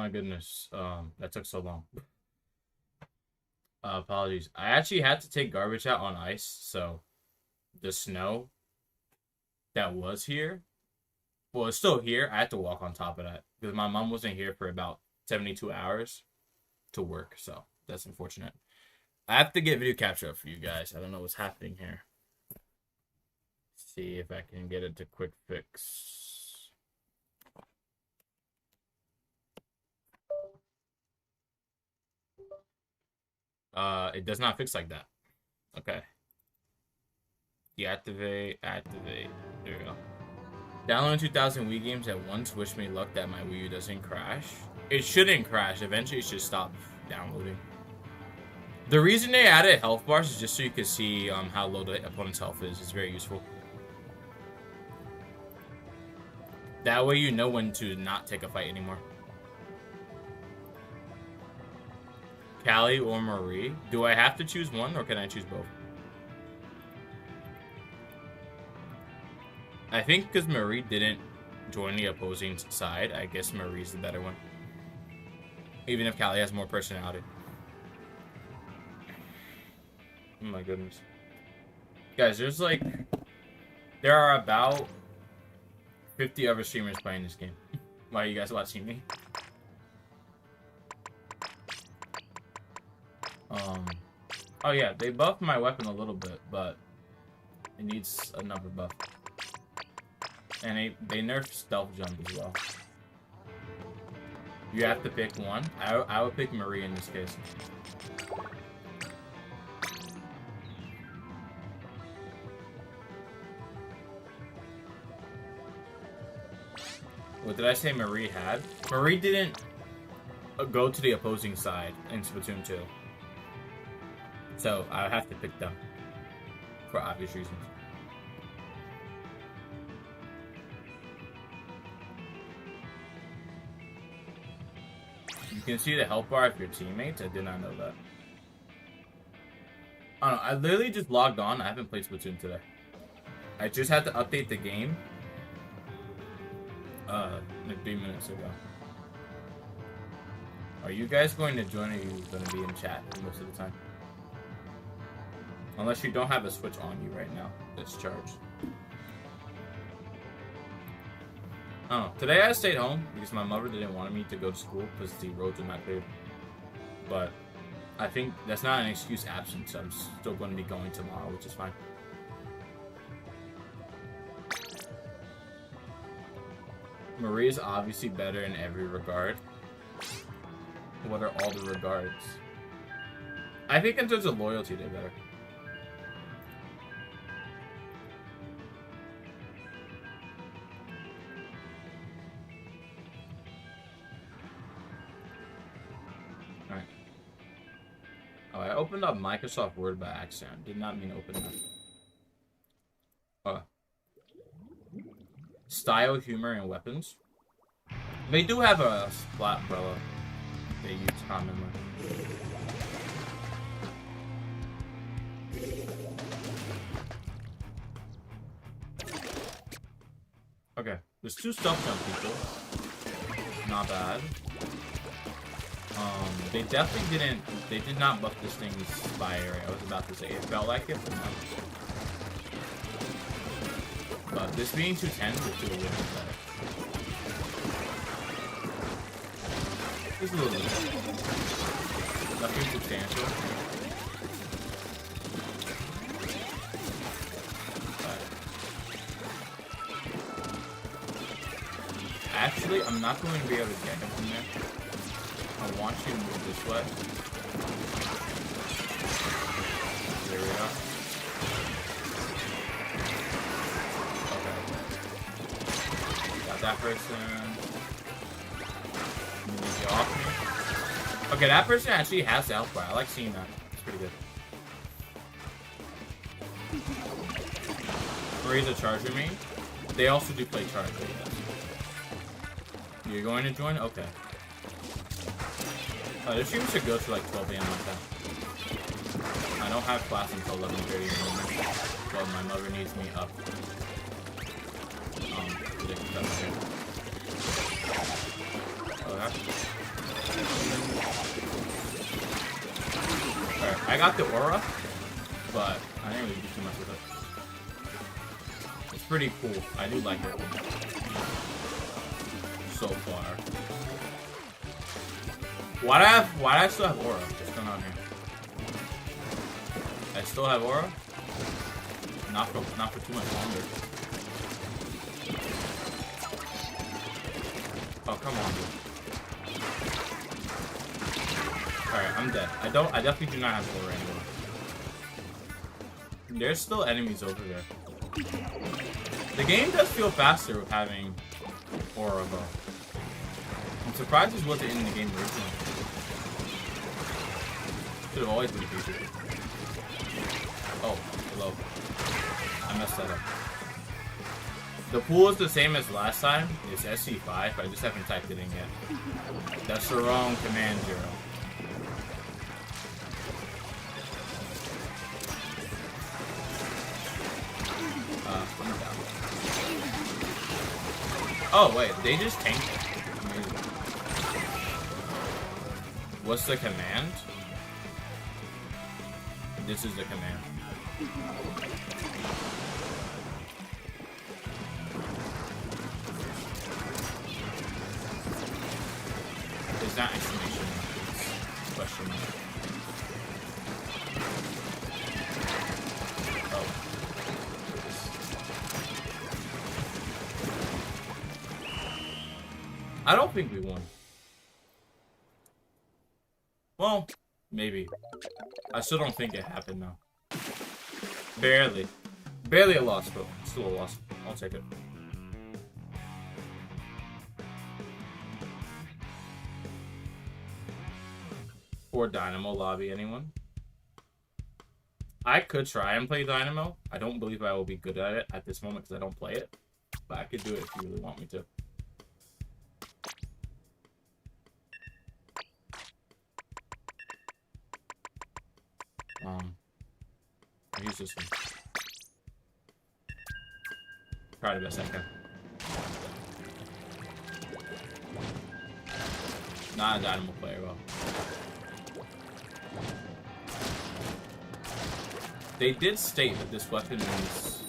my goodness. That took so long. Apologies. I actually had to take garbage out on ice, so the snow that was here, well, it's still here. I had to walk on top of that because my mom wasn't here for about 72 hours to work, so that's unfortunate. I have to get video capture up for you guys. I don't know what's happening here. See if I can get it to quick fix. It does not fix like that. Okay. Deactivate, activate. There we go. Downloading 2,000 Wii games at once. Wish me luck that my Wii U doesn't crash. It shouldn't crash. Eventually, it should stop downloading. The reason they added health bars is just so you can see how low the opponent's health is. It's very useful. That way you know when to not take a fight anymore. Callie or Marie? Do I have to choose one or can I choose both? I think because Marie didn't join the opposing side, I guess Marie's the better one. Even if Callie has more personality. Oh my goodness. Guys, there are about 50 other streamers playing this game. Why are you guys watching me? Oh yeah, they buffed my weapon a little bit, but it needs another buff. And they nerfed stealth jump as well. You have to pick one. I would pick Marie in this case. What did I say Marie had? Marie didn't go to the opposing side in Splatoon 2. So I have to pick them. For obvious reasons. You can see the health bar of your teammates. I did not know that. I don't know. I literally just logged on. I haven't played Splatoon today. I just had to update the game. Like 3 minutes ago. Are you guys going to join or are you going to be in chat most of the time? Unless you don't have a Switch on you right now that's charged. Oh, today I stayed home because my mother didn't want me to go to school because the roads are not cleared. But I think that's not an excuse absent, so I'm still going to be going tomorrow, which is fine. Marie is obviously better in every regard. What are all the regards? I think in terms of loyalty, they're better. Alright. Oh, I opened up Microsoft Word by accident. Did not mean to open that. Style, humor, and weapons. They do have a splat umbrella they use commonly. Okay, there's 2 stealth jump people. Not bad. They definitely did not buff this thing's spy area. I was about to say it felt like it, but no. But this being 210 would do a little bit better. Just a little bit. Nothing substantial. But actually, I'm not going to be able to get him from there. I want you to move this way. There we go. That person. Get off me. Okay, that person actually has the health bar. I like seeing that. It's pretty good. Marie's a charger main. They also do play charger, yes. You're going to join? Okay. This stream should go to like 12 a.m. like that. I don't have class until 11:30 in the morning. But my mother needs me up. Okay. I got the aura, but I didn't really do too much with it. It's pretty cool. I do like it. So far. Why do I still have aura? What's going on here? I still have aura? Not for too much longer. Oh, come on, dude. Alright, I'm dead. I definitely do not have aura anymore. There's still enemies over there. The game does feel faster with having aura, though. I'm surprised this wasn't in the game originally. Should have always been featured. Oh, hello. I messed that up. The pool is the same as last time. It's SC5. I just haven't typed it in yet. That's the wrong command, Zero. I'm down. Oh, wait. They just tanked it. Amazing. What's the command? This is the command. It's not exclamation mark, it's question mark. Oh. I don't think we won. Well, maybe. I still don't think it happened though. Barely. Barely a loss, but still a loss. I'll take it. Or Dynamo lobby, anyone? I could try and play Dynamo. I don't believe I will be good at it at this moment because I don't play it. But I could do it if you really want me to. I'll use this one. Try the best I can. Not a Dynamo player, well. They did state that this weapon is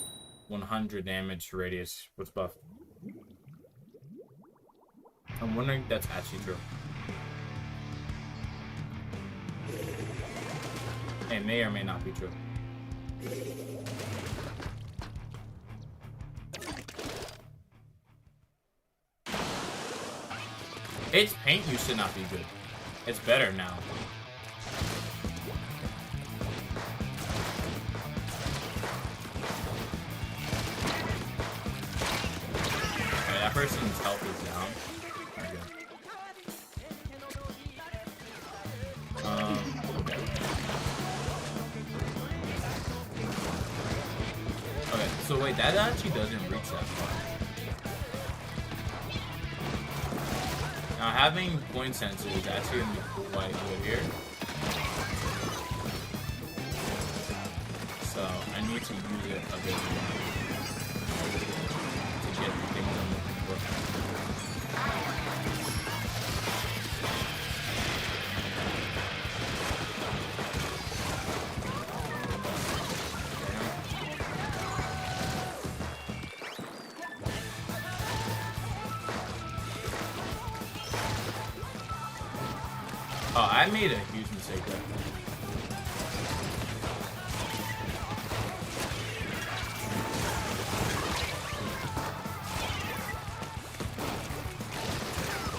100 damage radius with buff. I'm wondering if that's actually true. It may or may not be true. Its paint used to not be good. It's better now. Okay, that person's health is down. Okay. Okay, so wait, that actually doesn't reach that far. Now, having point sensor is actually going to be quite good here. So, I need to use it a bit more to get the things I'm looking for. Oh, I made a huge mistake there.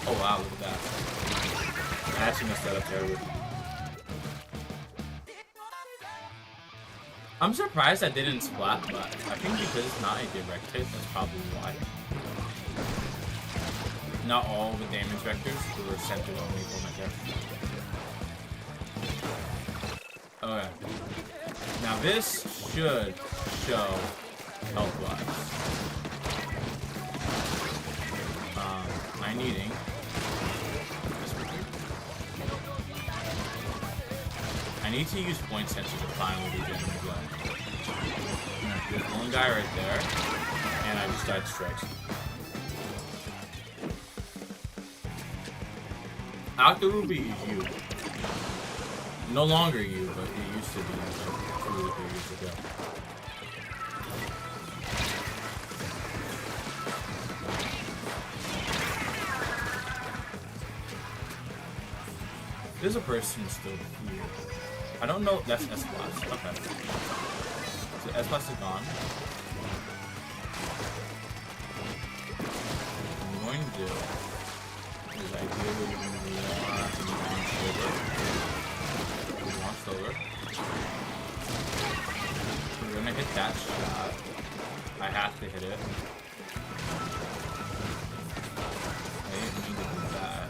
Oh wow, look at that. I actually messed that up terribly. I'm surprised I didn't splat, but I think because it's not a direct hit, that's probably why. Not all the damage vectors were centered on lethal right there. Okay. Now this should show health-wise. I'm needing this one. I need to use point sensor to find where these enemies go. There's one guy right there, and I just died strikes. Octo Ruby is you. No longer you, but it used to be like 2 or 3 years ago. There's a person still here. I don't know. That's S-Plus. Okay. So S-Plus is gone. What I'm going to do is ideally we want silver. We're gonna hit that shot. I have to hit it. I didn't mean to do that.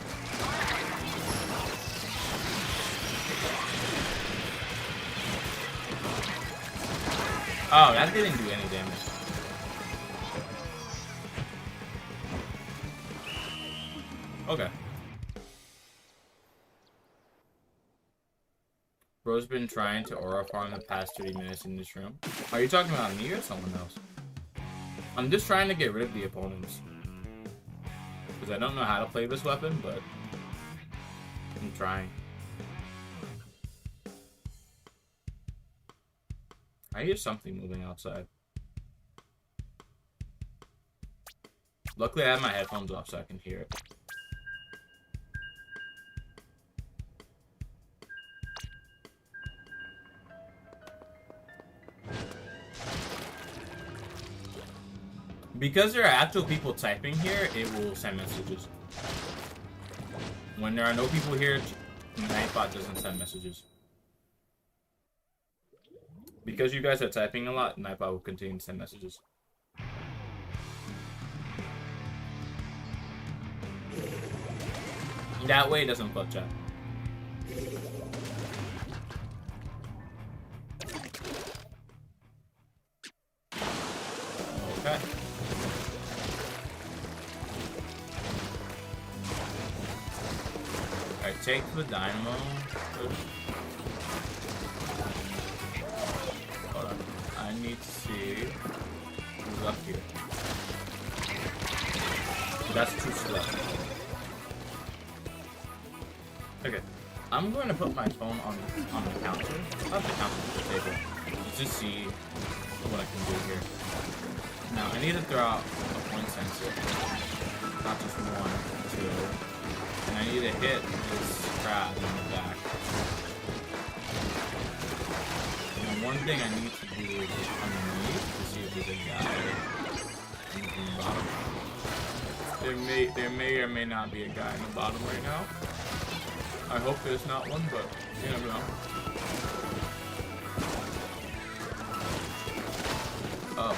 Oh, that didn't do any damage. Okay. Bro's been trying to aura farm the past 30 minutes in this room. Are you talking about me or someone else? I'm just trying to get rid of the opponents. Because I don't know how to play this weapon, but I'm trying. I hear something moving outside. Luckily I have my headphones off so I can hear it. Because there are actual people typing here, it will send messages. When there are no people here, Nightbot doesn't send messages. Because you guys are typing a lot, Nightbot will continue to send messages. That way it doesn't flood chat. Okay. Alright, take the dynamo. Hold on. I need to see who's up here. That's too slow. Okay. I'm going to put my phone on the counter. Not the counter, the table. Just to see what I can do here. Now, I need to throw out a point sensor. Not just 1, 2. And I need to hit this crab in the back. And one thing I need to do is underneath to see if there's a guy in the bottom. There may or may not be a guy in the bottom right now. I hope there's not one, but you never know. Oh.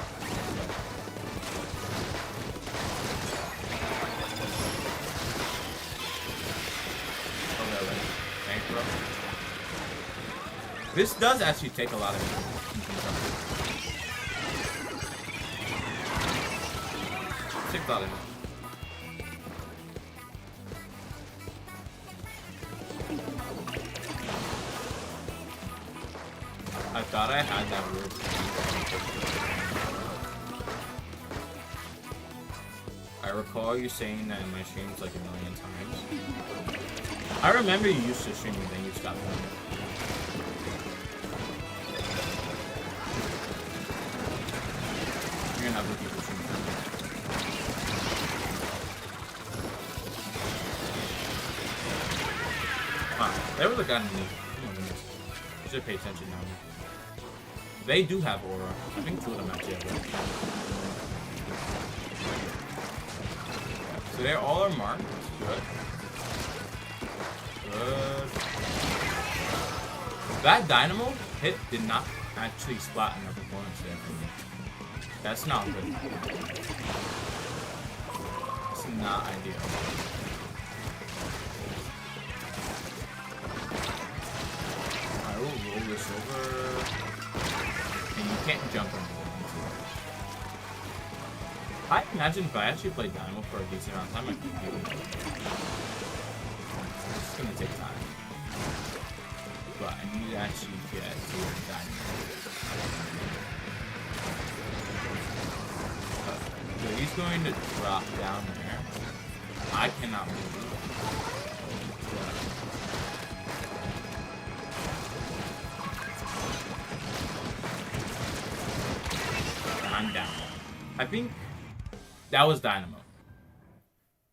This does actually take a lot of energy. Take a lot of energy. I thought I had that word. I recall you saying that in my streams like 1,000,000 times. I remember you used to stream and then you stopped doing it. You're gonna have people stream. Wow, there was a guy underneath. Oh my goodness. You should pay attention now. They do have aura. I think 2 of them actually have aura. So they all are marked. Good. Good. That dynamo hit did not actually splat another bonus there for me. That's not good. It's not ideal. I will roll this over. And you can't jump on it. I imagine if I actually played Dynamo for a decent amount of time, I could do it. It's gonna take time. But I need to actually get to Dynamo. So he's going to drop down there. I cannot move. I'm down. I think that was Dynamo.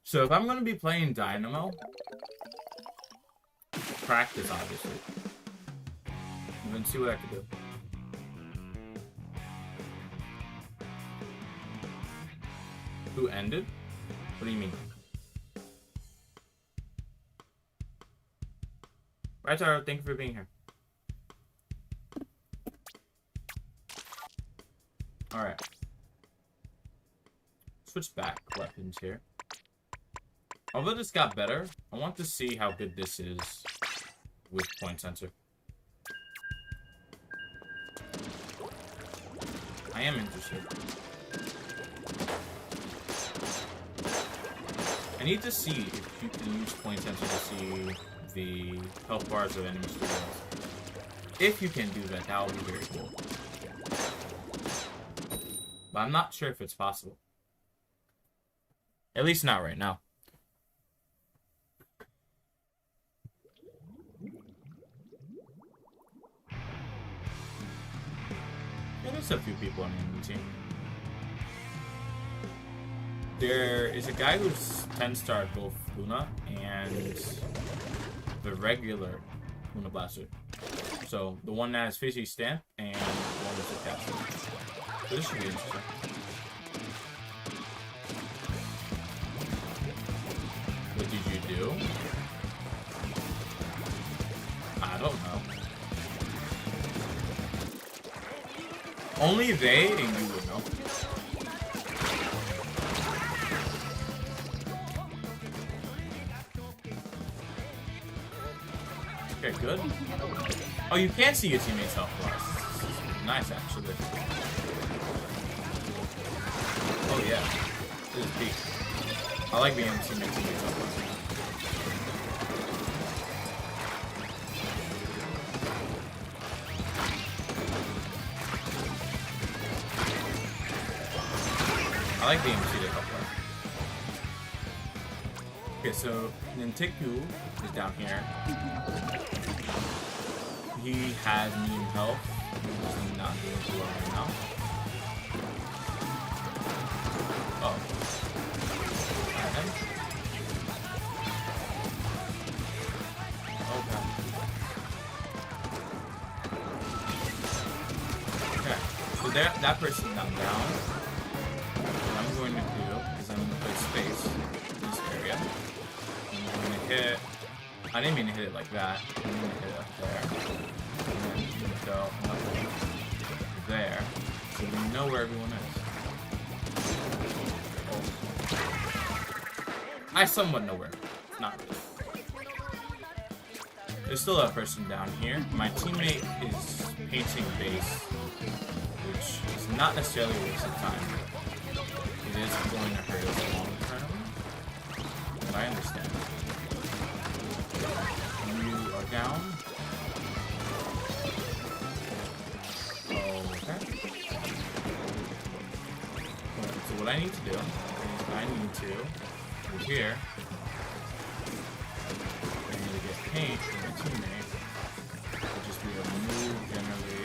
So if I'm going to be playing Dynamo, practice, obviously. And then see what I can do. Who ended? What do you mean? Right, Taro, thank you for being here. Alright. Switch back weapons here. Although this got better, I want to see how good this is with point sensor. I am interested. I need to see if you can use point sensor to see the health bars of enemy students. If you can do that, that would be very cool. But I'm not sure if it's possible. At least not right now. Yeah, there's a few people on the team. There is a guy who's 10-star both Luna and the regular Luna Blaster. So the one that has Fishy Stamp and the one with the caster. So this should be interesting. What did you do? I don't know. Only they and you would know. Okay, good. Oh, you can see your teammates' health bars. Nice, actually. Oh, yeah. This is peak. I like being able to see my teammates' health bars. I like being able to see their health bars. Okay, so Nintiku is down here. He has medium health. He's not doing too well right now. Oh. Okay. Okay. So that person's not down. What I'm going to do is I'm going to play space in this area. I'm going to hit. I didn't mean to hit it like that. I'm going to hit it up there. And then I'm going to go up there. So we know where everyone is. Oh. I somewhat know where. Not really. There's still a person down here. My teammate is painting base, which is not necessarily a waste of time. It is going to hurt us long term. But I understand. You are down. Okay. So what I need to do is I need to go here. I need to get paint from my teammate. Which is we will move generally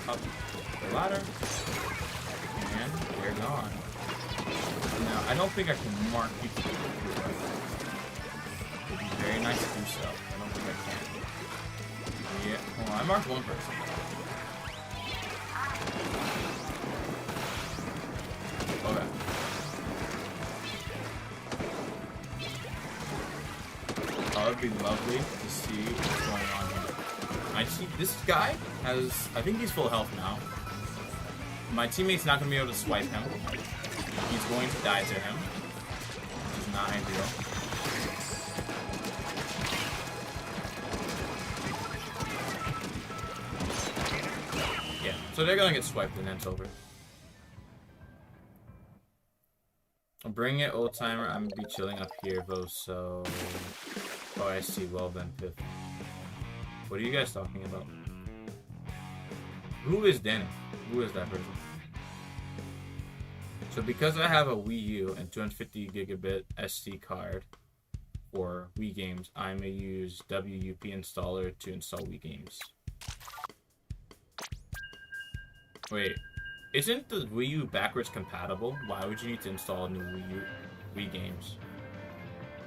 up the ladder. And they're gone. Now I don't think I can mark people to the floor. It'd be very nice to do so. I don't think I can. Yeah, hold on, I marked one person. Okay. Oh, it'd be lovely to see what's going on here. I see this guy has, I think he's full health now. My teammate's not going to be able to swipe him. He's going to die to him, which is not ideal. Yeah, so they're going to get swiped and then it's over. Bring it, old timer. I'm going to be chilling up here, though, so... Oh, I see. Well then, Pip. What are you guys talking about? Who is Danny? Who is that person? So because I have a Wii U and 250 gigabit SD card for Wii games, I may use WUP installer to install Wii games. Wait, Isn't the Wii U backwards compatible? Why would you need to install new Wii games?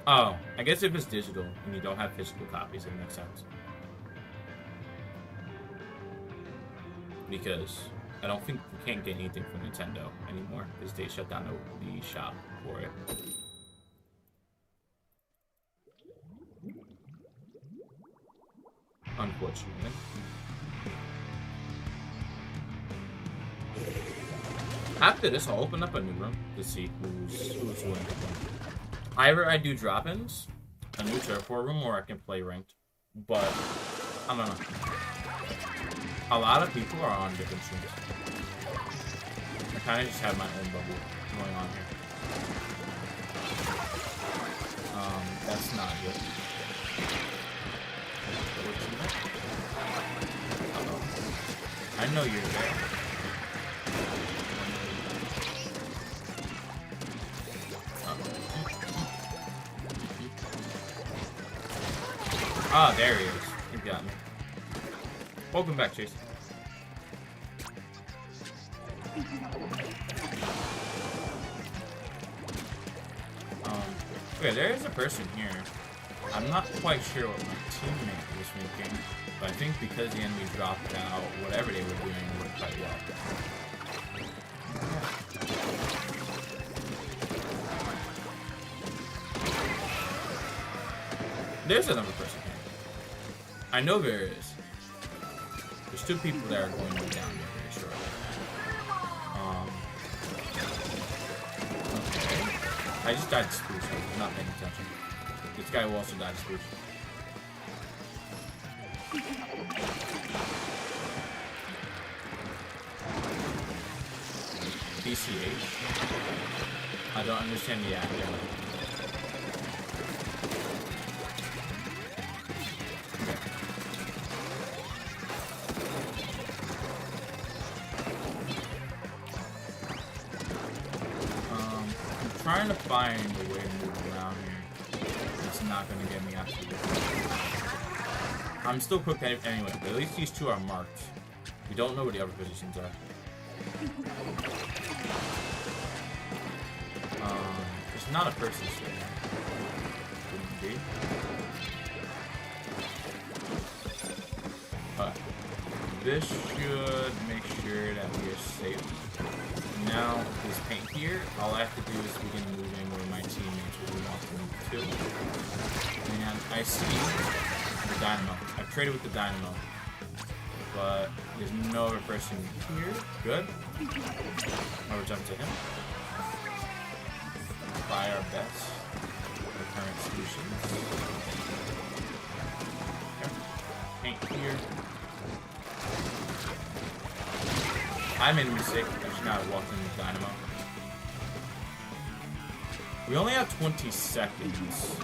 Oh, I guess if it's digital and you don't have physical copies, it makes sense. Because I don't think you can't get anything from Nintendo anymore because they shut down the shop for it. Unfortunately. After this, I'll open up a new room to see who's winning. Either I do drop-ins, a new turf war room, or I can play ranked. But I don't know. A lot of people are on different streams. I kind of just have my own bubble going on here. That's not good. Uh-oh. I know you're there. Ah, there he is. You got me. Welcome back, Chase. Okay, there is a person here. I'm not quite sure what my teammate was thinking, but I think because the enemy dropped out, whatever they were doing worked quite well. There's another person here. I know there is. There's two people that are going to be down there very shortly. Okay. I just died to spoosh. I was not paying attention. This guy will also die to spoosh. BCH. I don't understand the acronym. Trying to find a way to move around here. It's not going to get me absolutely. I'm still quick anyway, but at least these two are marked. We don't know where the other positions are. There's not a person still here. Wouldn't be. This should make sure that we are safe. Now, this paint here, all I have to do is begin moving where my teammates will want to move to. And I see the dynamo. I've traded with the dynamo. But there's no other person here. Good. I'll jump to him. Try our best. The current solutions. Okay. Paint here. I made a mistake. I should not have walked into the dynamo. We only have 20 seconds.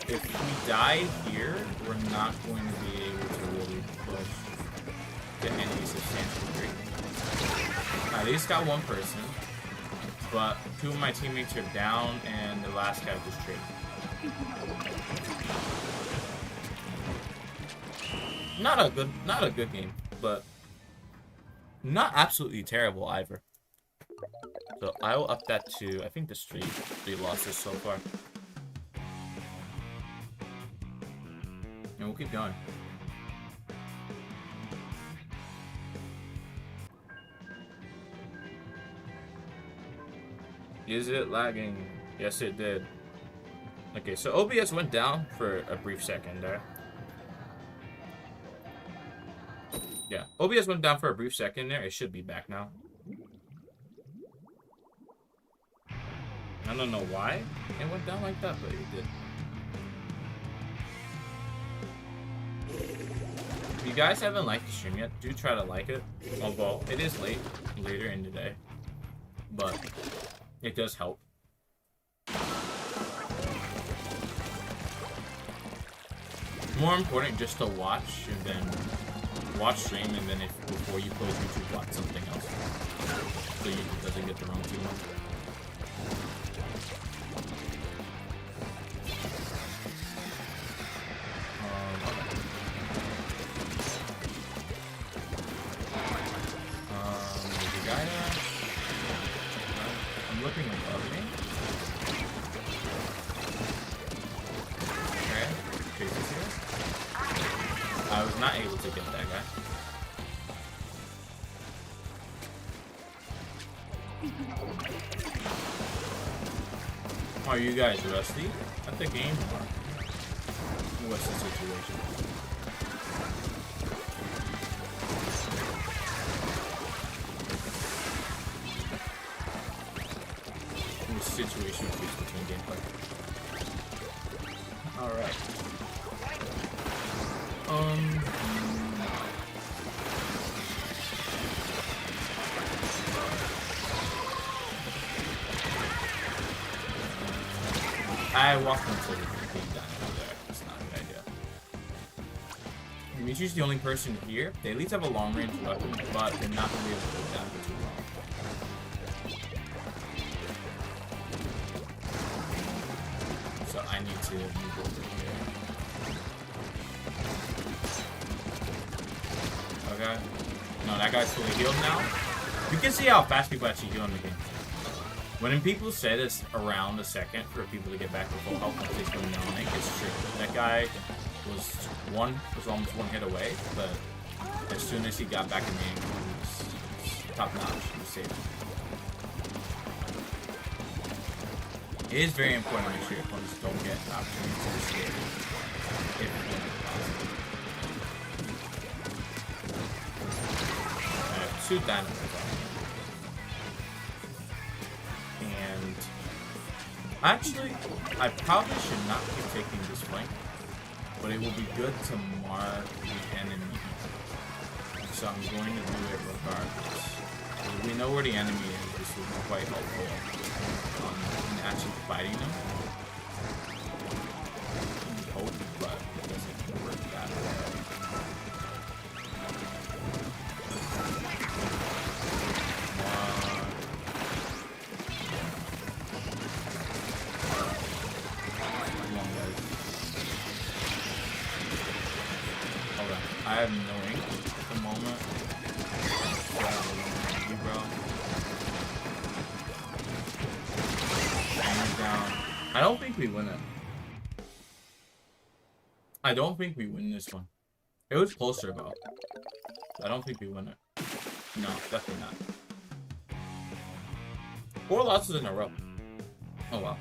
If we die here, we're not going to be able to really push to any substantial degree. I at least got one person, but two of my teammates are down, and the last guy just traded. Not a good game, but not absolutely terrible either. So I will up that to, I think the three losses so far. And we'll keep going. Is it lagging? Yes, it did. Okay, so OBS went down for a brief second there. Yeah, OBS went down for a brief second there. It should be back now. I don't know why it went down like that, but it did. If you guys haven't liked the stream yet, do try to like it. Although it is later in the day, but it does help. More important, just to watch and then watch stream, and then if before you close YouTube, watch something else, so YouTube doesn't get the wrong too much. There's a guy there. above me. Okay, Jason's here. I was not able to get that guy. Are you guys rusty at the game? Or what's the situation? The situation between gameplay. Alright. I walked into the game down there. That's not a good idea. Dimitri's the only person here. They at least have a long range weapon, but they're not going to be able to go down for too long. So I need to move over here. Okay. No, that guy's fully healed now. You can see how fast people actually heal in the game. When people say this around a second for people to get back to full health once they start yawning, it's true. That guy was almost one hit away, but as soon as he got back in the game, he was top notch. He was safe. It is very important to make sure your opponents don't get an opportunity to escape if possible. I have 2 dynamites on me. And actually, I probably should not be taking this flank, but it will be good to mark the enemy. So I'm going to do it regardless. If we know where the enemy is, this will be quite helpful in actually fighting them. I hope, but it doesn't work that way. I have no ink at the moment. Down. I don't think we win it. I don't think we win this one. It was closer though. I don't think we win it. No, definitely not. 4 losses in a row. Oh wow.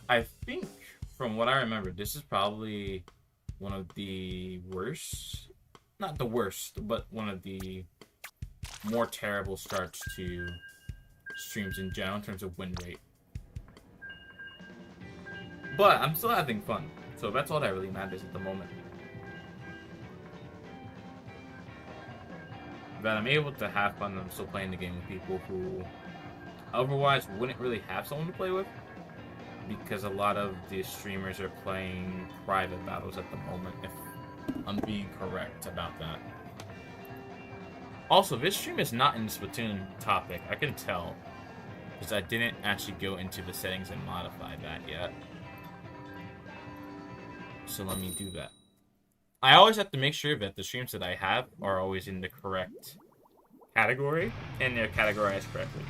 I think, from what I remember, this is probably one of the worst, not the worst, but one of the more terrible starts to streams in general in terms of win rate. But I'm still having fun, so that's all that really matters at the moment. That I'm able to have fun and I'm still playing the game with people who otherwise wouldn't really have someone to play with, because a lot of the streamers are playing private battles at the moment, if I'm being correct about that. Also, this stream is not in the Splatoon topic. I can tell, because I didn't actually go into the settings and modify that yet. So let me do that. I always have to make sure that the streams that I have are always in the correct category, and they're categorized correctly.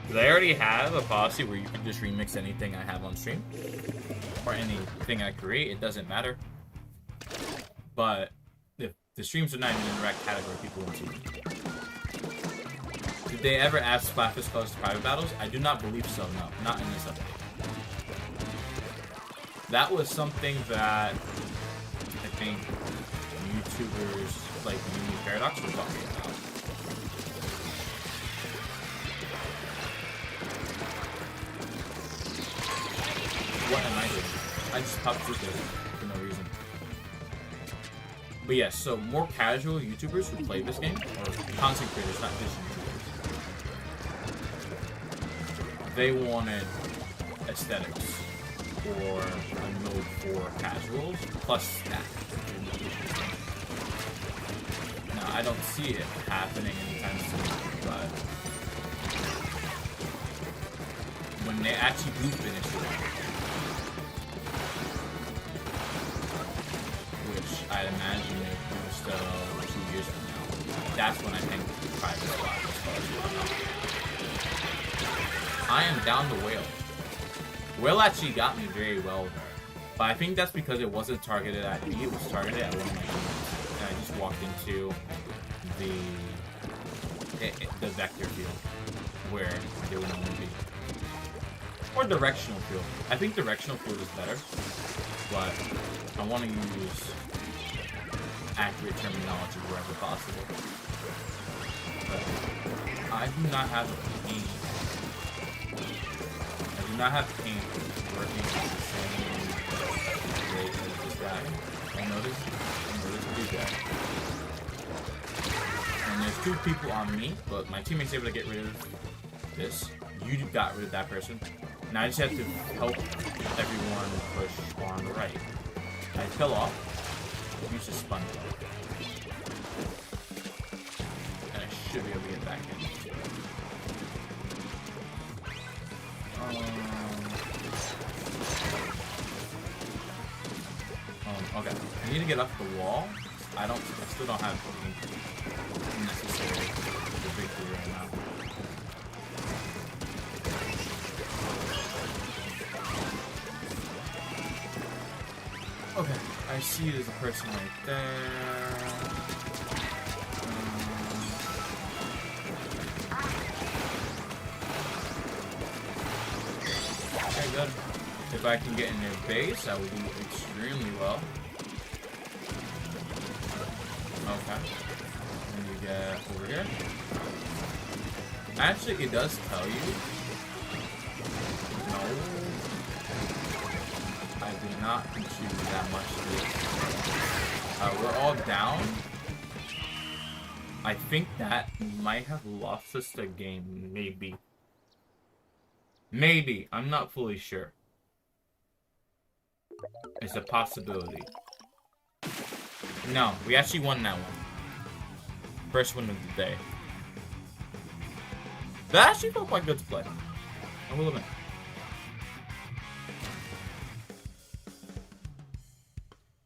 Because I already have a policy where you can just remix anything I have on stream, or anything I create, it doesn't matter. But if the streams are not in the right category, people won't see them. Did they ever add Splatfests colors to private battles? I do not believe so, no. Not in this update. That was something that I think YouTubers like Mini Paradox were talking about. What am I doing? I just popped through this for no reason. But yes, so more casual YouTubers who play this game, or content creators, not just YouTubers, they wanted aesthetics or a mode for casuals plus stats. Now, I don't see it happening anytime soon, but when they actually do finish it, which I'd imagine they do still that's when I think private spot was called. I am down the whale. Whale actually got me very well there. But I think that's because it wasn't targeted at me, it was targeted at one of my teammates. And I just walked into the vector field where they would normally be. Or directional field. I think directional field is better, but I want to use accurate terminology wherever possible. But I do not have pain. I do not have pain working at the same rate as this guy. I noticed this guy. And there's 2 people on me, but my teammate's able to get rid of this. You got rid of that person. Now I just have to help everyone push on the right. I fell off. Use the spun blow. And I should be able to get back in. Okay. I need to get up the wall. I still don't have anything necessary for victory right now. Okay, I see there's a person right there. Okay, good. If I can get in their base, I will do extremely well. Okay. And you get over here. Actually, it does tell you. No. I did not contribute that much to this. We're all down. I think that might have lost us the game. Maybe. Maybe. I'm not fully sure. It's a possibility. No, we actually won that one. First win of the day. That actually felt quite good to play. I will admit.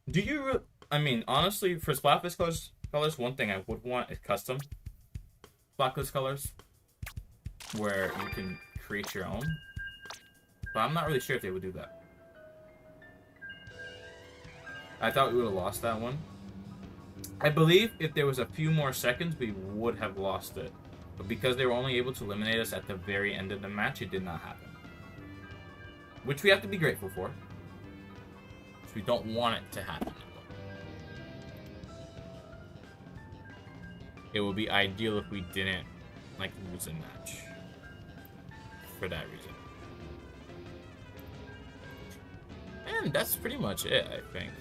Do you... I mean, honestly, for Splatfests colors, one thing I would want is custom Splatfests colors. Where you can create your own. But I'm not really sure if they would do that. I thought we would have lost that one. I believe if there was a few more seconds, we would have lost it. But because they were only able to eliminate us at the very end of the match, it did not happen. Which we have to be grateful for. Because we don't want it to happen. It would be ideal if we didn't, like, lose a match. For that reason. And that's pretty much it, I think.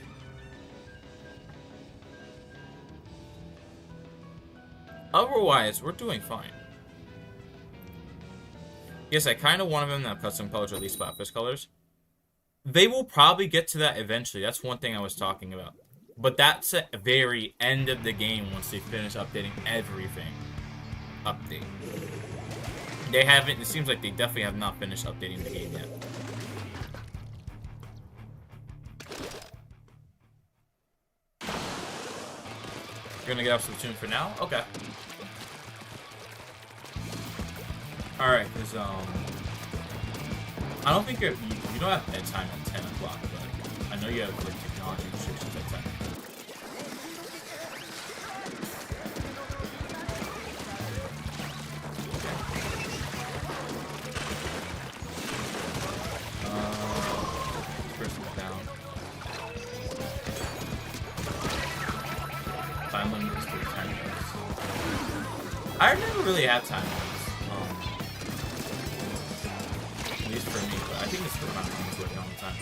Otherwise, we're doing fine. Yes, I kind of want them to have custom colors, or at least Splatfest colors. They will probably get to that eventually. That's one thing I was talking about. But that's at the very end of the game once they finish updating everything. Update. They haven't, it seems like they definitely have not finished updating the game yet. You're gonna get off Splatoon for now? Okay. Alright, because, I don't think you don't have bedtime at 10 o'clock, but I know you have, like, technology restrictions at 10. This person's down. Time limit is 10 minutes. I never really had time limits. At least for me, but I think it's still not working all the time.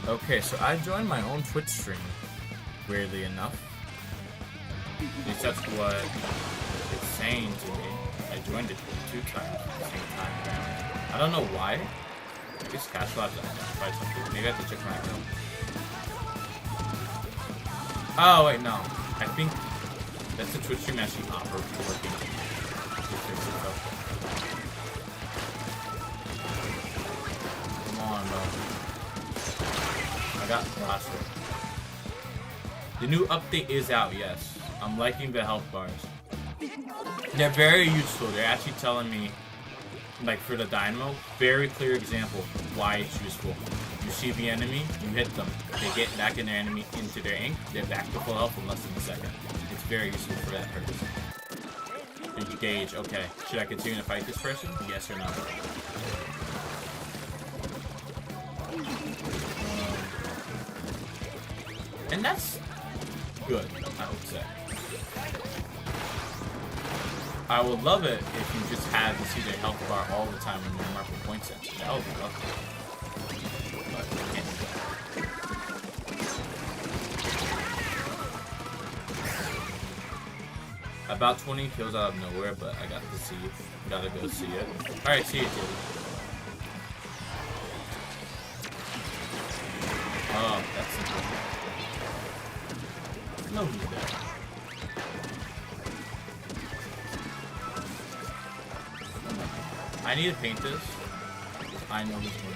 Okay, so I joined my own Twitch stream, weirdly enough. At least that's what it's saying to me. I joined it 2 times at the same time. I don't know why. I guess Cash Labs identified something. Maybe I have to check my account. Oh, wait, no. I think that's the Twitch stream actually working. Come on, bro. I got blasted. The new update is out, yes. I'm liking the health bars. They're very useful. They're actually telling me, like for the dynamo, very clear example of why it's useful. You see the enemy, you hit them. They get back in their enemy into their ink. They're back to full health in less than a second. It's very useful for that purpose. You gauge, okay, should I continue to fight this person? Yes or no? And that's good, I would say. I would love it if you just had to see their health bar all the time when you're marking point sensor. That would be lovely. But I can't do that. About 20 kills out of nowhere, but I got to see it. Gotta go see it. Alright, see you, Tilly. Oh, that's simple. No, he's dead. I need to paint this. I know this one.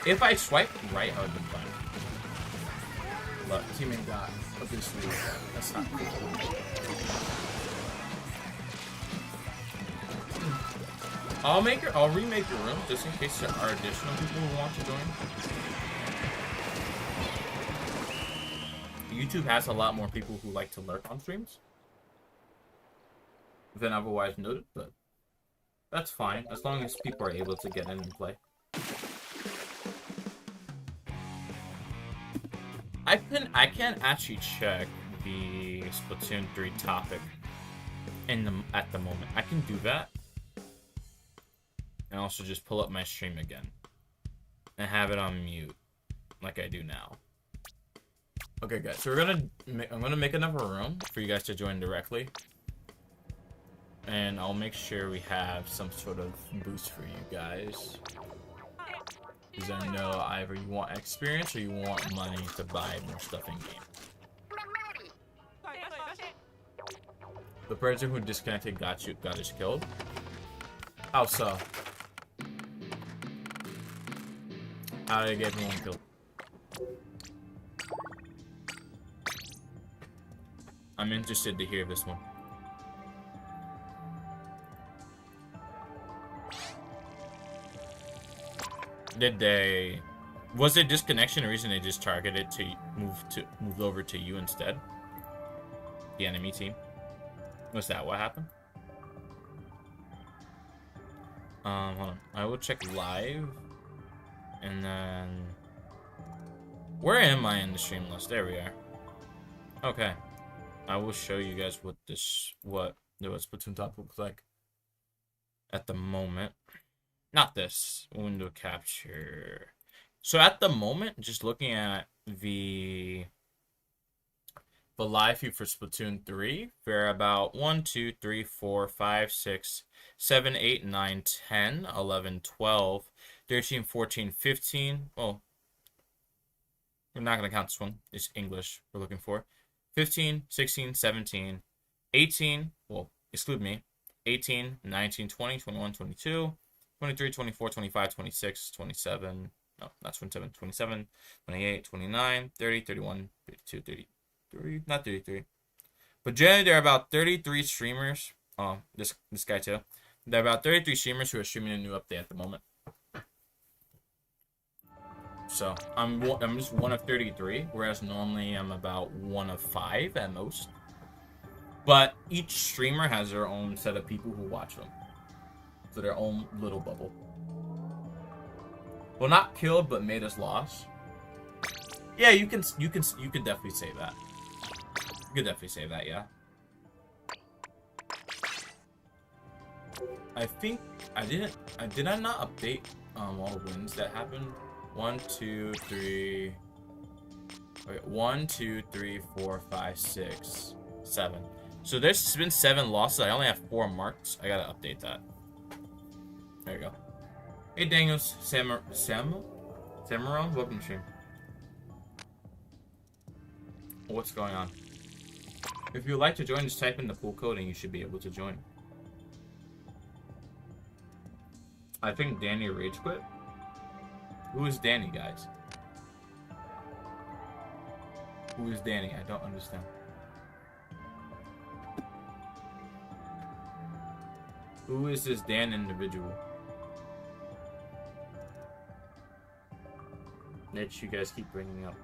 If I swipe right, I would be fine. But teammate got obviously that's not cool. I'll remake the room just in case there are additional people who want to join. YouTube has a lot more people who like to lurk on streams than otherwise noted, but that's fine as long as people are able to get in and play. I can actually check the Splatoon 3 topic at the moment. I can do that. And also just pull up my stream again. And have it on mute. Like I do now. Okay guys, so I'm gonna make another room for you guys to join directly. And I'll make sure we have some sort of boost for you guys. Because I know either you want experience or you want money to buy more stuff in game. The person who disconnected got us killed. How so? How did I get everyone killed? I'm interested to hear this one. Was it disconnection the reason they just targeted to move over to you instead? The enemy team? Was that what happened? Hold on. I will check live. And then... Where am I in the stream list? There we are. Okay. I will show you guys what the Splatoon top looks like at the moment. Not this. Window capture. So at the moment, just looking at the live feed for Splatoon 3, we're about 1, 2, 3, 4, 5, 6, 7, 8, 9, 10, 11, 12, 13, 14, 15. Well, we're not going to count this one. It's English we're looking for. 15, 16, 17, 18. Well, exclude me. 18, 19, 20, 21, 22, 23, 24, 25, 26, 27. No, not 27. 27, 28, 29, 30, 31, 32, 33. Not 33. But generally, there are about 33 streamers. Oh, this guy too. There are about 33 streamers who are streaming a new update at the moment. So I'm just one of 33, whereas normally I'm about one of 5 at most. But each streamer has their own set of people who watch them, so their own little bubble. Well, not killed, but made us lost. Yeah, you could definitely say that. You could definitely say that, yeah. I think did I not update all the wins that happened? 1, 2, 3. Wait, 1, 2, 3, 4, 5, 6, 7. So there's been 7 losses. I only have 4 marked. I gotta update that. There you go. Hey Daniels, Samaron, welcome to stream. What's going on? If you'd like to join, just type in the full code and you should be able to join. I think Danny rage quit. Who is Danny, guys? Who is Danny? I don't understand. Who is this Dan individual that you guys keep bringing up?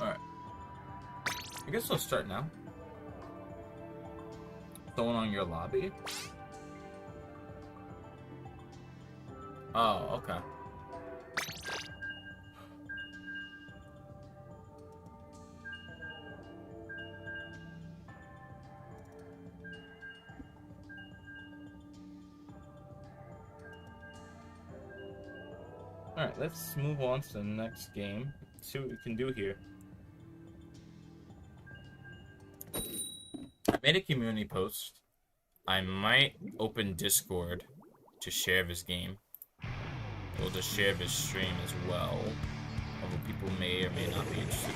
Alright. I guess we'll start now. Someone on your lobby? Oh, okay. Alright, let's move on to the next game. See what we can do here. I made a community post. I might open Discord to share this game. We'll just share this stream as well, although people may or may not be interested.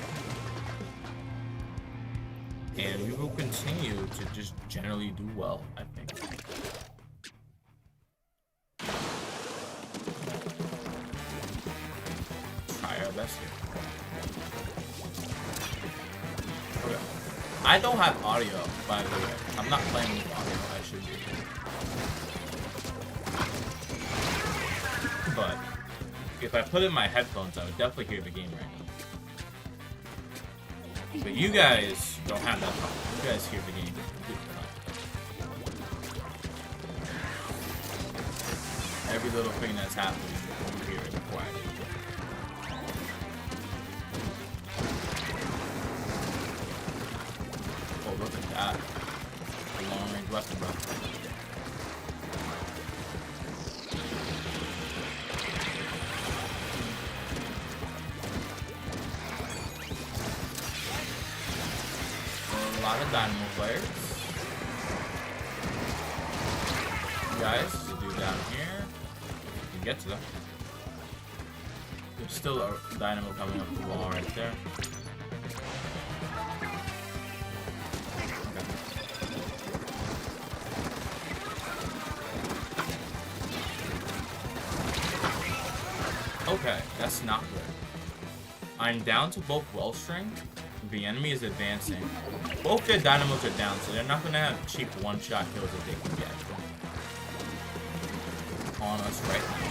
And we will continue to just generally do well, I think. Try our best here. Okay. I don't have audio, by the way. I'm not playing with audio, I should be. But if I put in my headphones, I would definitely hear the game right now. But you guys don't have that problem. You guys hear the game completely fine. Every little thing that's happening, you hear it before I do. Oh, look at that. A long-range weapon, bro. A lot of Dynamo players. You guys, to do down here. You can get to them. There's still a Dynamo coming up the wall right there. Okay, that's not good. I'm down to both Wellstring. The enemy is advancing. Both their dynamos are down, so they're not going to have cheap one-shot kills that they can get on us right now.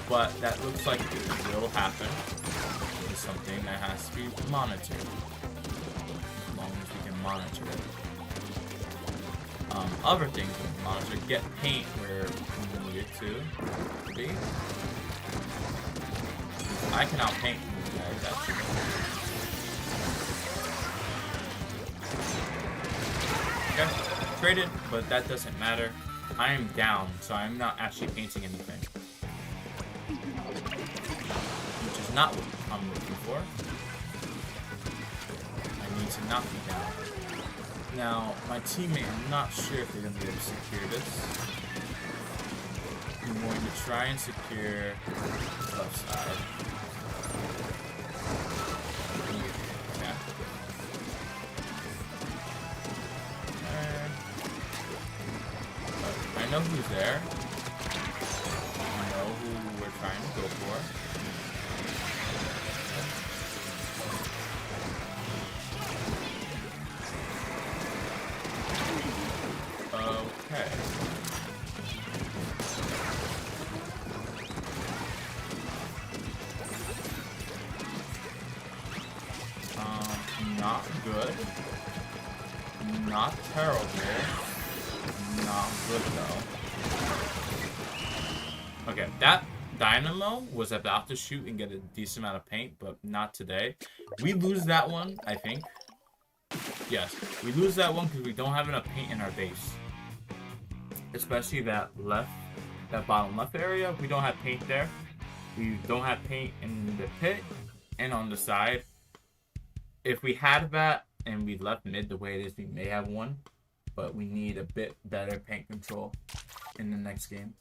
But that looks like it will happen. It's something that has to be monitored. As long as we can monitor it. Other things we can monitor. Get paint where we need it to be. I can outpaint you guys, actually. Okay, traded, but that doesn't matter. I am down, so I'm not actually painting anything. Which is not what I'm looking for. I need to not be down. Now, my teammate, I'm not sure if they're going to be able to secure this. I'm going to try and secure the left side. I know who's there. I know who we're trying to go for. Okay. Not good. Not terrible. Not good though. Okay, that Dynamo was about to shoot and get a decent amount of paint, but not today. We lose that one, I think. Yes, we lose that one because we don't have enough paint in our base. Especially that bottom left area. We don't have paint there. We don't have paint in the pit and on the side. If we had that and we left mid the way it is, we may have won. but we need a bit better paint control in the next game.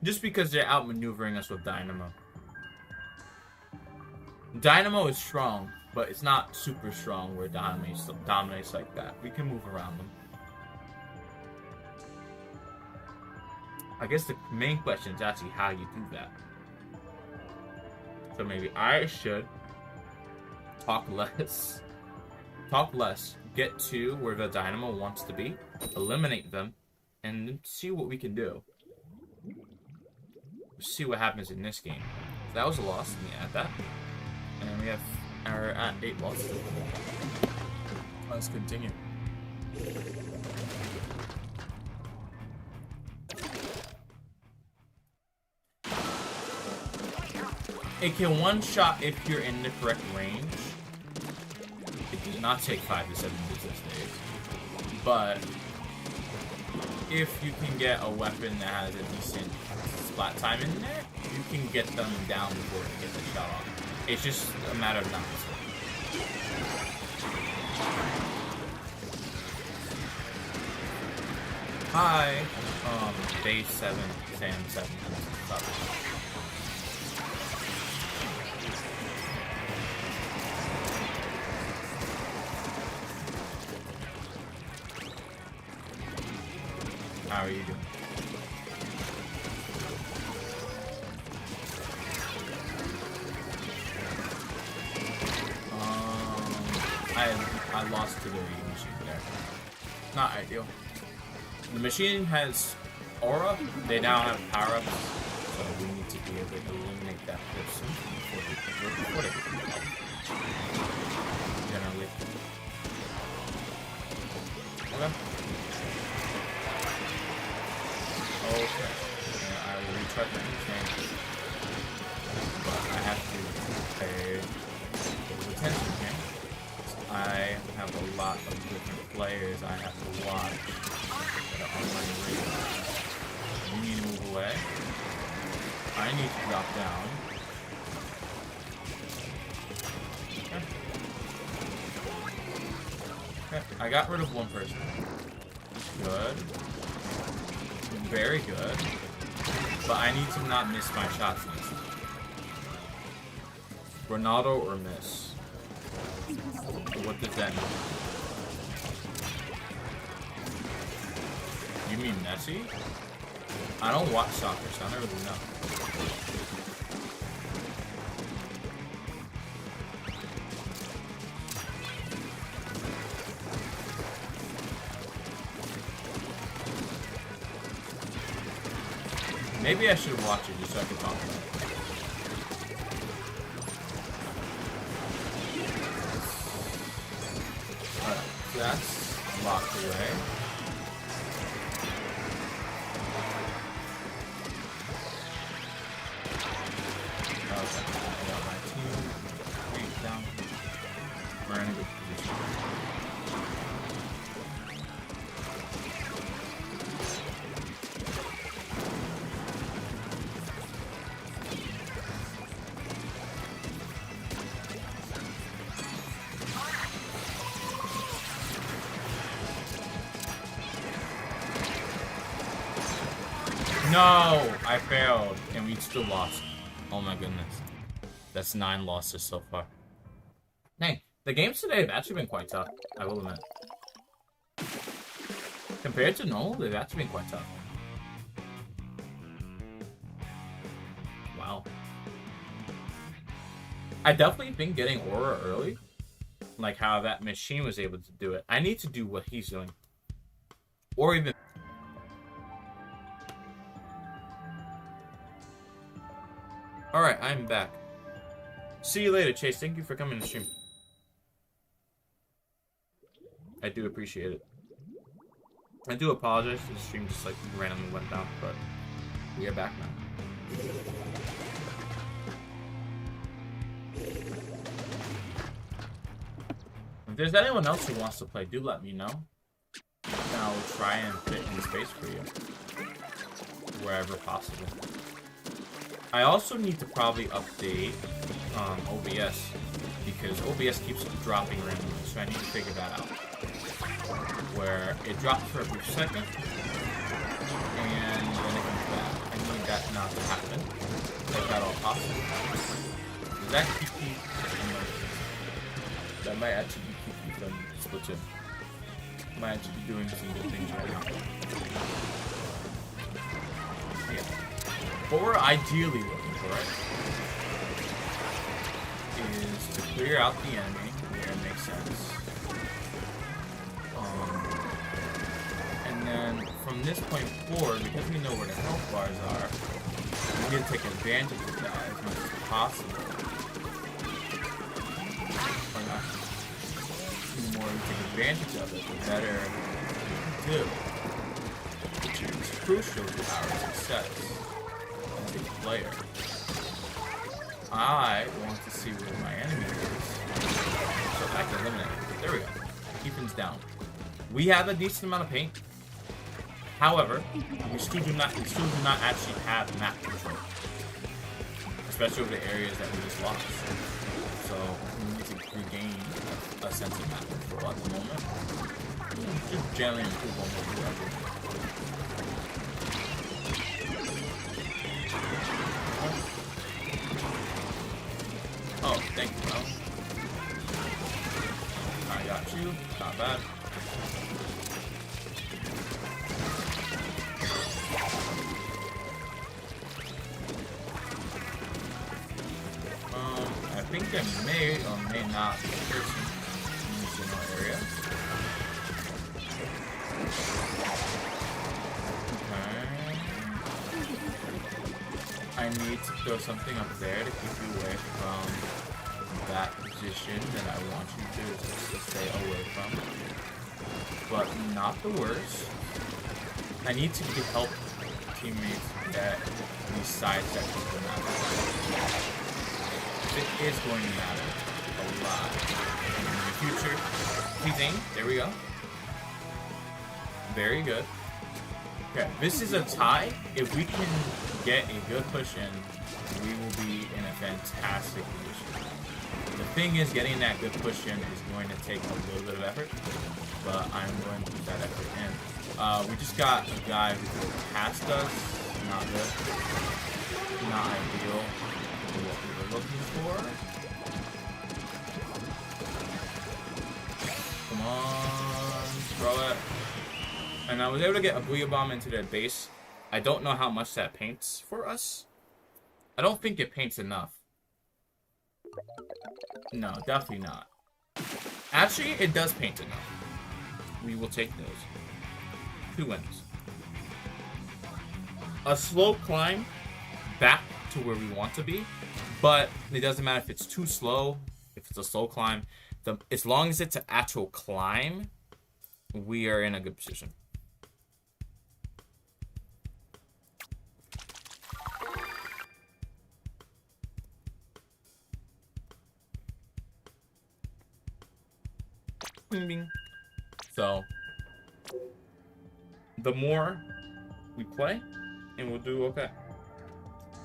Just because they're outmaneuvering us with Dynamo. Dynamo is strong, but it's not super strong where dominates like that. We can move around them. I guess the main question is actually how you do that. So maybe I should talk less, get to where the Dynamo wants to be, eliminate them, and see what we can do. See what happens in this game. That was a loss. Let me add that. And we have our at 8 losses. Let's continue. It can one-shot if you're in the correct range. It does not take 5 to 7 business days. But if you can get a weapon that has a decent splat time in there, you can get them down before they get the shot off. It's just a matter of not missing. Hi, day 7, Sam 7. How are you doing? I lost to the machine there. Not ideal. The machine has aura. They now have power-ups, so we need to be able to eliminate that person before they can generally. Okay. Okay. And I will retry the thing. But I have to pay attention here. I have a lot of different players I have to watch that are on my radar. You need to move away. I need to drop down. Okay. Okay. I got rid of one person. Good. Very good. But I need to not miss my shots next time. Ronaldo or miss? What does that mean? You mean Messi? I don't watch soccer, so I don't really know. Maybe I should watch it just so I can talk about it. Alright, so that's locked away. Okay, I got my team. Wait, down. We're in a good position. No! I failed, and we still lost. Oh my goodness. That's 9 losses so far. Hey, the games today have actually been quite tough, I will admit. Compared to normal, they've actually been quite tough. Wow. I definitely think getting Aura early, like how that machine was able to do it, I need to do what he's doing. Or even... Alright, I'm back. See you later, Chase. Thank you for coming to stream. I do appreciate it. I do apologize. The stream just like randomly went down, but we are back now. If there's anyone else who wants to play, do let me know. And I'll try and fit in space for you. Wherever possible. I also need to probably update OBS because OBS keeps dropping randomly, so I need to figure that out. Where it drops for a brief second, and then it comes back. I need that not to happen, if at all possible. Does that keep me? That might actually keep me from Splatoon. Might actually be doing some good things right now. Yeah. What we're ideally looking for, right, is to clear out the enemy where it makes sense. And then from this point forward, because we know where the health bars are, we need to take advantage of that as much as possible. Or not. The more we take advantage of it, the better we do. Which is crucial to our success as a player. I want to see where my enemy is, so I can eliminate it. There we go. Keeping's down. We have a decent amount of paint. However, we still do not actually have map control, especially over the areas that we just lost. So we need to regain a sense of map control at the moment. Just generally improve on what we are doing. Oh, thank you, bro. I got you. Not bad. I think there may or may not be a person in this general area. Okay. I need to throw something up there to keep you away from that position that I want you to stay away from. But not the worst. I need to help teammates get these side sections of the map. It is going to matter a lot in the future. Please aim. There we go. Very good. Okay, this is a tie. If we can get a good push in, we will be in a fantastic position. The thing is, getting that good push in is going to take a little bit of effort, but I'm going to put that effort in. We just got a guy who passed us. Not good. Not ideal. What we were looking for. Come on, throw it. And I was able to get a Booyah Bomb into their base. I don't know how much that paints for us. I don't think it paints enough. No, definitely not. Actually, it does paint enough. We will take those. 2 wins. A slow climb back to where we want to be, but it doesn't matter if it's too slow, if it's a slow climb. As long as it's an actual climb, we are in a good position. So, the more we play, and we'll do okay.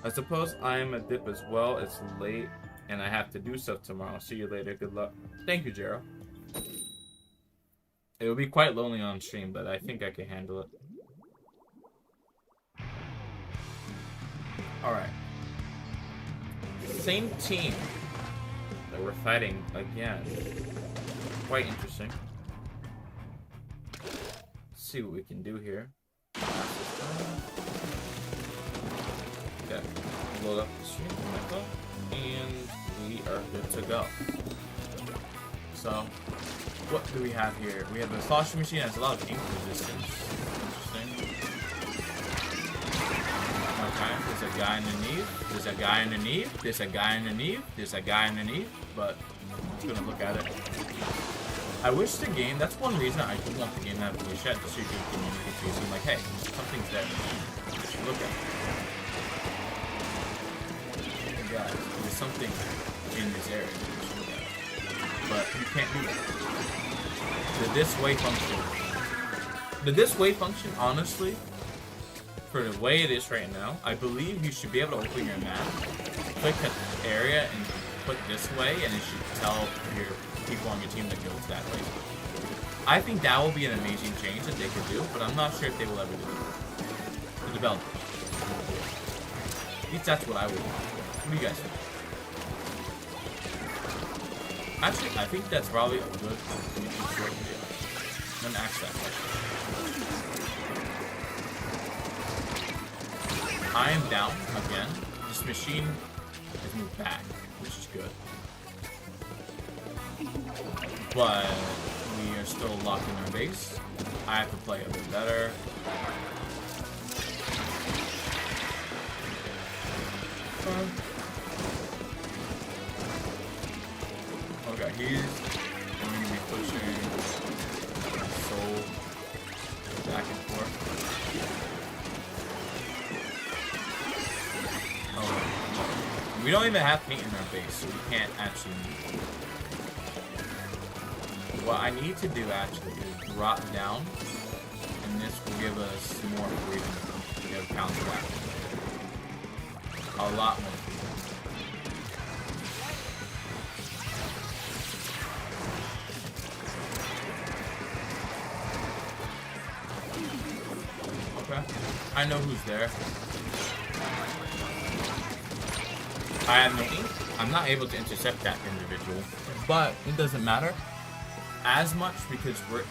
I suppose I am a dip as well. It's late, and I have to do stuff tomorrow. See you later. Good luck. Thank you, Jero. It will be quite lonely on stream, but I think I can handle it. Alright. Same team that we're fighting again. Quite interesting. Let's see what we can do here. Okay, load up the stream and we are good to go. So, what do we have here? We have a sloshing machine that has a lot of ink resistance. Interesting. Okay, there's a guy underneath. There's a guy underneath. There's a guy underneath. There's a guy underneath. But I'm just gonna look at it. I wish the game. That's one reason I do want the game to have voice chat, so you can communicate to you. So I'm like, hey, something's there. You should look at it. Guys, there's something in this area. But you can't do that. The this way function. The this way function, honestly, for the way it is right now, I believe you should be able to open your map, click an area, and put this way, and it should tell your people on your team to go to that place. I think that will be an amazing change that they could do, but I'm not sure if they will ever do it. The developers. At least that's what I would want. What do you guys think? Actually, I think that's probably a good short video. I'm gonna ask that question. I am down again. This machine has moved back, which is good. But we are still locked in our base. I have to play a bit better. Okay, he's going to be pushing Soul back and forth. Oh, we don't even have paint in our base, so we can't actually move. What I need to do actually is drop down, and this will give us more freedom to be able to counter that. A lot more freedom. Okay, I know who's there. I have no ink. I'm not able to intercept that individual, but it doesn't matter as much because we're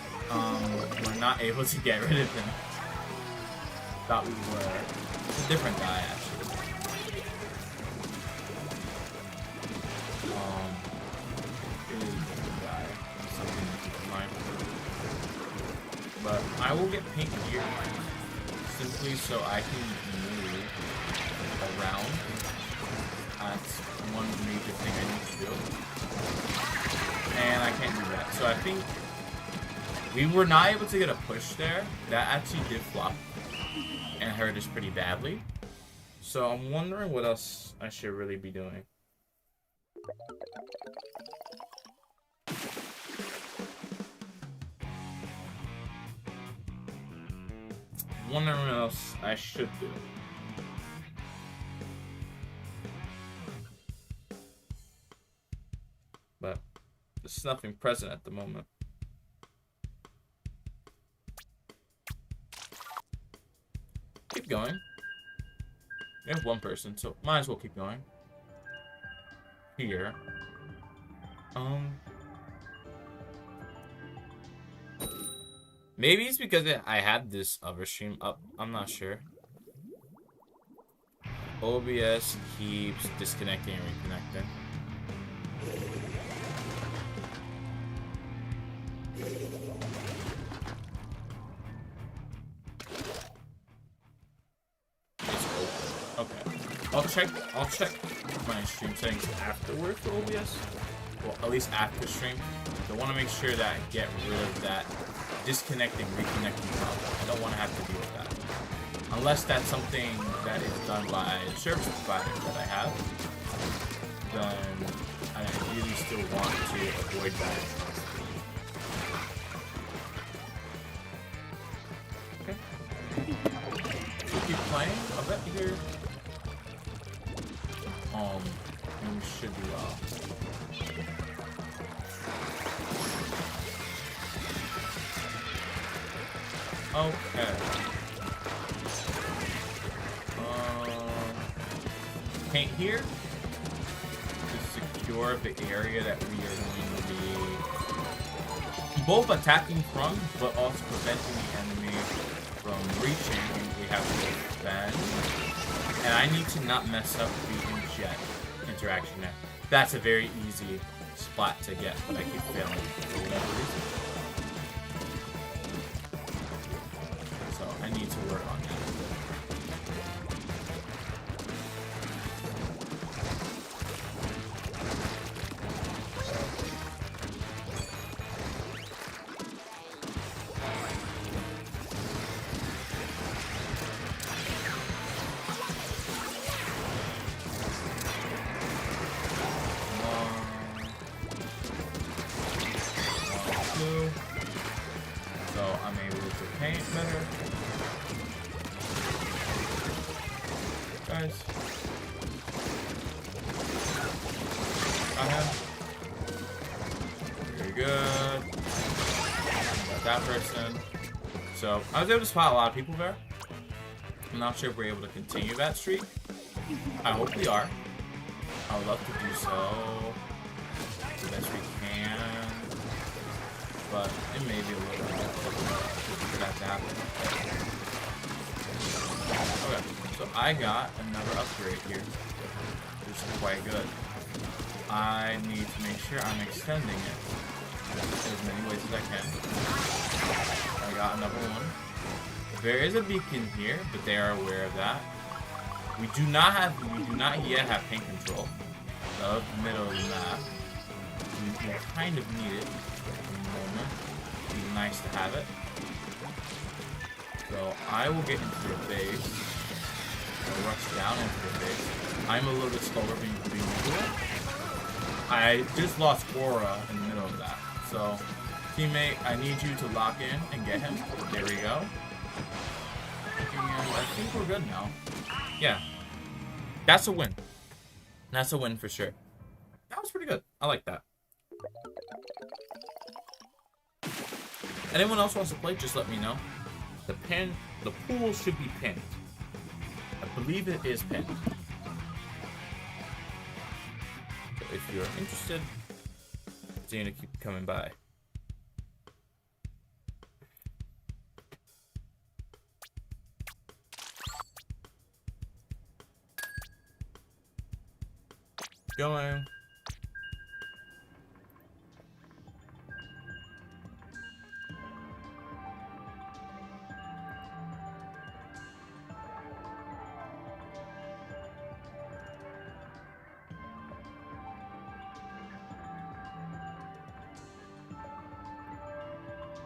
not able to get rid of him. Thought we were. It's a different guy actually. It is a different guy. Something to keep in mind. But I will get pink here simply so I can move around. That's one major thing I need to do. And I can't do that. So I think we were not able to get a push there. That actually did flop and hurt us pretty badly. So I'm wondering what else I should really be doing. Wondering what else I should do. But there's nothing present at the moment. Keep going. We have one person, so might as well keep going. Here. Maybe it's because I had this other stream up. I'm not sure. OBS keeps disconnecting and reconnecting. Okay. I'll check my stream settings afterward for OBS. Well, at least after stream. I want to make sure that I get rid of that disconnecting, reconnecting problem. I don't want to have to deal with that. Unless that's something that is done by a service provider that I have, then I really still want to avoid that. Okay. So keep playing. I'll bet here. And we should do well. Okay. Paint here to secure the area that we are going to be both attacking from, but also preventing the enemy from reaching. We have to defend, and I need to not mess up the jet interaction there. That's a very easy splat to get, but I keep failing for whatever reason. So I need to work on that. So I'm able to paint better. Guys. Got him. Very good. Got that person. So, I was able to spot a lot of people there. I'm not sure if we're able to continue that streak. I hope we are. I would love to do so. The best we can. But it may be a little bit difficult for that to happen. Okay, so I got another upgrade here. Which is quite good. I need to make sure I'm extending it as many ways as I can. I got another one. There is a beacon here, but they are aware of that. We do not yet have paint control of the middle of the map. We kind of need it at the moment. It'd be nice to have it. So I will get into their base. I'll rush down into their base. I'm a little bit slower being into it. I just lost Aura in the middle of that. So, teammate, I need you to lock in and get him. There we go. And I think we're good now. Yeah. That's a win. That's a win for sure. That was pretty good. I like that. Anyone else wants to play, just let me know. The pool should be pinned. I believe it is pinned. So if you're interested, continue to keep coming by. Going.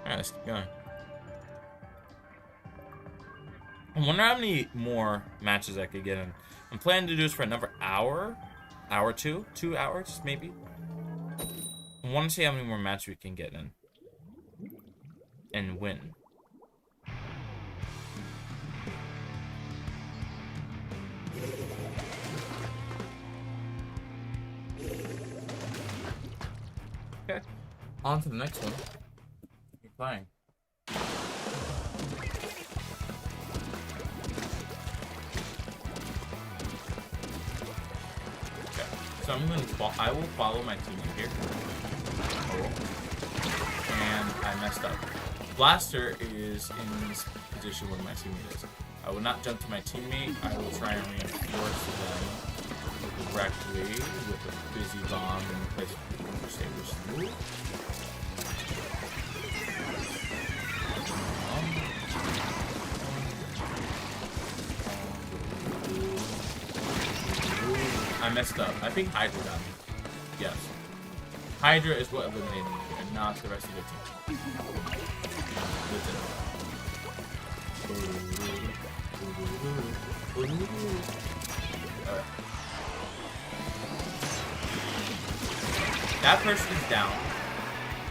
Alright, let's keep going. I wonder how many more matches I could get in. I'm planning to do this for another hour. Hour 2 hours, maybe. I want to see how many more matches we can get in. And win. Okay. On to the next one. Keep playing. So I will follow my teammate here. And I messed up. Blaster is in this position where my teammate is. I will not jump to my teammate. I will try and reinforce them correctly with a busy bomb in place for Saber's move. I messed up. I think Hydra got me. Yes. Hydra is what eliminated me, and not the rest of the team. Alright. That person is down.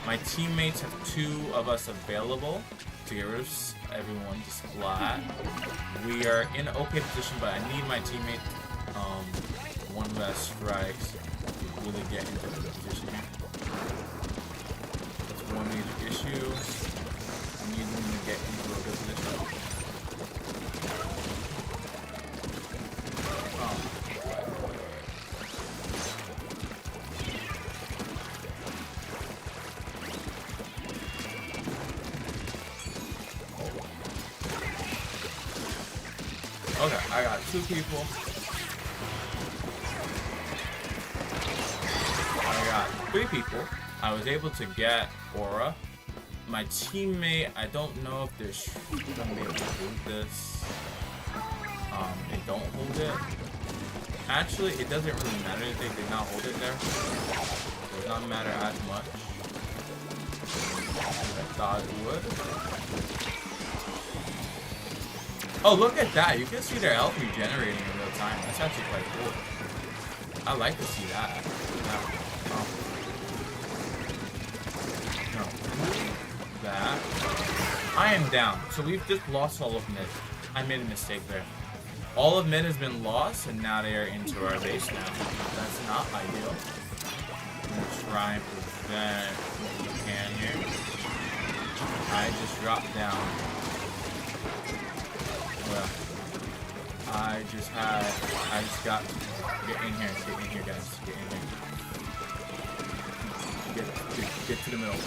My teammates have 2 of us available to get rid of everyone to splat. We are in an okay position, but I need my teammate one less strikes to really get into the position here. That's one major issue. I need them to get into a good position. Okay, I got 2 people. I got 3 people. I was able to get Aura. My teammate, I don't know if they're gonna be able to hold this. They don't hold it. Actually, it doesn't really matter if they did not hold it there. It does not matter as much as I thought it would. Oh, look at that. You can see their health regenerating in real time. That's actually quite cool. I like to see that. No. That. I am down. So we've just lost all of mid. I made a mistake there. All of mid has been lost, and now they are into our base now. That's not ideal. try and prevent what we can here. I just dropped down. Well, I just got to get in here, guys. Get in here. Get to the middle.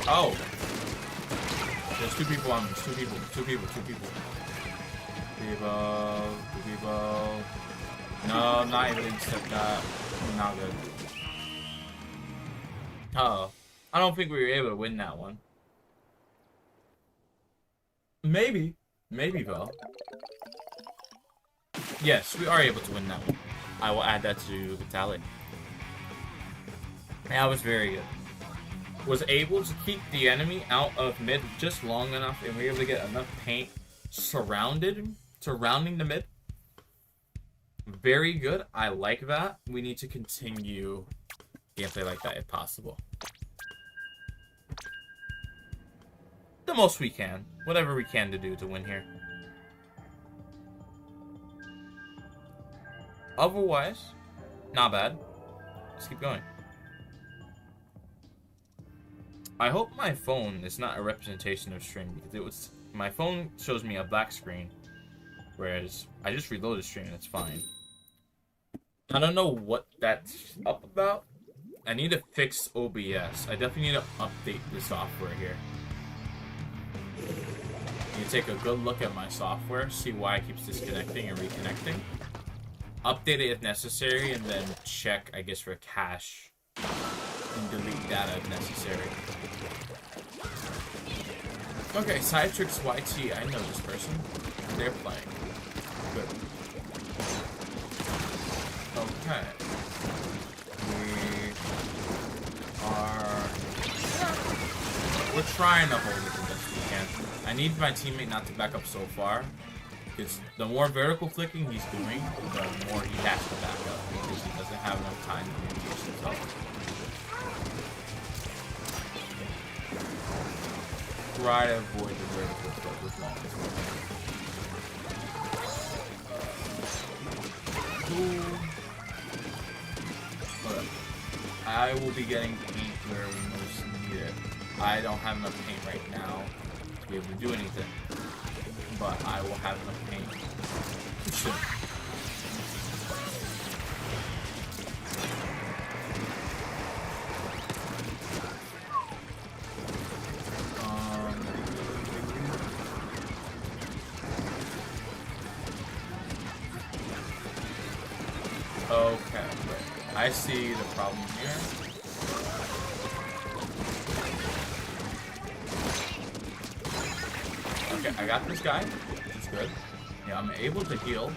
Oh! There's two people on me. Two people. People. No, I'm not able to accept that. Not good. Uh-oh. I don't think we were able to win that one. Maybe, though. Yes, we are able to win that one. I will add that to the tally. That was very good. Was able to keep the enemy out of mid just long enough, and we were able to get enough paint surrounding the mid. Very good. I like that. We need to continue gameplay like that if possible. The most we can. Whatever we can to do to win here. Otherwise, not bad. Let's keep going. I hope my phone is not a representation of stream, because my phone shows me a black screen, whereas I just reloaded stream and it's fine. I don't know what that's up about. I need to fix OBS. I definitely need to update the software here. I need to take a good look at my software, see why it keeps disconnecting and reconnecting. Update it if necessary, and then check, I guess, for cache. And delete data if necessary. Okay, Sidetrix YT, I know this person. They're playing. Good. Okay. We're trying to hold it the best we can. I need my teammate not to back up so far. Because the more vertical flicking he's doing, the more he has to back up. Because he doesn't have enough time to engage himself. Try to avoid the vertical flick as long as we can. I will be getting paint where we most need it. I don't have enough paint right now to be able to do anything. But I will have enough paint soon. Okay, wait. I see the problem here. Okay, I got this guy. That's good. Yeah, I'm able to heal.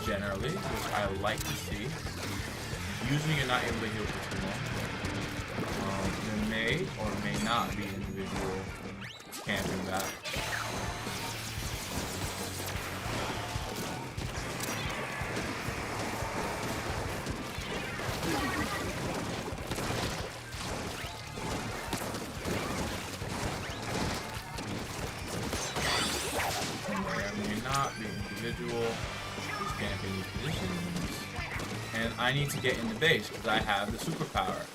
Generally, which I like to see. Usually you're not able to heal for too long. There may or may not be individual camping that. Who's camping these positions, and I need to get in the base because I have the superpower.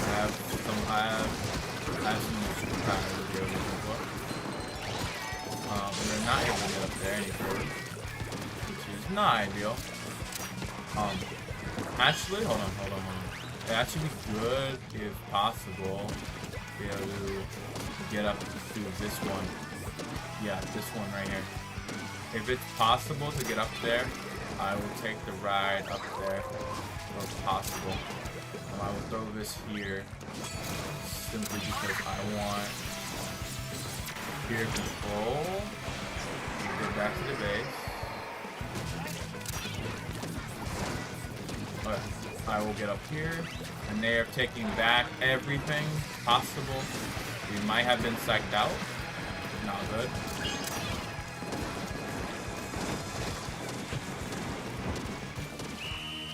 I have some superpower to go with. We're not able to get up there any further, which is not ideal. Actually, hold on. It'd actually be good if possible to be able to get up to this one. Yeah, this one right here. If it's possible to get up there, I will take the ride up there if possible. I will throw this here simply because I want peer control. Get back to the base. Okay, I will get up here, and they are taking back everything possible. We might have been psyched out. Not good.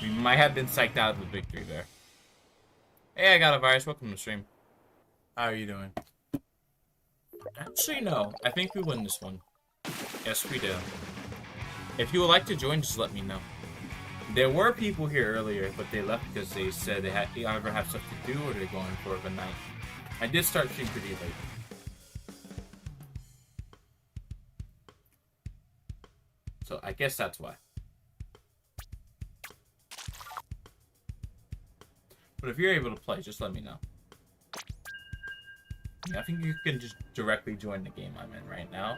We might have been psyched out of the victory there. Hey, I got a virus. Welcome to the stream. How are you doing? Actually, no. I think we win this one. Yes, we do. If you would like to join, just let me know. There were people here earlier, but they left because they said they either have stuff to do or they're going for the night. I did start stream pretty late. So I guess that's why. But if you're able to play, just let me know. Yeah, I think you can just directly join the game I'm in right now.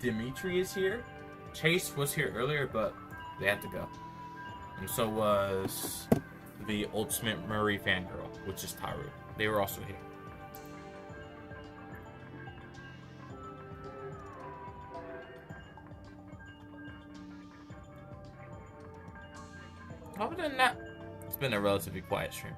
Dimitri is here. Chase was here earlier, but they had to go. And so was the Ultimate Murray fangirl, which is Taru. They were also here. Other than that, it's been a relatively quiet stream.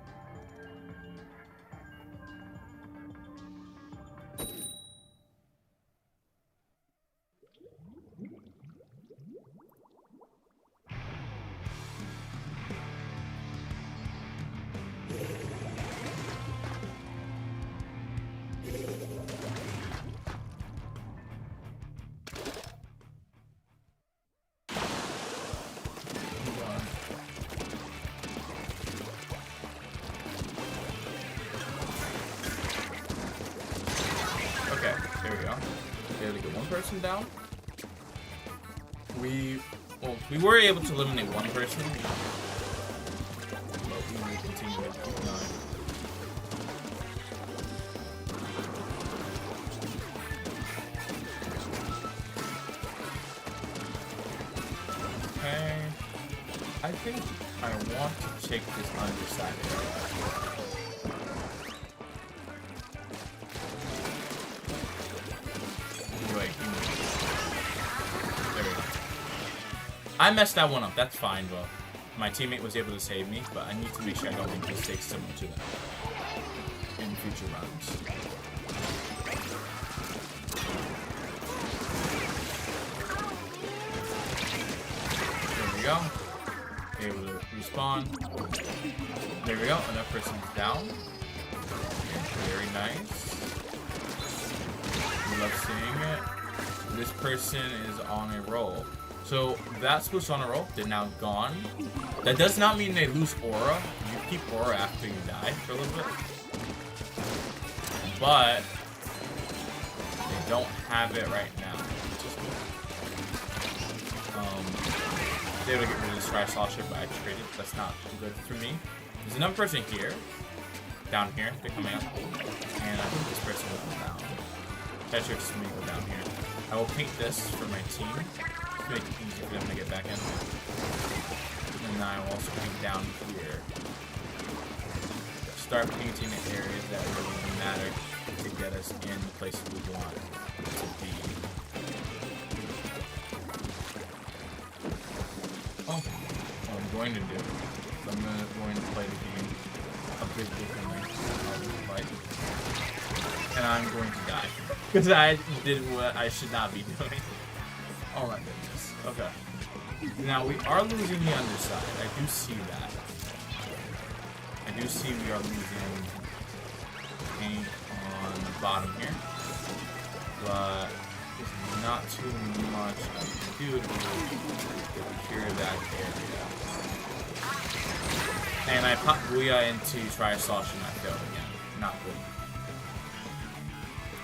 Down. We were able to eliminate one person, but we will continue to keep going. Okay, I think I want to take this underside area. I messed that one up. That's fine, though. My teammate was able to save me, but I need to make sure I don't make mistakes similar to that in future rounds. There we go. Able to respawn. There we go. Another person's down. Very nice. We love seeing it. This person is on a roll. So that switch on a roll, they're now gone. That does not mean they lose aura. You keep aura after you die for a little bit. But they don't have it right now. They able to get rid of this try slosher, but I traded. That's not good for me. There's another person here. Down here. They're coming up. And I think this person will go down. Tetrix may go down here. I will paint this for my team. Make it easier for them to get back in. And I will also paint down here. Start painting the areas that really matter to get us in the places we want to be. Oh, what I'm going to do is I'm going to play the game a bit differently. And I'm going to die. Because I did what I should not be doing. Oh my goodness. Okay. Now we are losing the underside. I do see that. I do see we are losing paint on the bottom here. But there's not too much I can do to cure that area. And I popped Booyah into try sloshing and I failed again. Not good.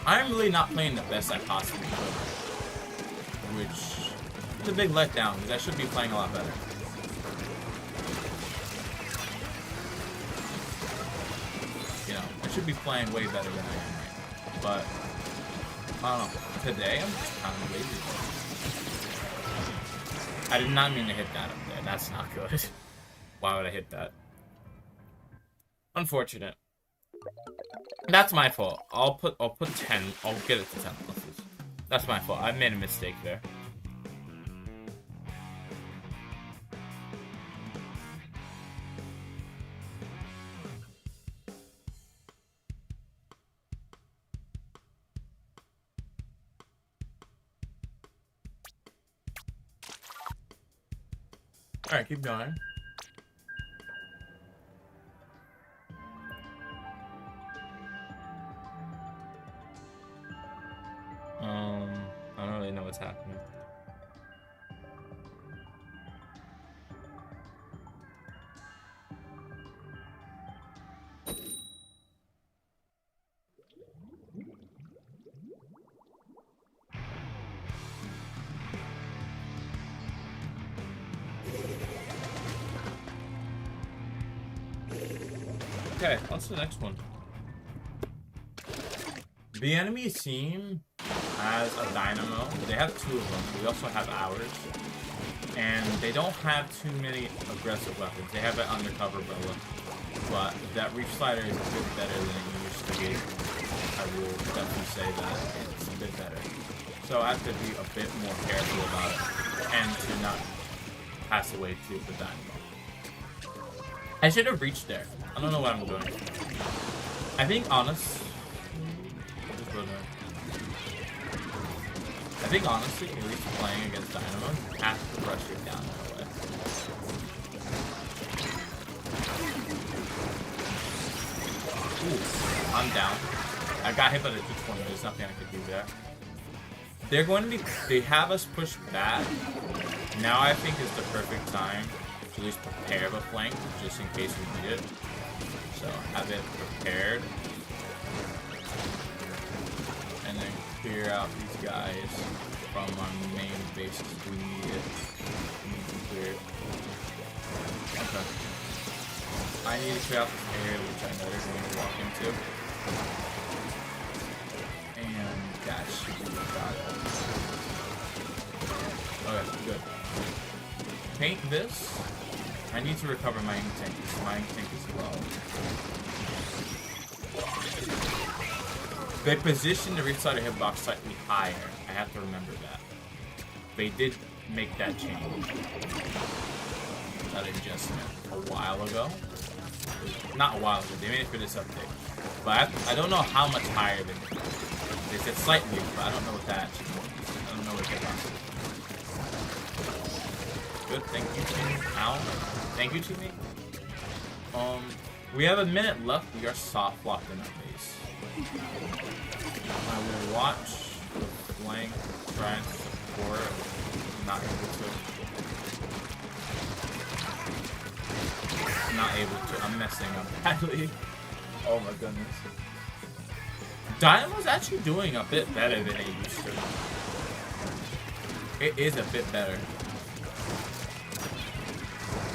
I'm really not playing the best I possibly could. Which is a big letdown, because I should be playing a lot better. You know, I should be playing way better than I am right now. But, I don't know. Today, I'm just kind of lazy. I did not mean to hit that up there. That's not good. Why would I hit that? Unfortunate. That's my fault. I'll put 10. I'll get it to 10 pluses. That's my fault. I made a mistake there. Alright, keep going. is happening. Okay, on to the next one. The enemy team has a dynamo. They have 2 of them. We also have ours. And they don't have too many aggressive weapons. They have an undercover umbrella. But that reef slider is a bit better than it used to be. I will definitely say that. It's a bit better. So I have to be a bit more careful about it. And to not pass away to the dynamo. I should have reached there. I don't know what I'm doing. I think honestly, at least playing against Dynamo, you have to rush it down that way. Ooh, I'm down. I got hit by the 220. There's nothing I could do there. They're going to be. They have us push back. Now I think is the perfect time to at least prepare the flank, just in case we need it. So have it prepared. And then clear out these guys from our main base if we need it. We need to clear it. Okay. I need to clear out this area, which I know they're going to walk into. And that should be got it. Okay, good. Paint this. I need to recover my ink tank. My ink tank is low. They positioned the restarter hitbox slightly higher. I have to remember that. They did make that change. That adjustment a while ago. Not a while ago. They made it for this update. But I don't know how much higher they did. They said slightly, but I don't know what that actually means. I don't know what that means. Good, thank you, team. Ow. Thank you, teammate. We have a minute left. We are soft locked in our base. I will watch the flank, try and support. Not able to. Not able to. I'm messing up badly. Oh my goodness. Dynamo's actually doing a bit better than it used to. It is a bit better.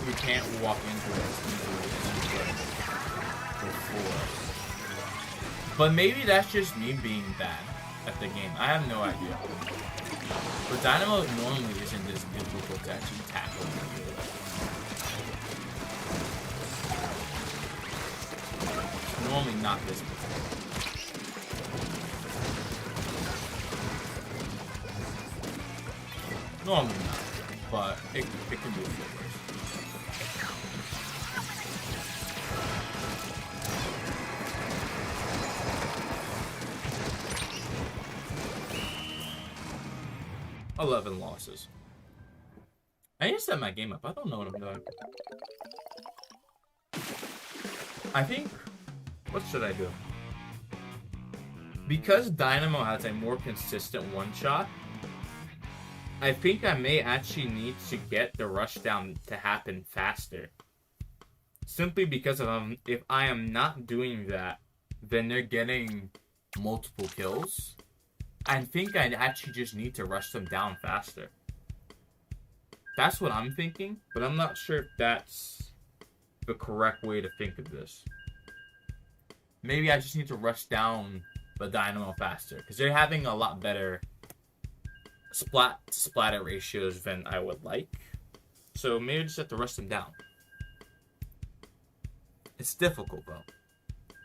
We can't walk into it as easily as we could before. But maybe that's just me being bad at the game. I have no idea. But Dynamo normally isn't this difficult to actually tackle. It's normally not this difficult. Normally not, but it can be a bit worse. $11 losses. I need to set my game up. I don't know what I'm doing. I think... What should I do? Because Dynamo has a more consistent one-shot, I think I may actually need to get the rush down to happen faster. Simply because if I am not doing that, then they're getting multiple kills. I think I actually just need to rush them down faster. That's what I'm thinking, but I'm not sure if that's the correct way to think of this. Maybe I just need to rush down the Dynamo faster, because they're having a lot better splatter ratios than I would like. So maybe I just have to rush them down. It's difficult, though.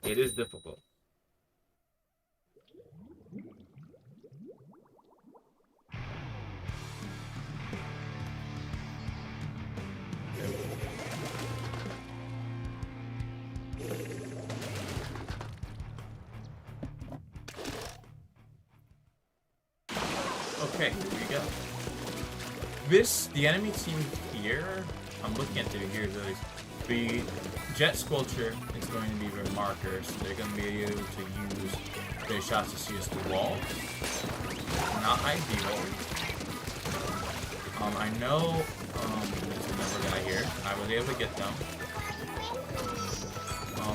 It is difficult. Okay, here we go. The enemy team here, I'm looking at it here, the jet sculpture is going to be their marker, so they're going to be able to use their shots to see us through walls. Not ideal. I know there's another guy here. I was able to get them.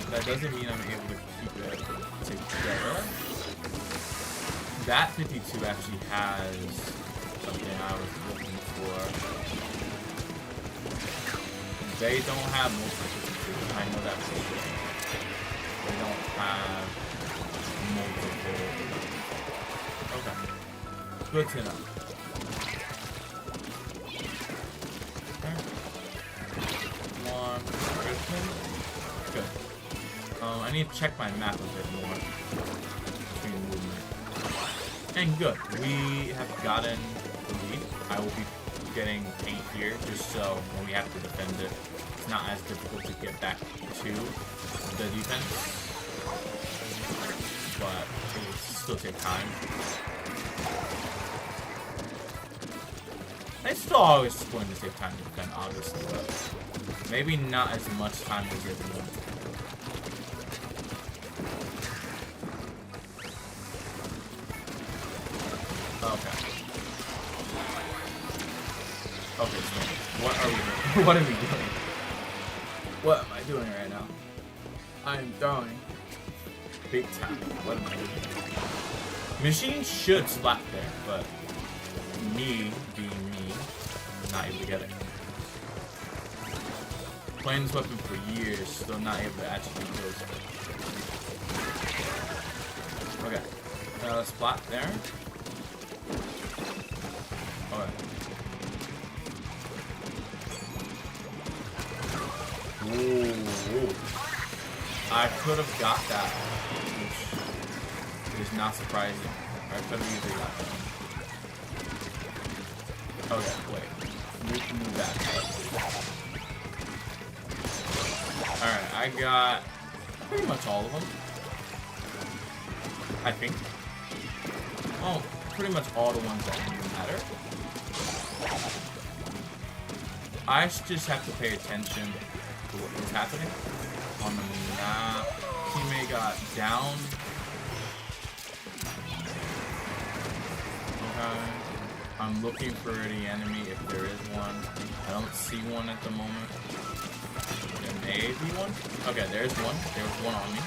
That doesn't mean I'm able to keep it together. That 52 actually has something I was looking for. They don't have multiple 52. I know that for sure. They don't have multiple. Okay. Good to know. One person. Good. I need to check my map a bit more between movement. And good. We have gotten the lead. I will be getting paint here just so when we have to defend it, it's not as difficult to get back to the defense. But it will still take time. It's still always going to take time to defend, obviously, but maybe not as much time as it wants. Okay. Okay, so what are we doing? What are we doing? What am I doing right now? I'm throwing. Big time. What am I doing? Machine should slap there, but me being me, I'm not able to get it. Playing this weapon for years, still not able to actually kill it. Okay. Splat there. Alright. Ooh. I could have got that, which is not surprising. I could have easily got that. Okay, wait. Move back. Alright, I got pretty much all of them. I think. Oh, pretty much all the ones that matter. I just have to pay attention to what is happening on the map. Teammate got down. Okay. I'm looking for the enemy if there is one. I don't see one at the moment. There may be one. Okay, there's one. There was one on me.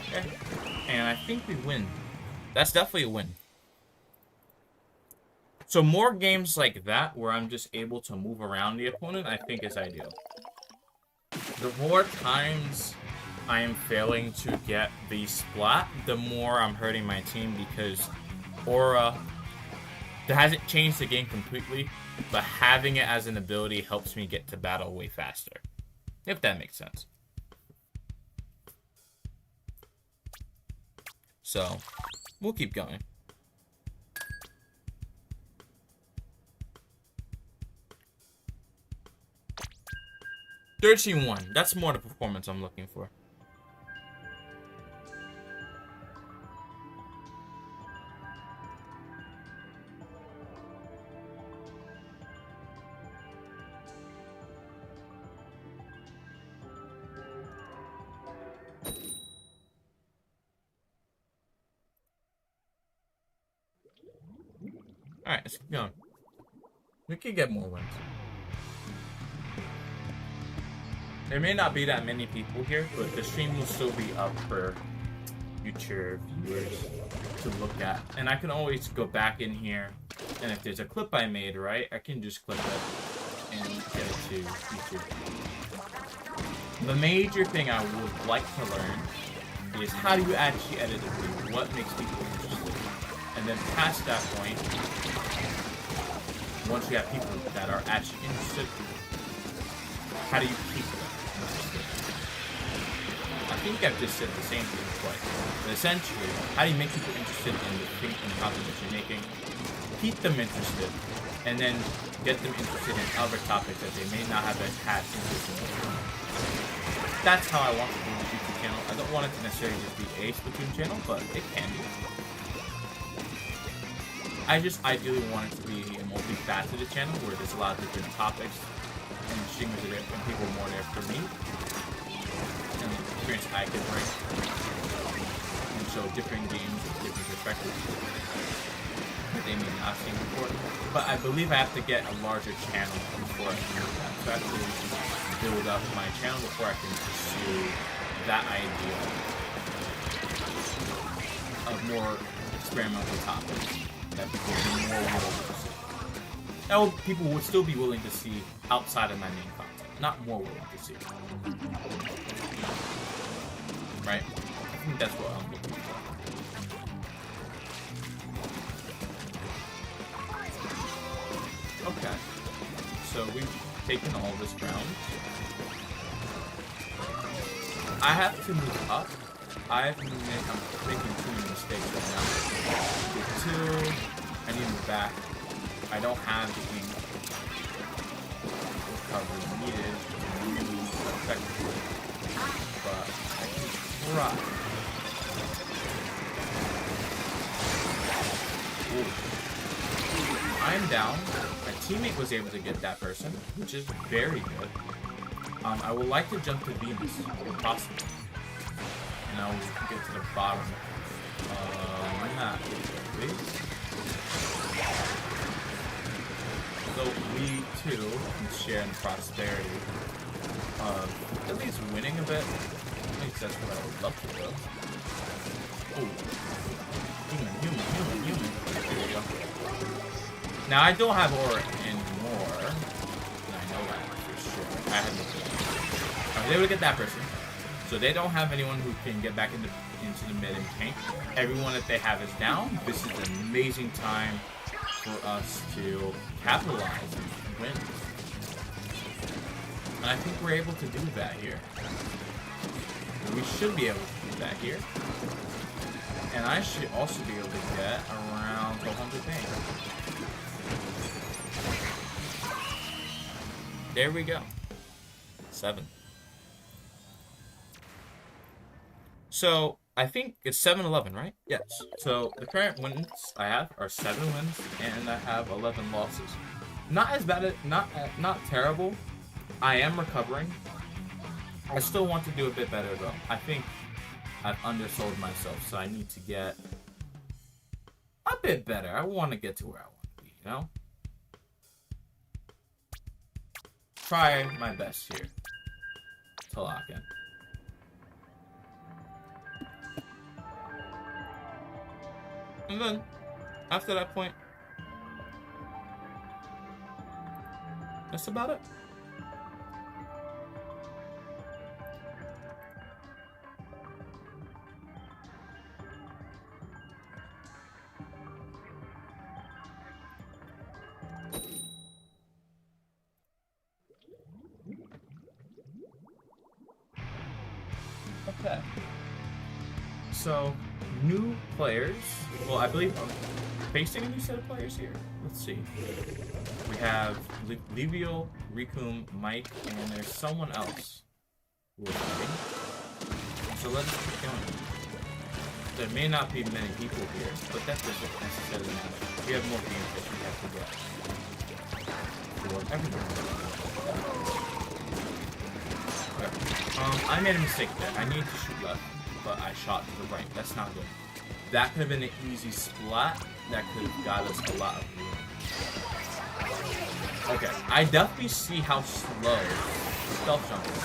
Okay. And I think we win. That's definitely a win. So more games like that where I'm just able to move around the opponent, I think is ideal. The more times I am failing to get the splat, the more I'm hurting my team because Aura, that hasn't changed the game completely, but having it as an ability helps me get to battle way faster. If that makes sense. So, we'll keep going. (13-1). That's more the performance I'm looking for. Alright, let's keep going. We could get more wins. There may not be that many people here, but the stream will still be up for future viewers to look at. And I can always go back in here, and if there's a clip I made, right, I can just clip it and get it to YouTube. The major thing I would like to learn is how do you actually edit a video? What makes people interested? And then past that point, once you have people that are actually interested, how do you keep them interested? I think I've just said the same thing twice. But essentially, how do you make people interested in the thing and topic that you're making? Keep them interested, and then get them interested in other topics that they may not have had interest in. That's how I want to do the YouTube channel. I don't want it to necessarily just be a Splatoon channel, but it can be. I just ideally want it to be a multifaceted channel where there's a lot of different topics and streamers are there and people more there for me and the experience I can bring and show different games with different perspectives that they may not seem important. But I believe I have to get a larger channel before I can do that. So I have to build up my channel before I can pursue that idea of more experimental topics that people would be more willing to see. Now, people would still be willing to see outside of my main content, not more willing to see. Right? I think that's what I'm looking for. Okay. So we've taken all this ground. I have to move up. I'm making too many mistakes right now. Get 2. I need to move back. I don't have the ink recovery needed to move effectively. But I can try. Ooh. I'm down. My teammate was able to get that person, which is very good. I would like to jump to Venus, if possible. And I will get to the bottom of the map, please. So we, too, can share in the prosperity of at least winning a bit. At least that's what I would love to do. Ooh. Human. There we go. Now, I don't have aura anymore. And I know that for sure. I had no. I was able to get that person. So they don't have anyone who can get back into the mid and tank. Everyone that they have is down. This is an amazing time for us to capitalize and win. And I think we're able to do that here. We should be able to do that here. And I should also be able to get around 1200 ping. There we go. 7. So, I think it's 7-11, right? Yes. So, the current wins I have are 7 wins, and I have 11 losses. Not as bad, not terrible. I am recovering. I still want to do a bit better, though. I think I've undersold myself, so I need to get a bit better. I want to get to where I want to be, you know? Try my best here to lock in. And then, after that point, that's about it. Okay. So, new players. Well, I believe I'm facing a new set of players here. Let's see. We have Livio, Rikum, Mike, and there's someone else who is fighting. So let's keep going. There may not be many people here, but that doesn't necessarily matter. We have more games that we have to get for everyone. Okay. I made a mistake there. I needed to shoot left, but I shot to the right. That's not good. That could have been an easy splat. That could have got us a lot of room. Okay, I definitely see how slow stealth jump is.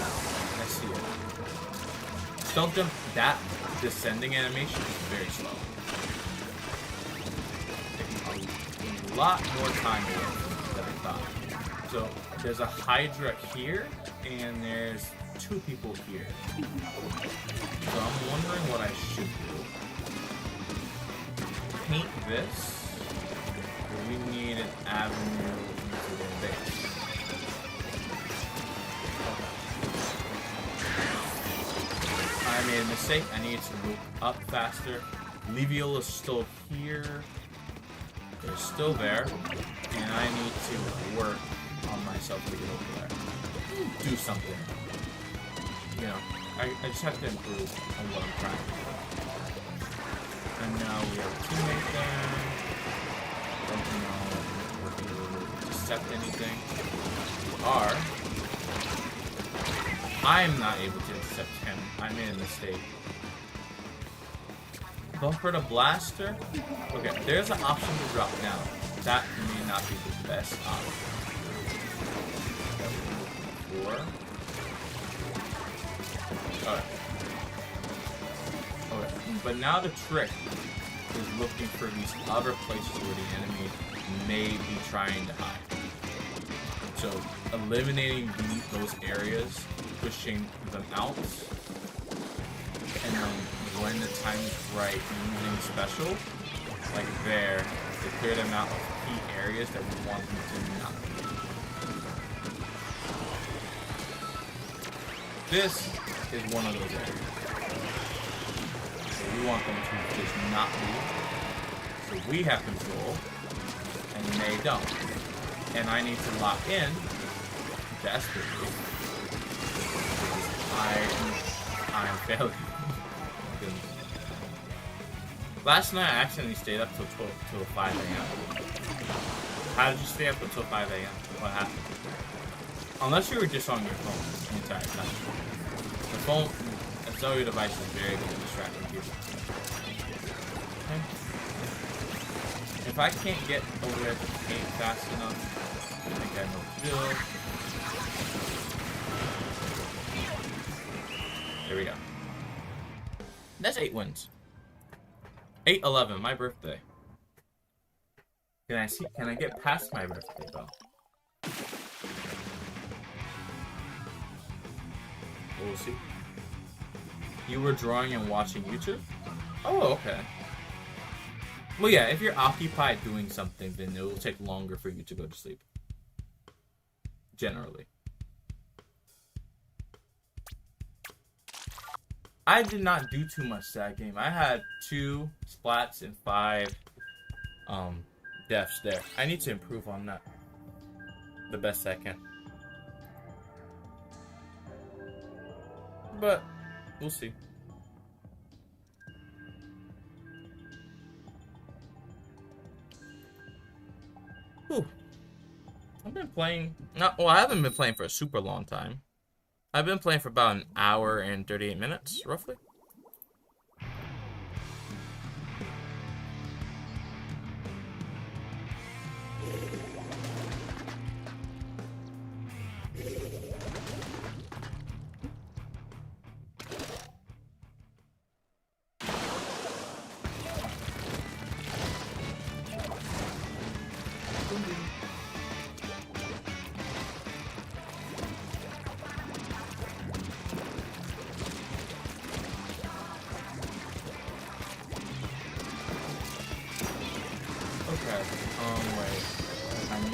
I see it. Stealth jump, that descending animation is very slow. Taking a lot more time than I thought. So there's a Hydra here, and there's 2 people here. So I'm wondering what I should do. Paint this. We need an avenue into their base. I made a mistake. I need to move up faster. Livio is still here. They're still there. And I need to work on myself to get over there. Do something. You know, I just have to improve on what I'm trying to do. And now we have a teammate there. Don't know if we're able to intercept anything. We are. I'm not able to intercept him. I made a mistake. Go for the blaster. Okay, there's an option to drop down. That may not be the best option. Alright. Okay. But now the trick is looking for these other places where the enemy may be trying to hide. So eliminating those areas, pushing them out, and then when the time is right, using special, like there, to clear them out of key areas that we want them to not be. This is one of those areas. So we want them to just not leave. So we have control, and they don't. And I need to lock in desperately. I'm failing. Last night I accidentally stayed up till 5 a.m. How did you stay up until 5 a.m.? What happened? Unless you were just on your phone the entire time. The phone, a cellular device is very good at distracting people. Okay. If I can't get over there to the paint fast enough, I think I know what to do. There we go. That's 8 wins. 8/11, my birthday. Can I get past my birthday though? We'll see. You were drawing and watching YouTube? Oh, okay. Well, yeah, if you're occupied doing something, then it will take longer for you to go to sleep. Generally. I did not do too much that game. I had 2 splats and 5 deaths there. I need to improve on that the best I can. But we'll see. Whew. I've been playing. Well, I haven't been playing for a super long time. I've been playing for about an hour and 38 minutes, roughly.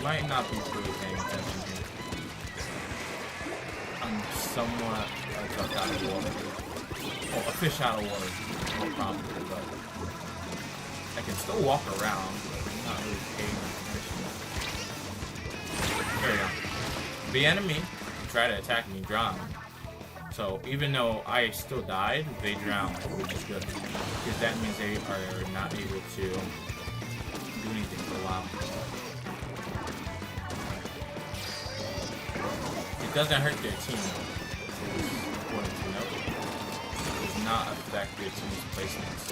Might not be really paying attention here. I'm somewhat a duck out of water. Oh, a fish out of water. More probably, but I can still walk around, but I'm not really paying attention. There we go. The enemy tried to attack me drowned. So even though I still died, they drowned, which is good. Because that means they are not able to do anything for a while. It doesn't hurt their team, it's important to note. It does not affect their team's placements.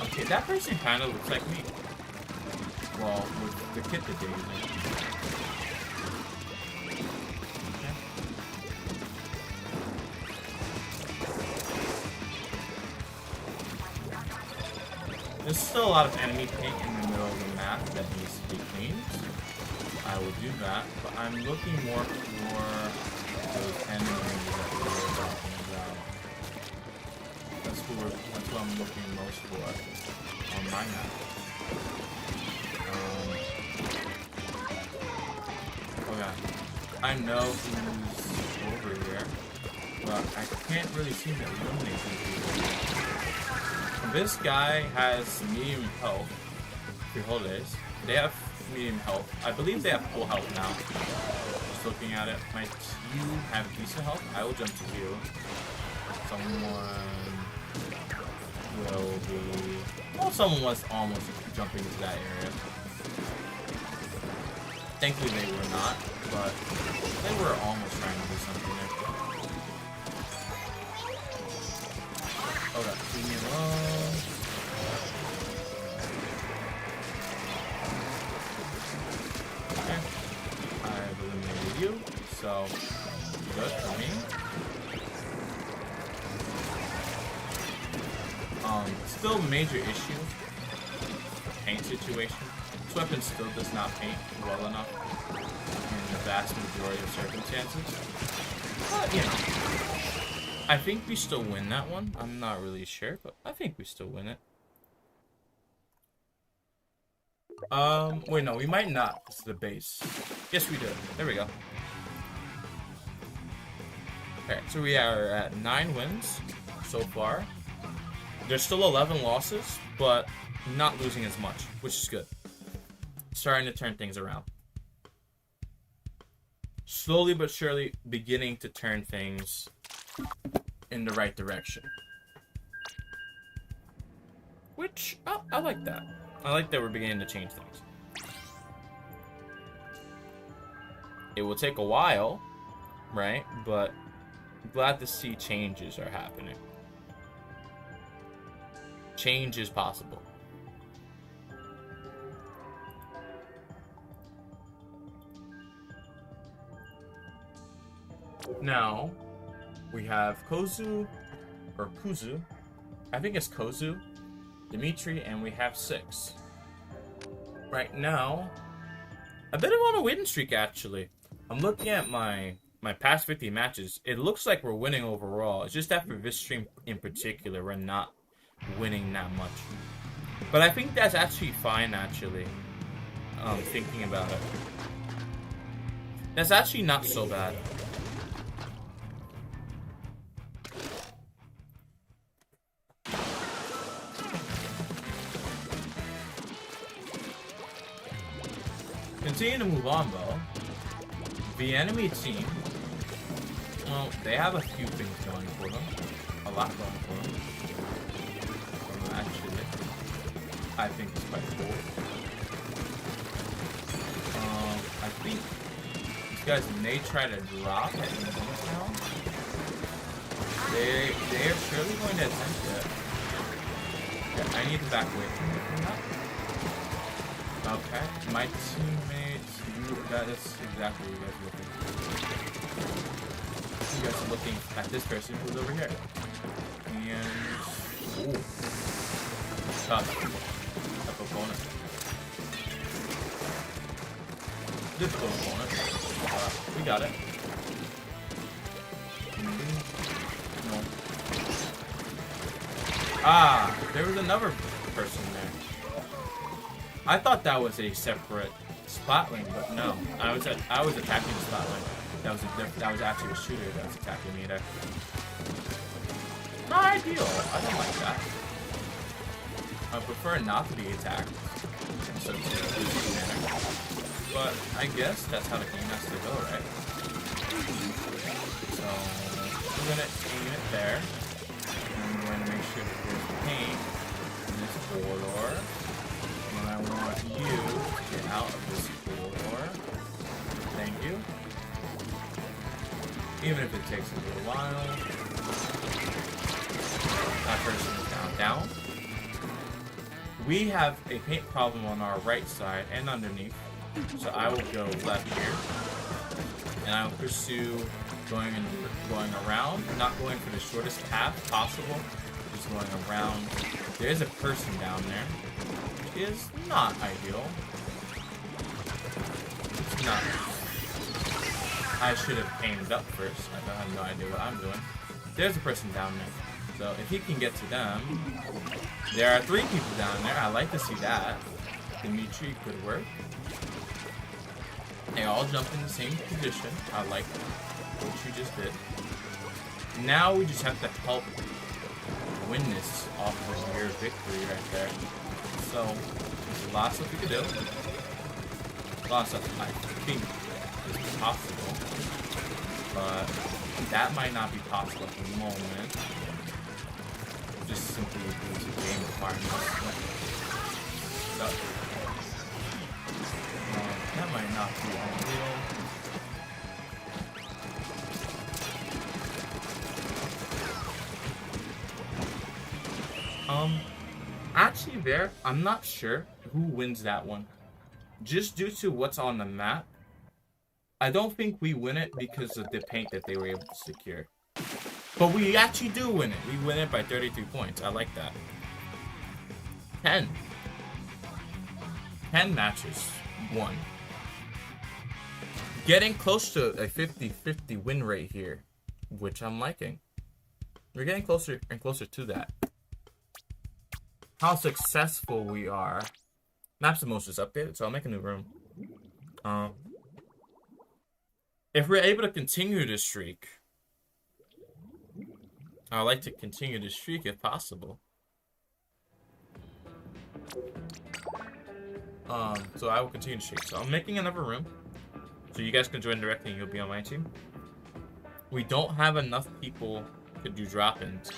Okay, that person kind of looks like me. Well, with the kit that they're using. Okay. There's still a lot of enemy paint in the middle of the map that needs to be cleaned. I will do that, but I'm looking more for those enemies that we were talking about. That's what I'm looking most for on my map. Okay, I know who's over here, but I can't really seem to eliminate these people. This guy has medium health. Here, hold this. They have medium health. I believe they have full health now. Just looking at it, might you have decent health? I will jump to you. Someone will be... Well, someone was almost jumping into that area. Thankfully they were not, but they were almost trying to do something there. Oh, that leave me alone. Okay. I've eliminated you, so good for me. Still major issue. Paint situation. This weapon still does not paint well enough in the vast majority of circumstances. But, you know. I think we still win that one. I'm not really sure, but I think we still win it. Wait, no, we might not. This is the base. Yes, we did. There we go. Okay, so we are at 9 wins so far. There's still 11 losses, but not losing as much, which is good. Starting to turn things around. Slowly but surely beginning to turn things in the right direction. Which, I like that. I like that we're beginning to change things. It will take a while, right? But I'm glad to see changes are happening. Change is possible. Now, we have Kozu, or Kuzu. I think it's Kozu, Dimitri, and we have 6. Right now, a bit of on a win streak, actually. I'm looking at my past 50 matches. It looks like we're winning overall. It's just after this stream in particular, we're not winning that much. But I think that's actually fine, actually. Thinking about it. That's actually not so bad. Continue to move on, though. The enemy team, well, they have a few things going for them. A lot going for them. Actually, I think it's quite cool. I think these guys may try to drop at the now. They are surely going to attempt it. Yeah, I need to back away from that. Okay, my teammates, that is exactly what you guys are looking for. You guys are looking at this person who's over here. And, ooh. Tough opponent. Difficult opponent. We got it. No. Ah, there was another person there. I thought that was a separate splat lane, but no. I was attacking the splat lane. That was actually a shooter that was attacking me there. Not ideal. I don't like that. I prefer not to be attacked in such a manner. But I guess that's how the game has to go, right? So we're gonna aim it there. And we're gonna make sure that there's paint in this corridor. And I want you to get out of this corridor. Thank you. Even if it takes a little while. That person is now down. We have a paint problem on our right side and underneath. So I will go left here. And I will pursue going around. Not going for the shortest path possible. Just going around. There's a person down there. Which is not ideal. It's not. I should have aimed up first. I have no idea what I'm doing. There's a person down there. So if he can get to them, there are 3 people down there. I like to see that. Dimitri could work. They all jump in the same position. I like what you just did. Now we just have to help win this off of your victory right there. So there's a lot of stuff we could do. A lot of stuff I think is possible. But That might not be possible at the moment. Just simply due to game requirements. So, that might not be ideal. Actually there, I'm not sure who wins that one. Just due to what's on the map, I don't think we win it because of the paint that they were able to secure. But we actually do win it. We win it by 33 points. I like that. 10 matches. 1. Getting close to a 50-50 win rate here, which I'm liking. We're getting closer and closer to that. How successful we are. Maps the most is updated, so I'll make a new room. If we're able to continue this streak, I'd like to continue this streak if possible. So I will continue to streak. So I'm making another room, so you guys can join directly and you'll be on my team. We don't have enough people to do drop-ins.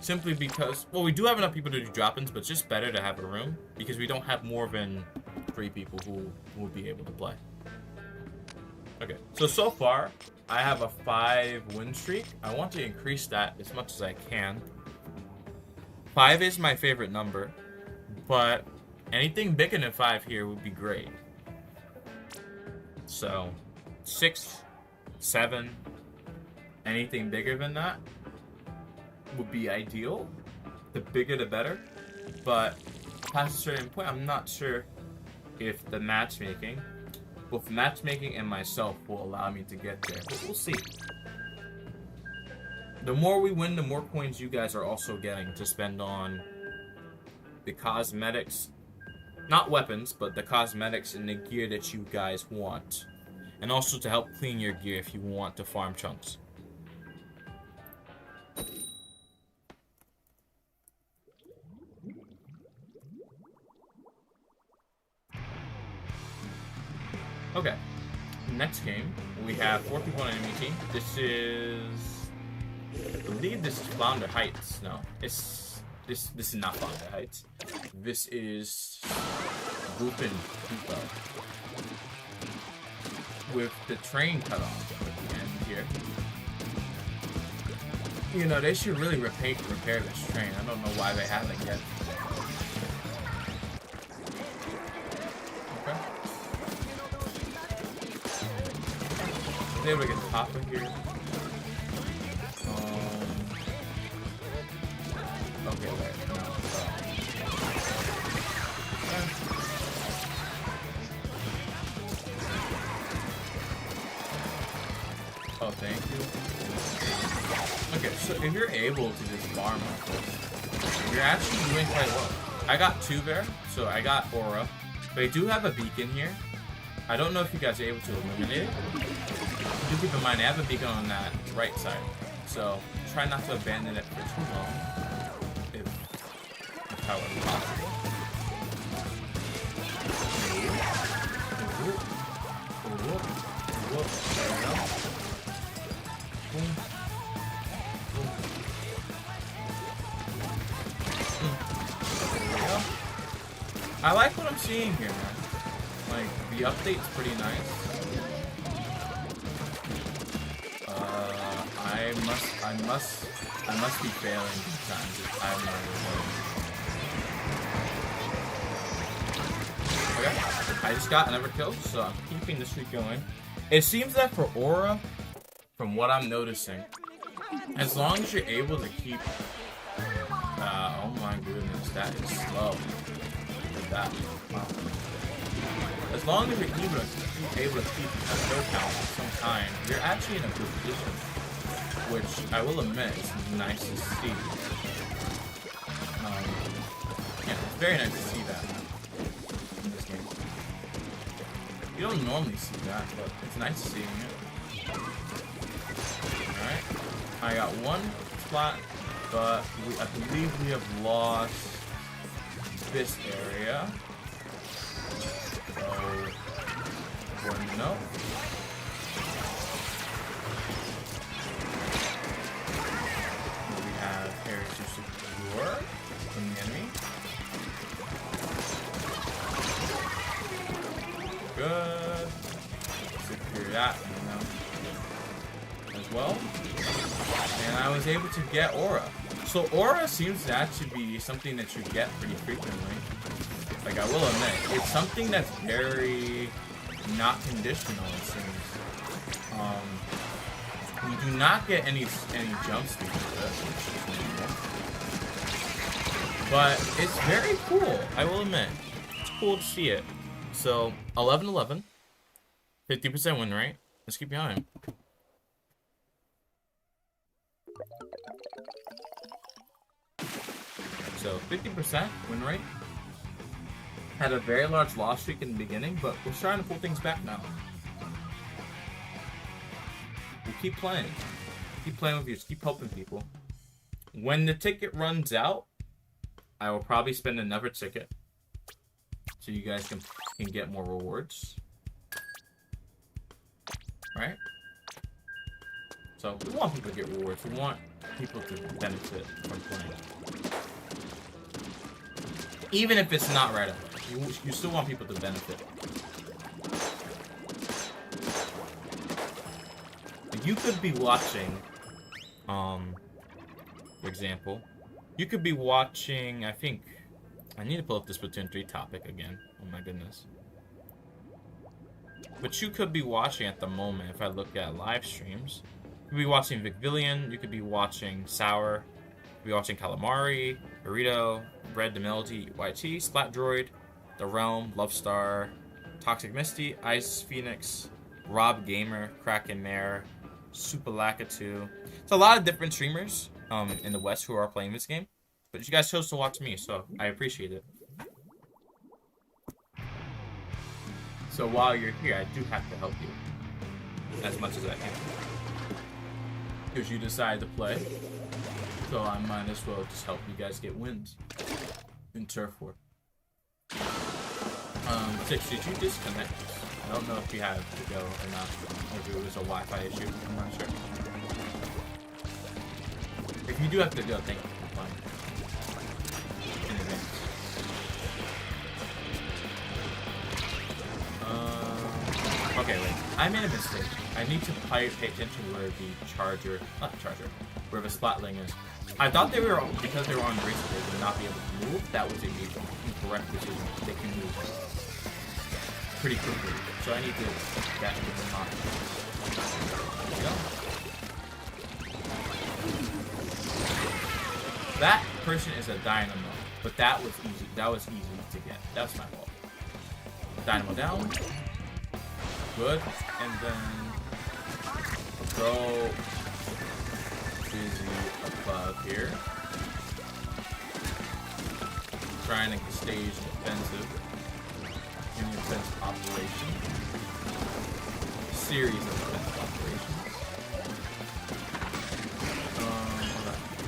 Simply because, well, we do have enough people to do drop-ins, but it's just better to have a room because we don't have more than 3 people who will be able to play. Okay, so far, I have a 5 win streak. I want to increase that as much as I can. 5 is my favorite number, but anything bigger than 5 here would be great. So, 6, 7, anything bigger than that would be ideal. The bigger the better, but past a certain point, I'm not sure if the matchmaking, both matchmaking and myself, will allow me to get there, but we'll see. The more we win, the more coins you guys are also getting to spend on the cosmetics, not weapons, but the cosmetics and the gear that you guys want, and also to help clean your gear if you want to farm chunks. Okay, next game, we have 4 people on the enemy team. This is, I believe this is Flounder Heights. No, this is not Flounder Heights. This is Bluefin with the train cut off at the end here. You know, they should really repair this train. I don't know why they haven't yet. Able to get the top of here. Okay, there. No. Oh, thank you. Okay, so if you're able to just farm like this, you're actually doing quite well. I got 2 there, so I got Aura. But I do have a beacon here. I don't know if you guys are able to eliminate it. Do keep in mind, I have a beacon on that right side, so try not to abandon it for too long, if however possible. There we go. Boom. Boom. There we go. I like what I'm seeing here, man. Like, the update's pretty nice. I must be failing sometimes. I'm not really. Okay, I just got another kill, so I'm keeping the streak going. It seems that for Aura, from what I'm noticing, as long as you're able to keep, oh my goodness, that is slow. Look at that. Wow. As long as you're able to keep a kill count of some kind, you're actually in a good position. Which I will admit is nice to see. Yeah, it's very nice to see that in this game. You don't normally see that, but it's nice to see it. Alright, I got 1 spot, but I believe we have lost this area. So, no. good. Secure that, as well. And I was able to get Aura. So Aura seems to actually be something that you get pretty frequently. Like, I will admit, it's something that's very not conditional, it seems. You do not get any jump speed with it. But it's very cool, I will admit. It's cool to see it. So, 11-11. 50% win rate. Let's keep going. So, 50% win rate. Had a very large loss streak in the beginning, but we're starting to pull things back now. We'll keep playing. Keep playing with you. Just keep helping people. When the ticket runs out, I will probably spend another ticket. So you guys can get more rewards. Right? So we want people to get rewards. We want people to benefit from playing. Even if it's not right away. You still want people to benefit. You could be watching, for example, you could be watching, I think, I need to pull up this Splatoon 3 topic again. Oh my goodness. But you could be watching at the moment, if I look at live streams, you could be watching Vicvillian, you could be watching Sour, you could be watching Calamari, Burrito, Bread the Melody, YT, Splat Droid, The Realm, Lovestar, Toxic Misty, Ice Phoenix, Rob Gamer, Kraken Mare, Super Lakitu. It's a lot of different streamers in the West who are playing this game. But you guys chose to watch me, so I appreciate it. So while you're here, I do have to help you. As much as I can. Because you decided to play. So I might as well just help you guys get wins. In Turf War. 6, did you disconnect? I don't know if you have to go or not. Maybe it was a Wi-Fi issue. I'm not sure. If you do have to go, thank you for playing. In advance. Okay, wait. I made a mistake. I need to pay attention where the where the Splatling is. I thought they were, because they were on race, they would not be able to move. That was an incorrect decision. They can move pretty quickly. So I need to keep that in mind. There we go. That person is a dynamo, but that was easy. That was easy to get. That's my fault. Dynamo down. Good. And then throw Busy above here. Trying to stage defensive. Defensive operation. Series of defensive operations.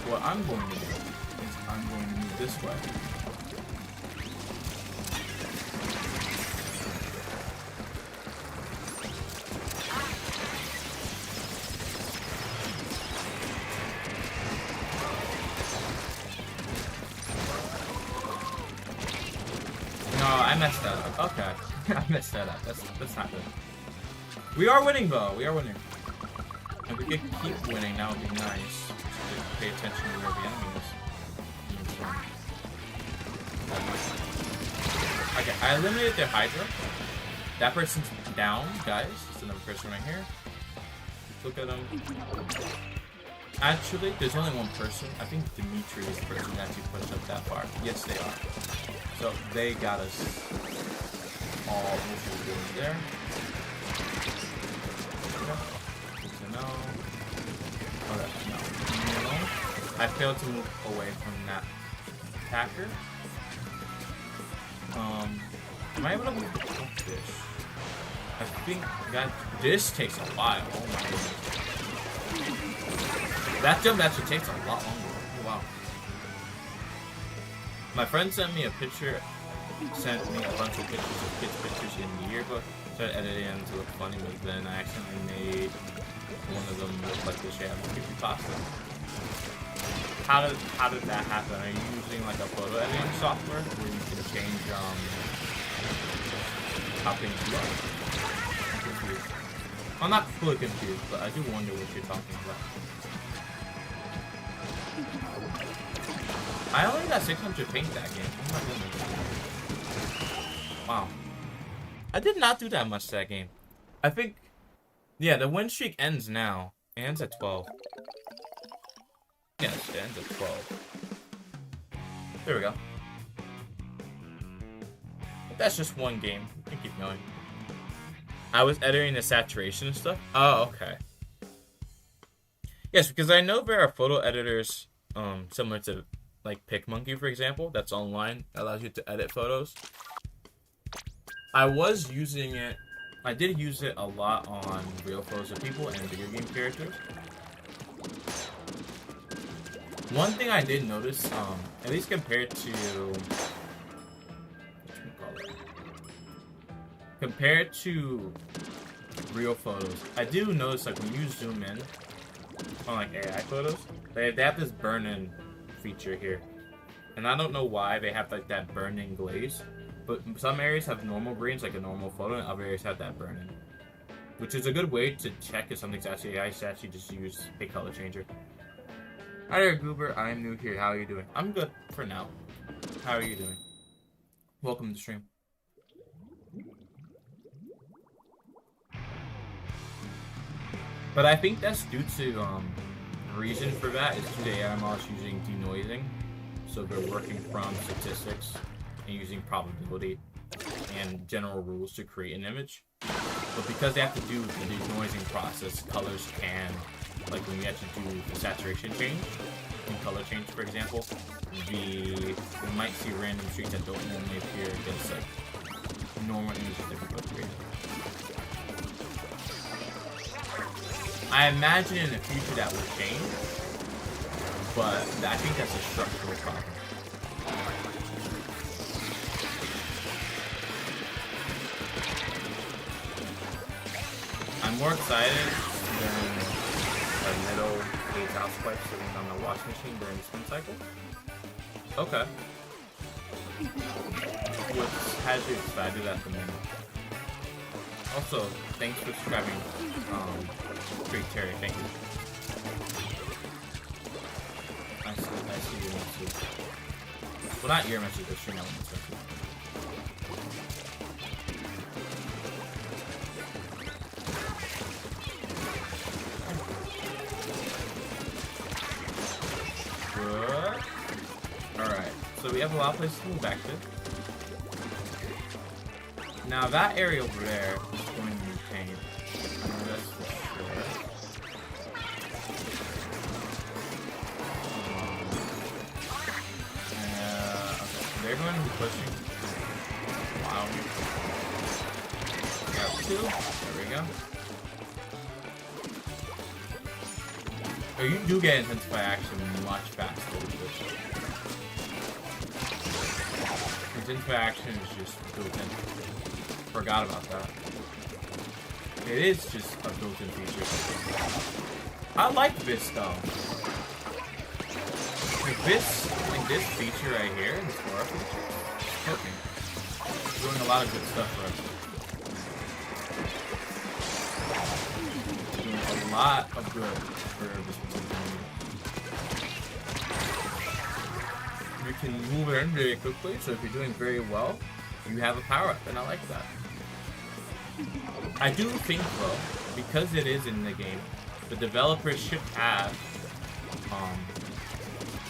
What I'm going to do is I'm going to move this way. No, I messed that up. Okay. I messed that up. That's not good. We are winning though. We are winning. If we could keep winning, that would be nice. Just pay attention to where the enemy is. Okay, I eliminated their Hydra. That person's down, guys. There's another person right here. Look at him. Actually, there's only one person. I think Dimitri is the person that actually pushed up that far. Yes, they are. So they got us all over there. No. Okay, no. I failed to move away from that attacker. Am I able to move the fish? I think that this takes a while. Oh my goodness. That jump actually takes a lot longer. Oh, wow. My friend sent me a picture, sent me a bunch of pictures of kids' pictures in the yearbook. Started editing them to look funny, but then I accidentally made one of them look like they should have a creepypasta. How did that happen? Are you using like a photo editing software where you can change how things look. I'm confused. I'm not fully confused, but I do wonder what you're talking about. I only got 600 paint that game. Oh my goodness. Wow. I did not do that much that game. I think, yeah, the win streak ends now. It ends at 12. Yes, it ends at 12. There we go. But that's just one game. We can keep going. I was editing the saturation and stuff. Oh, okay. Yes, because I know there are photo editors similar to like PicMonkey, for example, that's online. That allows you to edit photos. I was using it. I did use it a lot on real photos of people and video game characters. One thing I did notice, at least compared to real photos, I do notice like when you zoom in on like AI photos, they have this burn-in feature here, and I don't know why they have like that burn-in glaze. But some areas have normal greens, like a normal photo, and other areas have that burn-in. Which is a good way to check if something's actually AI. To actually just use a color changer. Hi there, Goober. I'm new here. How are you doing? I'm good for now. How are you doing? Welcome to the stream. But I think that's due to, the reason for that is due to AI models using denoising. So they're working from statistics and using probability and general rules to create an image. But because they have to do the denoising process, colors can, like when you actually do the saturation change, in color change for example, we might see random streaks that don't normally appear against like normal images that people have created. I imagine in the future that will change, but I think that's a structural problem. I'm more excited than a middle 8 house wipe sitting on the washing machine during the spin cycle. Okay. What has you excited at the moment? Also, thanks for subscribing, Great Terry, thank you. I see your message. Well, not your message, but stream elements message. Good. Alright, so we have a lot of places to move back to. Now that area over there is going to be pain. That's for sure. Okay. They're going to be pushing. Wow. Got 2. There we go. Oh, you do get intensify action much faster with this. Intensify action is just built in. Forgot about that. It is just a built-in feature. I like this though. Like this feature right here, this aura feature, is cooking. It's doing a lot of good stuff for us. It's doing a lot of good for this particular unit. You can move it in very quickly, so if you're doing very well, you have a power-up, and I like that. I do think, though, because it is in the game, the developers should have,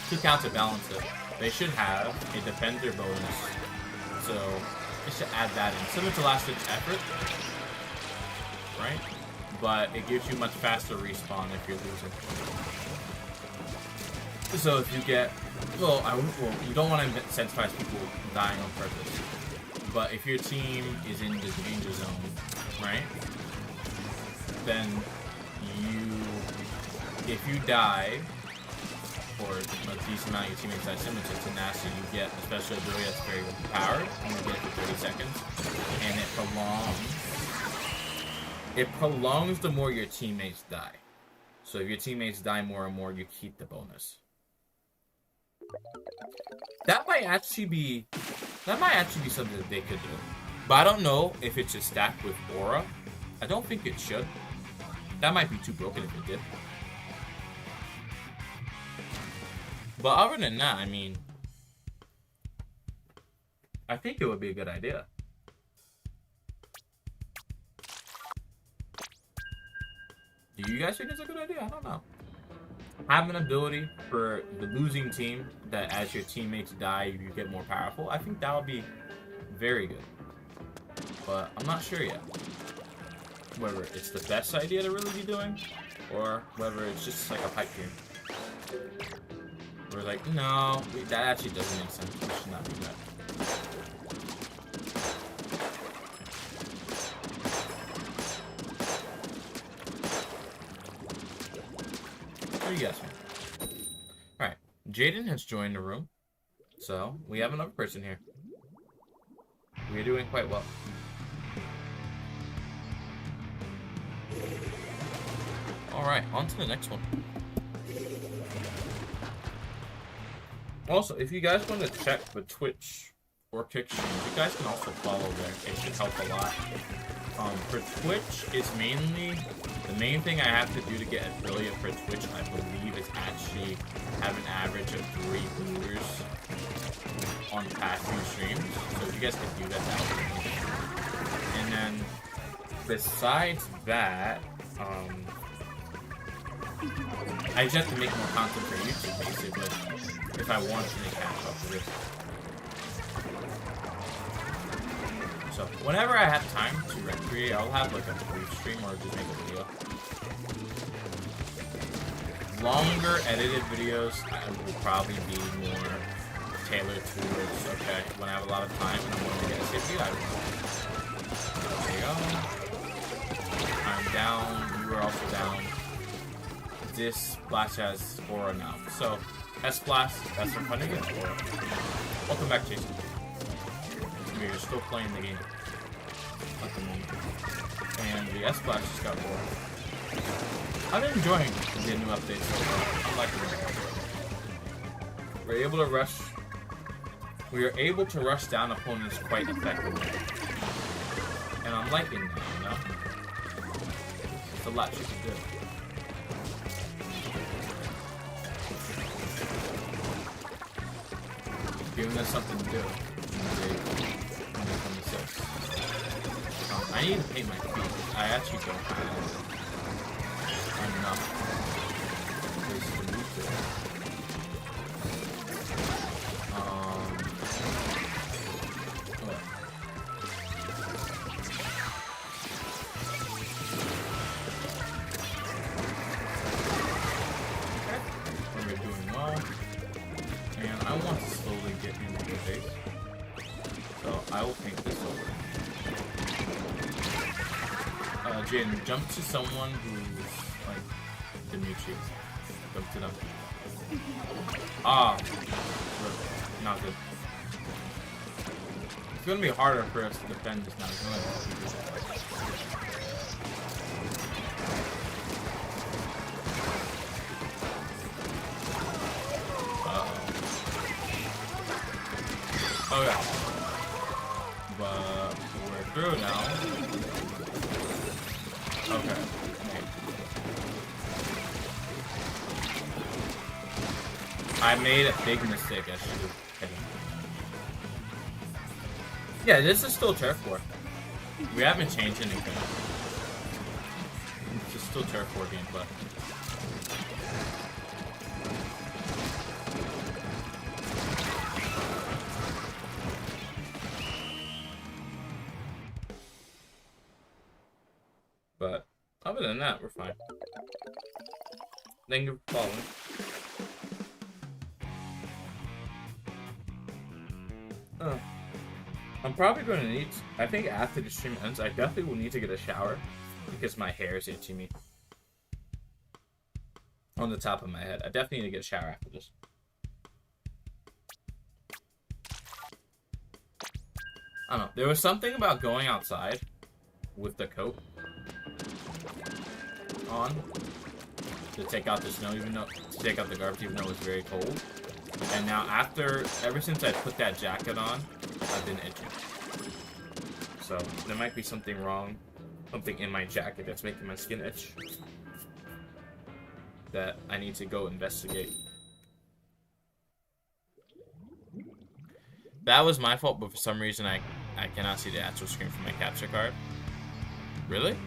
to counterbalance it, they should have a defender bonus. So, they should add that in. Similar to last week's effort, right? But it gives you much faster respawn if you're losing. So if you get, well, you don't want to incentivize people dying on purpose. But if your team is in the danger zone, right? Then if you die, or a decent amount of your teammates die similar to tenacity, you get a special ability that's very overpowered, and you get it for 30 seconds, and it prolongs the more your teammates die. So if your teammates die more and more, you keep the bonus. That might actually be something that they could do. But I don't know if it should stack with Aura. I don't think it should. That might be too broken if it did. But other than that, I mean, I think it would be a good idea. Do you guys think it's a good idea? I don't know. Have an ability for the losing team that as your teammates die, you get more powerful. I think that would be very good. But I'm not sure yet. Whether it's the best idea to really be doing, or whether it's just like a pipe dream. We're like, no, that actually doesn't make sense. We should not do that. What do you guys think? Alright, Jaden has joined the room, so we have another person here. We're doing quite well. Alright, on to the next one. Also, if you guys want to check the Twitch or Kick streams, you guys can also follow there. It should help a lot. For Twitch, it's mainly the main thing I have to do to get affiliate for Twitch, I believe, is actually have an average of 3 viewers on past few streams. So if you guys can do that, that would be amazing. And then besides that, I just have to make more content for YouTube, basically, if I want to make cash off of this. So, whenever I have time to recreate, I'll have like a brief stream or just make a video. Longer edited videos will probably be more tailored towards, okay, when I have a lot of time and I'm going to get a safety item. There you go. I'm down, you are also down. This splash has Aura now. So, S-Splash, that's some fun to get Aura. Welcome back, Jason. You're still playing the game at the moment. And the S-Splash just got Aura. I'm enjoying the new updates so far. I'm liking it. We are able to rush down opponents quite effectively. And I'm liking that, you know? It's a lot you can do. Giving us something to do. 126. I need to paint my feet. I actually don't have enough places to move to. We're doing well. And I want to slowly get into the base. So I will paint this over. Jaden, jump to someone who's like Dimitri. Jump to them. Ah, not good. It's gonna be harder for us to defend this now. Oh yeah. But we're through now. Okay. I made a big mistake. I should have hit him. Yeah, this is still turf war. We haven't changed anything. It's just still turf war gameplay. But other than that, we're fine. Thank you for following. I'm probably going to need, I think after the stream ends, I definitely will need to get a shower because my hair is itching me on the top of my head. I definitely need to get a shower after this. I don't know. There was something about going outside with the coat on to take out the snow, even though, to take out the garbage, even though it was very cold. And now ever since I put that jacket on, I've been itching. So there might be something wrong, something in my jacket that's making my skin itch that I need to go investigate. That was my fault, but for some reason I cannot see the actual screen for my capture card. Really?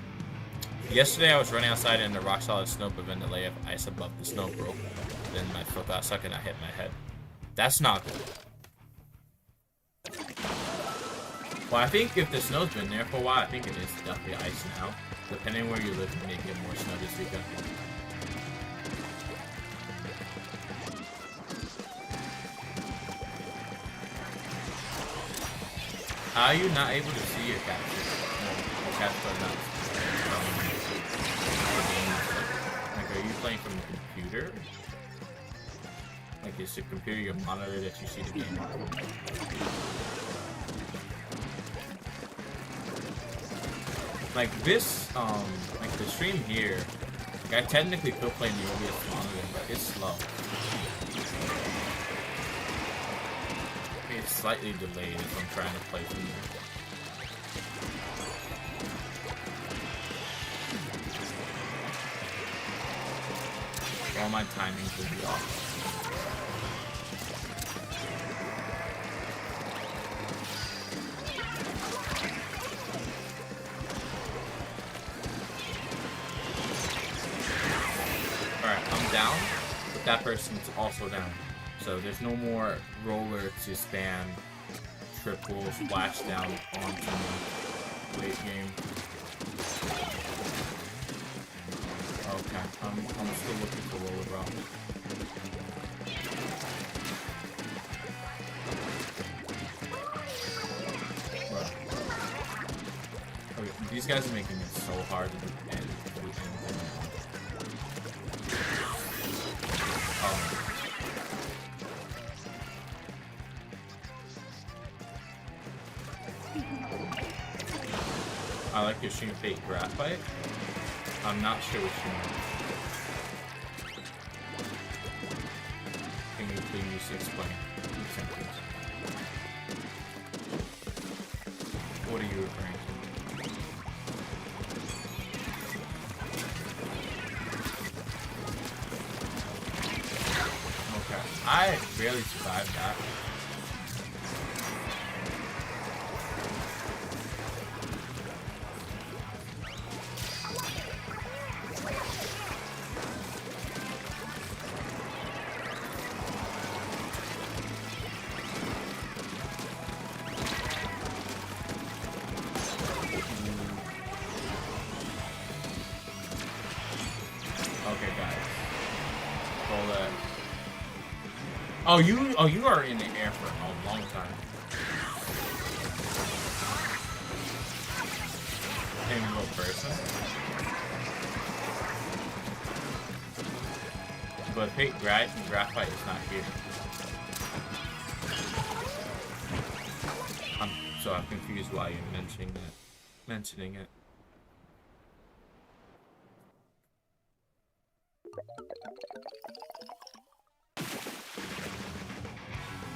Yesterday I was running outside in the rock solid snow, but then the layer of ice above the snow broke. Then my foot got stuck and I hit my head. That's not good. Well, I think if the snow's been there for a while, I think it is definitely ice now. Depending where you live, you may get more snow this weekend. How are you not able to see your capture? Or capture not? Like, are you playing from the computer? Like, is the computer your monitor that you see the game on? Like this, like the stream here, like I technically could play in the OBS monitor, but it's slow. It's slightly delayed if I'm trying to play from there. All my timings will be off. Alright, I'm down, but that person's also down. So there's no more roller to spam, triple, splash down onto me late game. Okay, I'm still looking for roller rock. Okay, these guys are making it so hard to end. I like your stream fake graphite. I'm not sure what you mean. Can you please explain? What are you referring to? Okay. I barely survived that. Oh, you are in the air for a long time. In real person. But fake graphite is not here. I'm confused why you're mentioning it.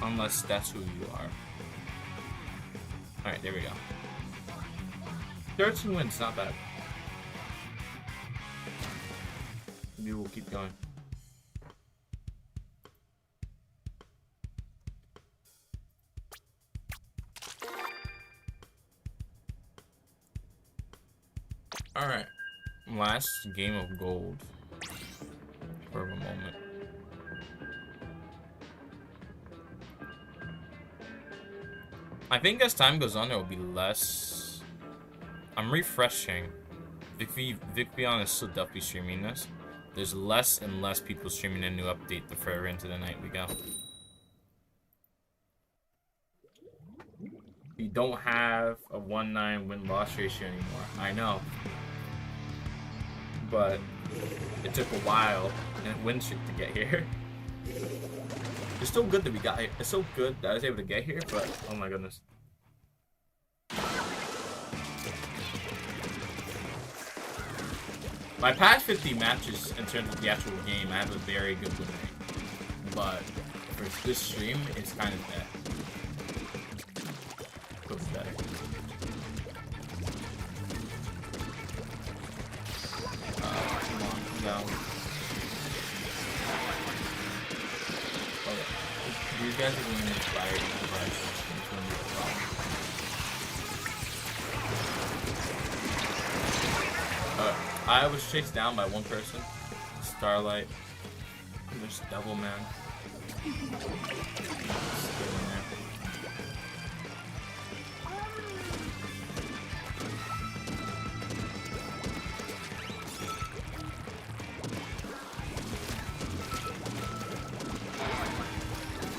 Unless that's who you are. Alright, there we go. 13 wins, not bad. Maybe we'll keep going. Alright. Last game of gold. For a moment. I think as time goes on, there will be less. I'm refreshing. Vicbion is still definitely streaming this. There's less and less people streaming a new update the further into the night we go. We don't have a 1-9 win-loss ratio anymore. I know. But it took a while and win streak to get here. It's still good that we got here. It's so good that I was able to get here, but oh my goodness. My past 50 matches in terms of the actual game, I have a very good win rate. But for this stream, it's kind of bad. Goes better. guys are being inspired by I was chased down by one person. Starlight. And there's Devil Man.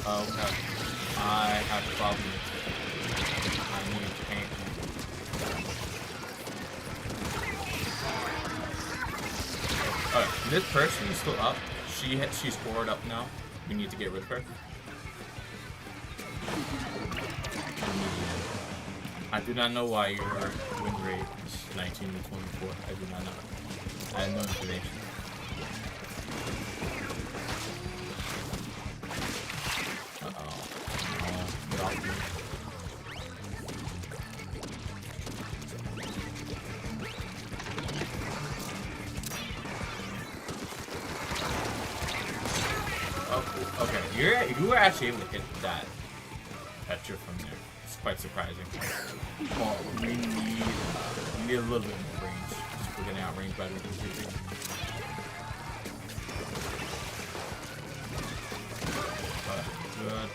Oh, okay. I have a problem. I need paint. Alright, this person is still up. She's scored up now. We need to get rid of her. I do not know why your win rate is 19 to 24. I do not know. I have no information. Get off me. Oh, okay. You were actually able to hit that Petra from there. It's quite surprising. Well, we need a little bit more range. We're getting outranged by the completely. Good.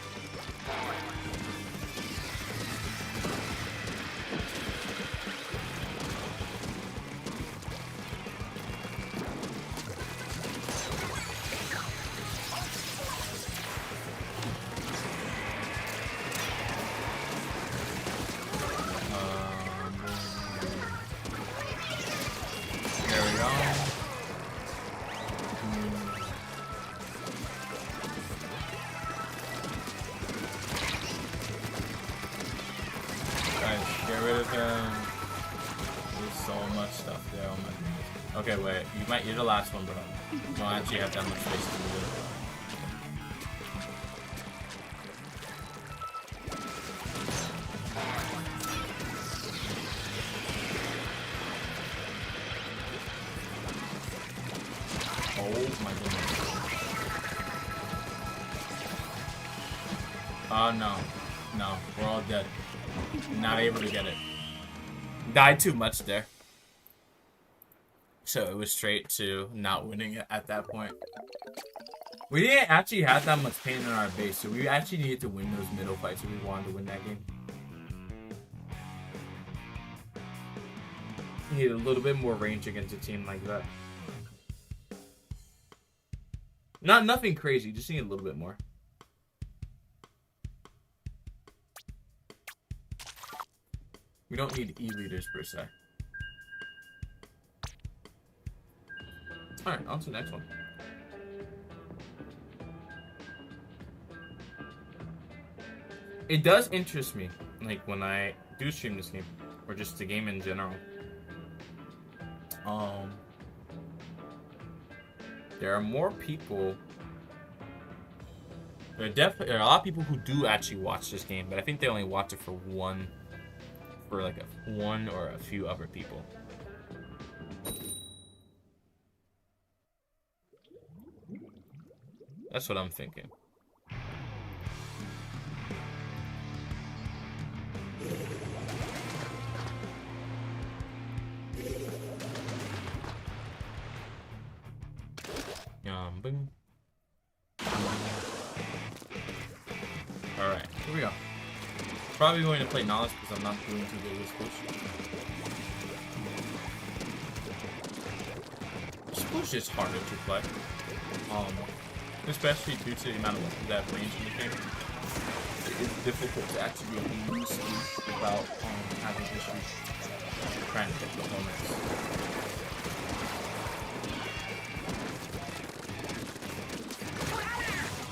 There we go. Get rid of him. There's so much stuff there. Oh my goodness. Okay, wait. You're the last one, bro. You don't actually have that much space to do it. Oh my goodness. Oh no. No, we're all dead. Not able to get it. Died too much there. So it was straight to not winning it at that point. We didn't actually have that much pain in our base, so we actually needed to win those middle fights if we wanted to win that game. We need a little bit more range against a team like that. Nothing crazy, just need a little bit more. We don't need E-leaders per se. Alright, on to the next one. It does interest me, like when I do stream this game, or just the game in general. There are more people. There are a lot of people who do actually watch this game, but I think they only watch it for one or a few other people. That's what I'm thinking. Boom. Alright, here we go. Probably going to play Knowledge because I'm not doing too good with Splash. Splash is harder to play. Especially due to the amount of weapons that have range in the game. It's difficult to actually use Splash without having issues trying to hit the opponents.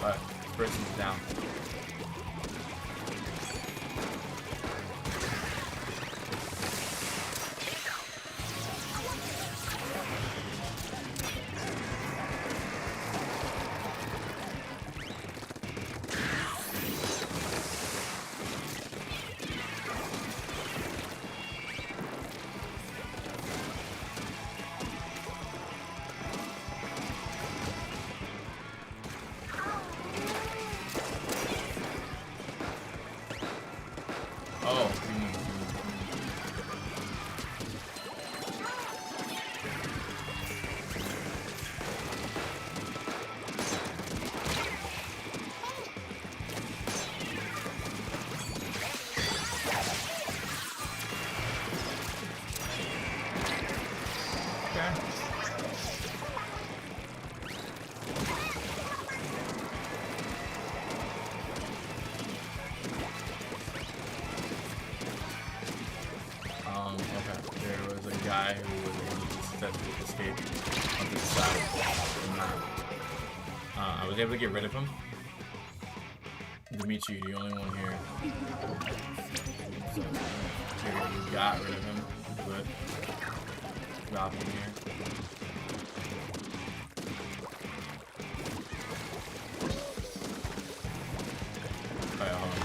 But person's down. Okay. There was a guy who was able to successfully escape onto the side of the map. I was able to get rid of him. Dimitri, the only one here. So, you got rid of him. Good. Drop him here. Alright, hold on.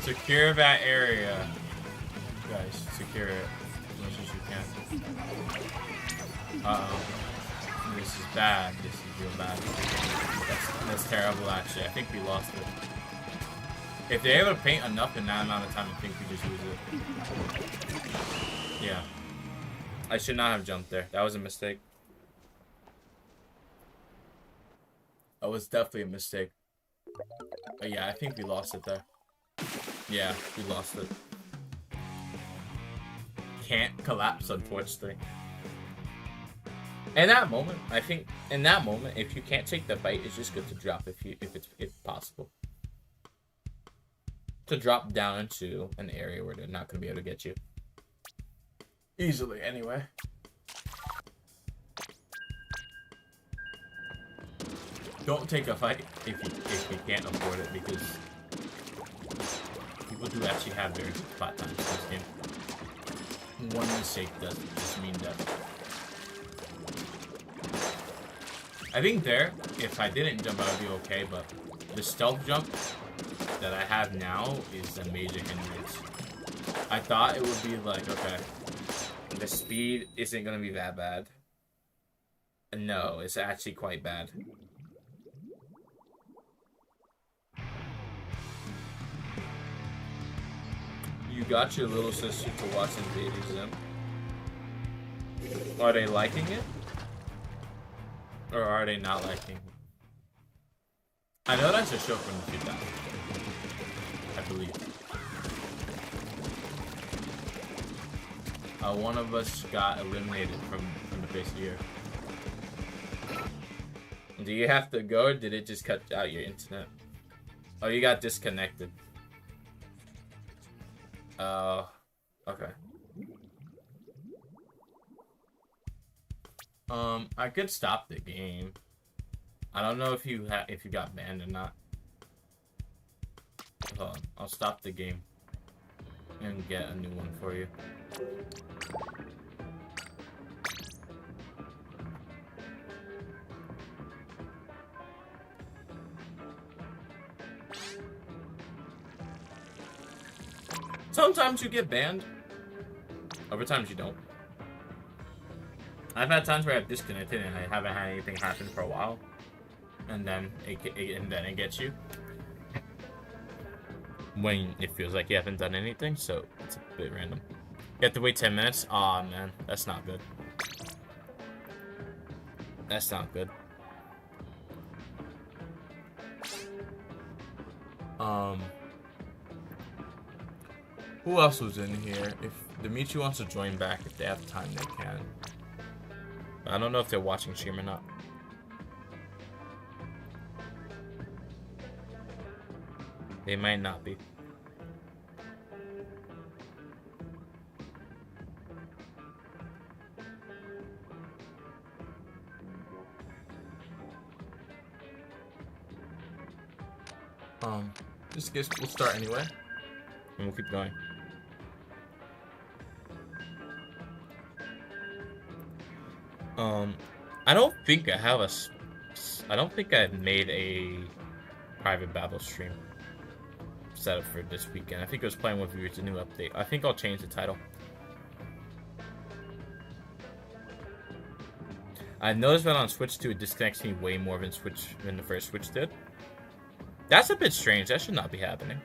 Secure that area, guys. Secure it as much as you can. Uh-oh. This is bad. This is real bad. That's terrible, actually. I think we lost it. If they're able to paint enough in that amount of time, I think we just lose it. Yeah. I should not have jumped there. That was a mistake. That was definitely a mistake. But yeah, I think we lost it there. Yeah, we lost it. Can't collapse, unfortunately. In that moment, I think, if you can't take the fight, it's just good to drop if possible. To drop down into an area where they're not going to be able to get you. Easily, anyway. Don't take a fight if you can't afford it, because people do actually have very good spot times in this game. One mistake doesn't just mean death. I think there, if I didn't jump, I would be okay, but the stealth jump that I have now is a major hindrance. I thought it would be like, okay, the speed isn't going to be that bad. No, it's actually quite bad. You got your little sister to watch Invader Zim. Are they liking it? Or are they not liking it? I know that's a show from the 2000s. I believe. One of us got eliminated from the face of the earth. Do you have to go, or did it just cut out your internet? Oh, you got disconnected. Okay. I could stop the game. I don't know if you got banned or not. Hold on, I'll stop the game and get a new one for you. Sometimes you get banned. Other times you don't. I've had times where I've disconnected and I haven't had anything happen for a while, and then it gets you when it feels like you haven't done anything. So it's a bit random. You have to wait 10 minutes. Aw, man, that's not good. That's not good. Who else was in here? If Dimitri wants to join back, if they have time, they can. I don't know if they're watching stream or not. They might not be. Just guess we'll start anyway, and we'll keep going. I don't think I have I don't think I've made a private battle stream set up for this weekend. I think I was playing with you. It's a new update. I think I'll change the title. I noticed that on Switch 2, it disconnects me way more than the first Switch did. That's a bit strange. That should not be happening.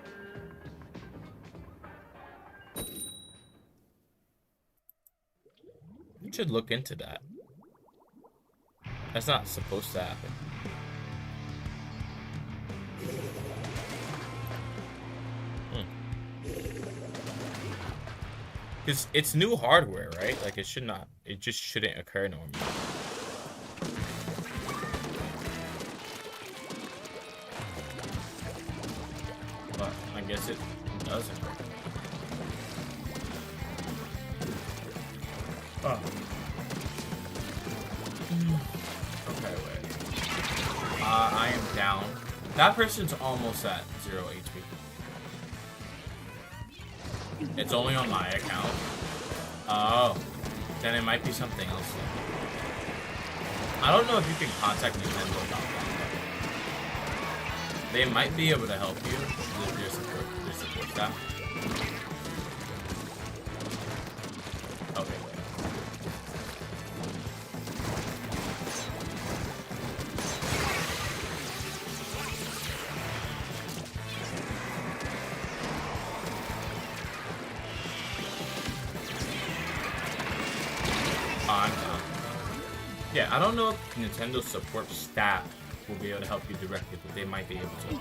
You should look into that. That's not supposed to happen. Because it's new hardware, right? Like, it just shouldn't occur normally. But I guess it doesn't. Oh. Okay, wait. I am down. That person's almost at 0 HP. It's only on my account. Oh. Then it might be something else. I don't know if you can contact Nintendo about that. They might be able to help you with your support staff. Okay, wait. Yeah, I don't know if Nintendo support staff will be able to help you directly, but they might be able to.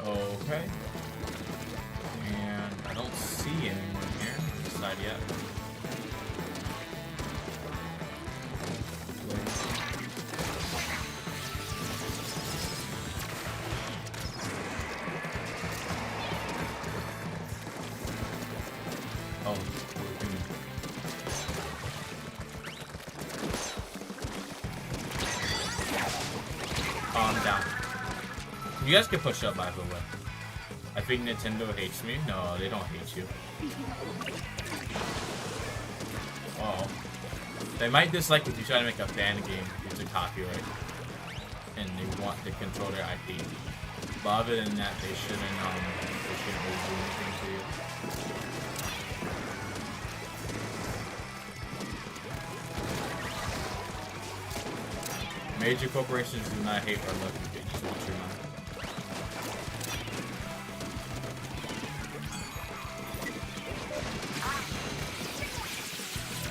Okay. And I don't see anyone here on this side yet. Oh. I'm down. You guys can push up, by the way. I think Nintendo hates me. No, they don't hate you. Oh. They might dislike if you try to make a fan game due to copyright. And they want to control their IP. But other than that, they shouldn't really do anything to you. Major corporations do not hate or love you. They just want your money.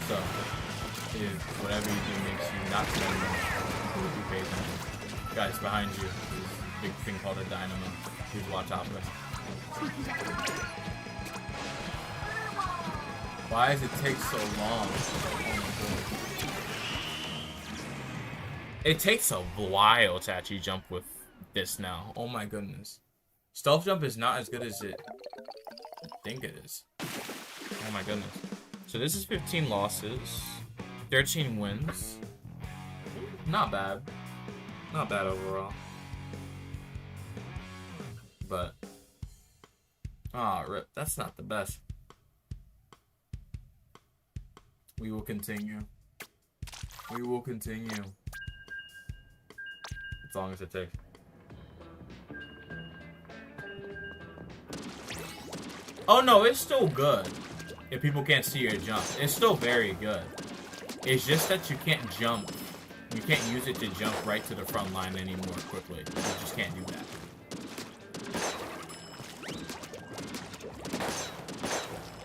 So, if whatever you do makes you not spend money, you pay attention. Guys, behind you, there's a big thing called a dynamo. Please watch out for it. Why does it take so long? It takes a while to actually jump with this now. Oh my goodness. Stealth jump is not as good as I think it is. Oh my goodness. So this is 15 losses, 13 wins. Not bad. Not bad overall. But, rip, that's not the best. We will continue. We will continue. As long as it takes. Oh no, it's still good. If people can't see your jump, it's still very good. It's just that you can't jump. You can't use it to jump right to the front line anymore quickly. You just can't do that.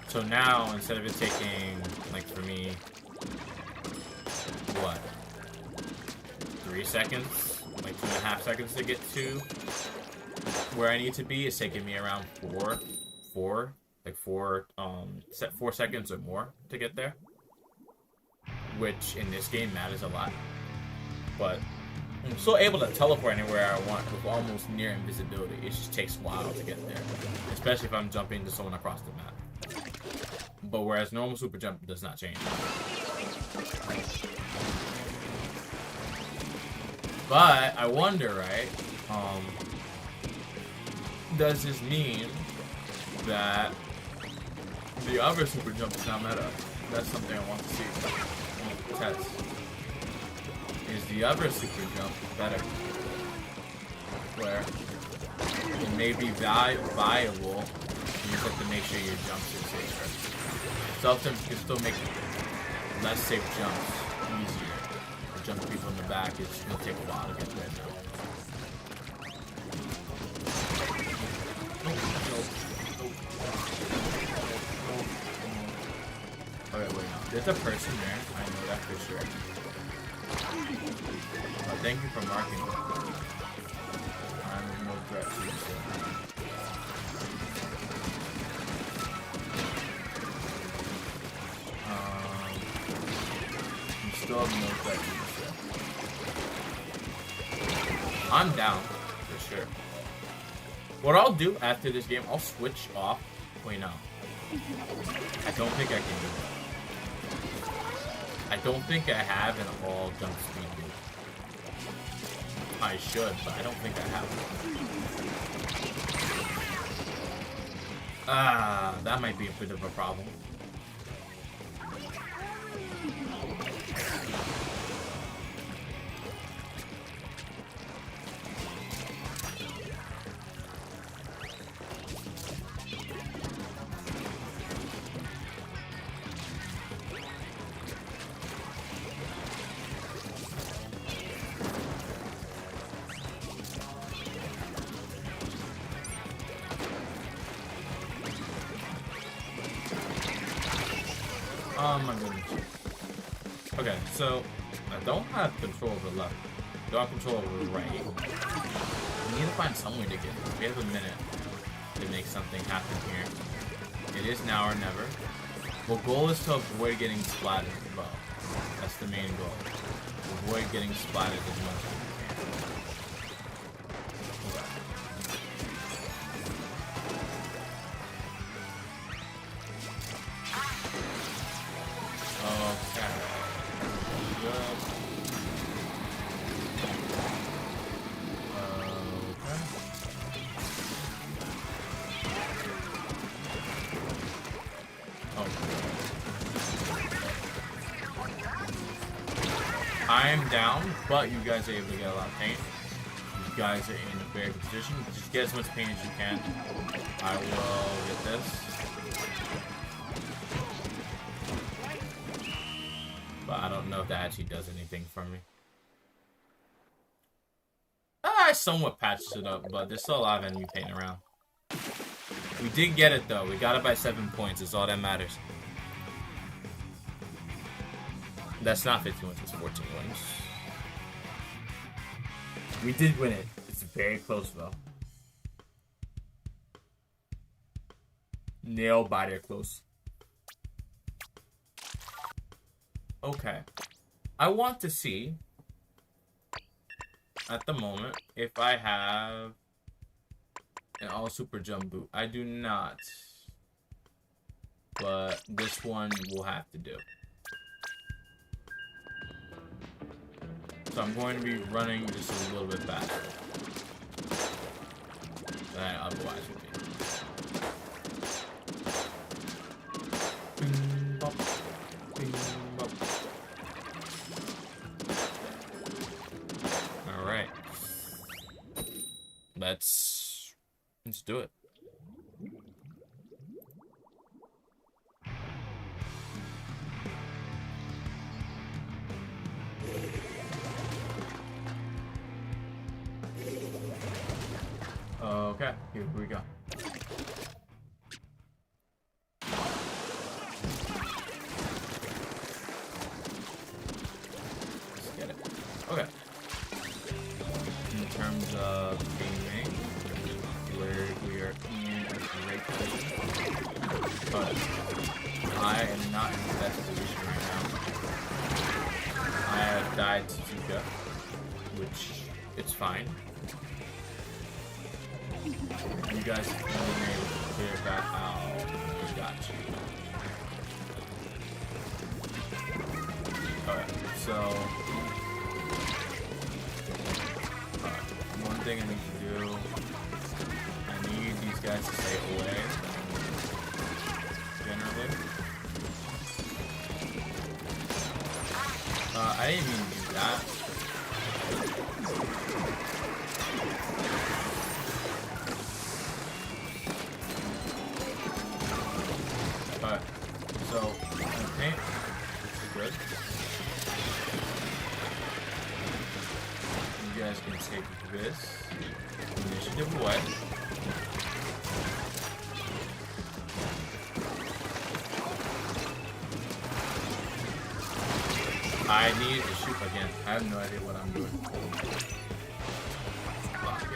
So now, instead of it taking, like for me, what? 3 seconds? Like 2.5 seconds to get to where I need to be, it's taking me around 4 seconds or more to get there, which in this game matters a lot. But I'm still able to teleport anywhere I want with almost near invisibility. It just takes a while to get there, especially if I'm jumping to someone across the map. But whereas normal super jump does not change. But I wonder, right? Does this mean that the other super jump is not meta? That's something I want to see. I want to test. Is the other super jump better? Where it may be viable, you just have to make sure your jumps are safer. Sometimes you can still make less safe jumps easier. Jump people in the back, it's going to take a while to get there now. Okay, wait, no. There's a person there. I know that for sure. Thank you for marking it. I'm no threat to you, sir. You still have no threat to you, sir. I'm down, for sure. What I'll do after this game, I'll switch off. Wait, no. I don't think I can do that. I don't think I have an all jump speed move. I should, but I don't think I have one. That might be a bit of a problem. Oh my goodness. Okay, so I don't have control over the left. I don't have control over the right. We need to find some way to get it. We have a minute to make something happen here. It is now or never. Well, goal is to avoid getting splatted with the bow. That's the main goal. Avoid getting splatted as much as we can. I am down, but you guys are able to get a lot of paint. You guys are in a very good position. Just get as much paint as you can. I will get this. But I don't know if that actually does anything for me. I somewhat patched it up, but there's still a lot of enemy paint around. We did get it though. We got it by 7 points. It's all that matters. That's not 15 wins, it's 14 wins. We did win it. It's very close though. Nail biter close. Okay. I want to see at the moment if I have an all super jump boot. I do not. But this one will have to do. So I'm going to be running just a little bit faster than I otherwise would be. Bing, bop, bing, bop. All right, let's do it. Okay, here we go. Let's get it. Okay. In terms of gaming, where we are in a great position, but I am not in the best position right now. I have died to Zuka, which it's fine. You guys have been able to clear that out. We got you. Okay, so thing I need to do. I need these guys to stay away. Generally. I didn't even do that. Alright, so, okay, good. You guys can take this initiative away. I need to shoot again. I have no idea what I'm doing. Block it.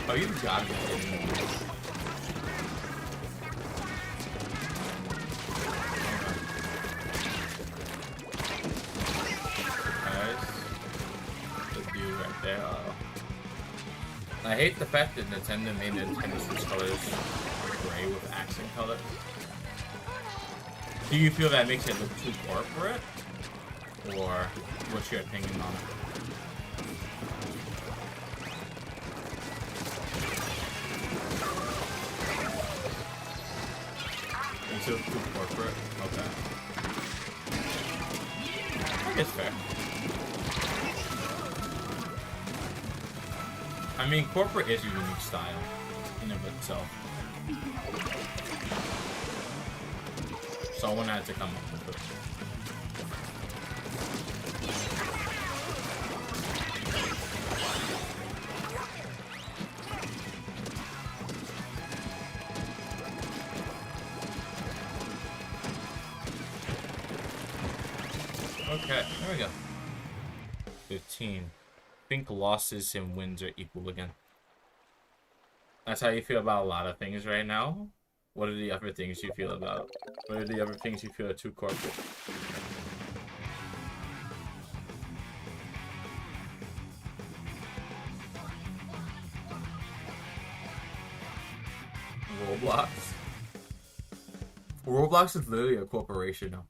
Oh, you got me. Nice. The view right there. I hate the fact that Nintendo made Nintendo's colors gray with accent colors. Do you feel that makes it look too corporate? Or what's your opinion on it? Too corporate? Okay. I guess fair. I mean, corporate is a unique style in and of itself. Someone had to come up with it. Okay, there we go. 15. I think losses and wins are equal again. That's how you feel about a lot of things right now? What are the other things you feel about? What are the other things you feel are too corporate? Roblox? Roblox is literally a corporation now.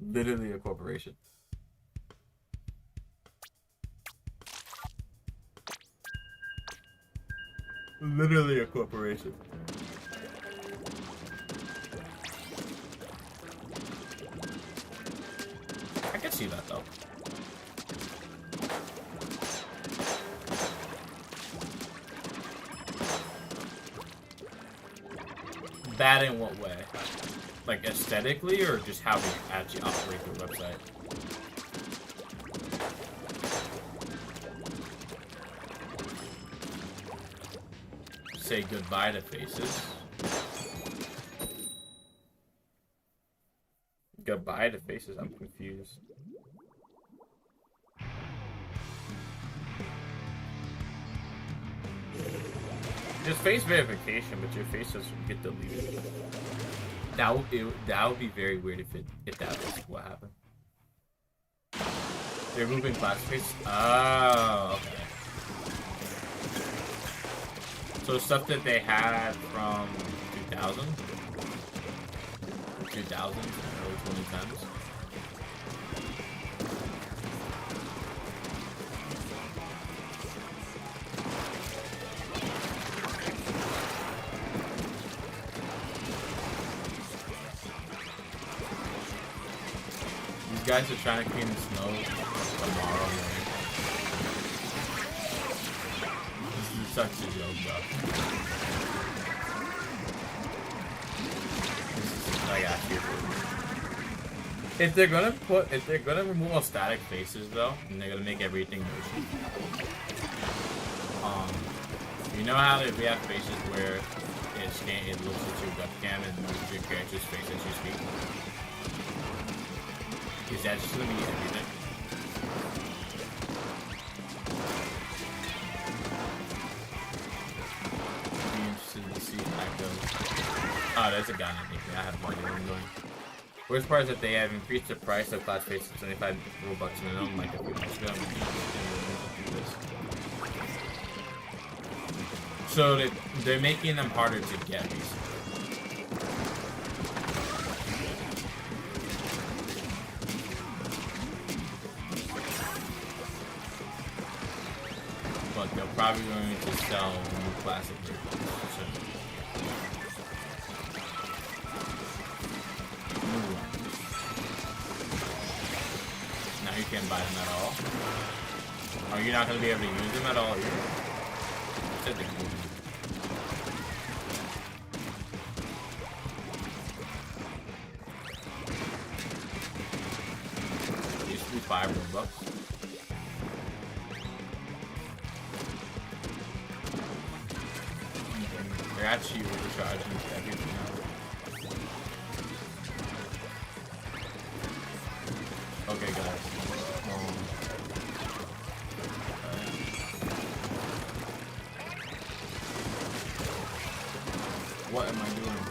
Literally a corporation. Literally a corporation. I can see that though. Bad in what way? Like aesthetically, or just how we actually operate the website? Say goodbye to faces. Goodbye to faces, I'm confused. There's face verification, but your face doesn't get deleted. That would be very weird if that was what happened. They're removing class face. Oh, okay. So stuff that they had from 2000, 2000s, early 2010s. These guys are trying to clean the snow tomorrow morning. This is such a joke, though. This is like actually if they're gonna remove all static faces though, and they're gonna make everything motion. You know how we have faces where it looks at your webcam and moves your character's face as you speak? Is that just gonna be everything? Be interested to see. Oh, there's a guy underneath me. I have no idea where I'm going. Worst part is that they have increased the price of Splatfests to 25 Robux minimum, like a few months ago. So they're making them harder to get these. But they're probably going to sell new classic vehicles soon. Now you can't buy them at all. Are you not going to be able to use them at all either? I said they could. Used to be 5 Robux. They're actually overcharging everything now. Okay, guys. What am I doing?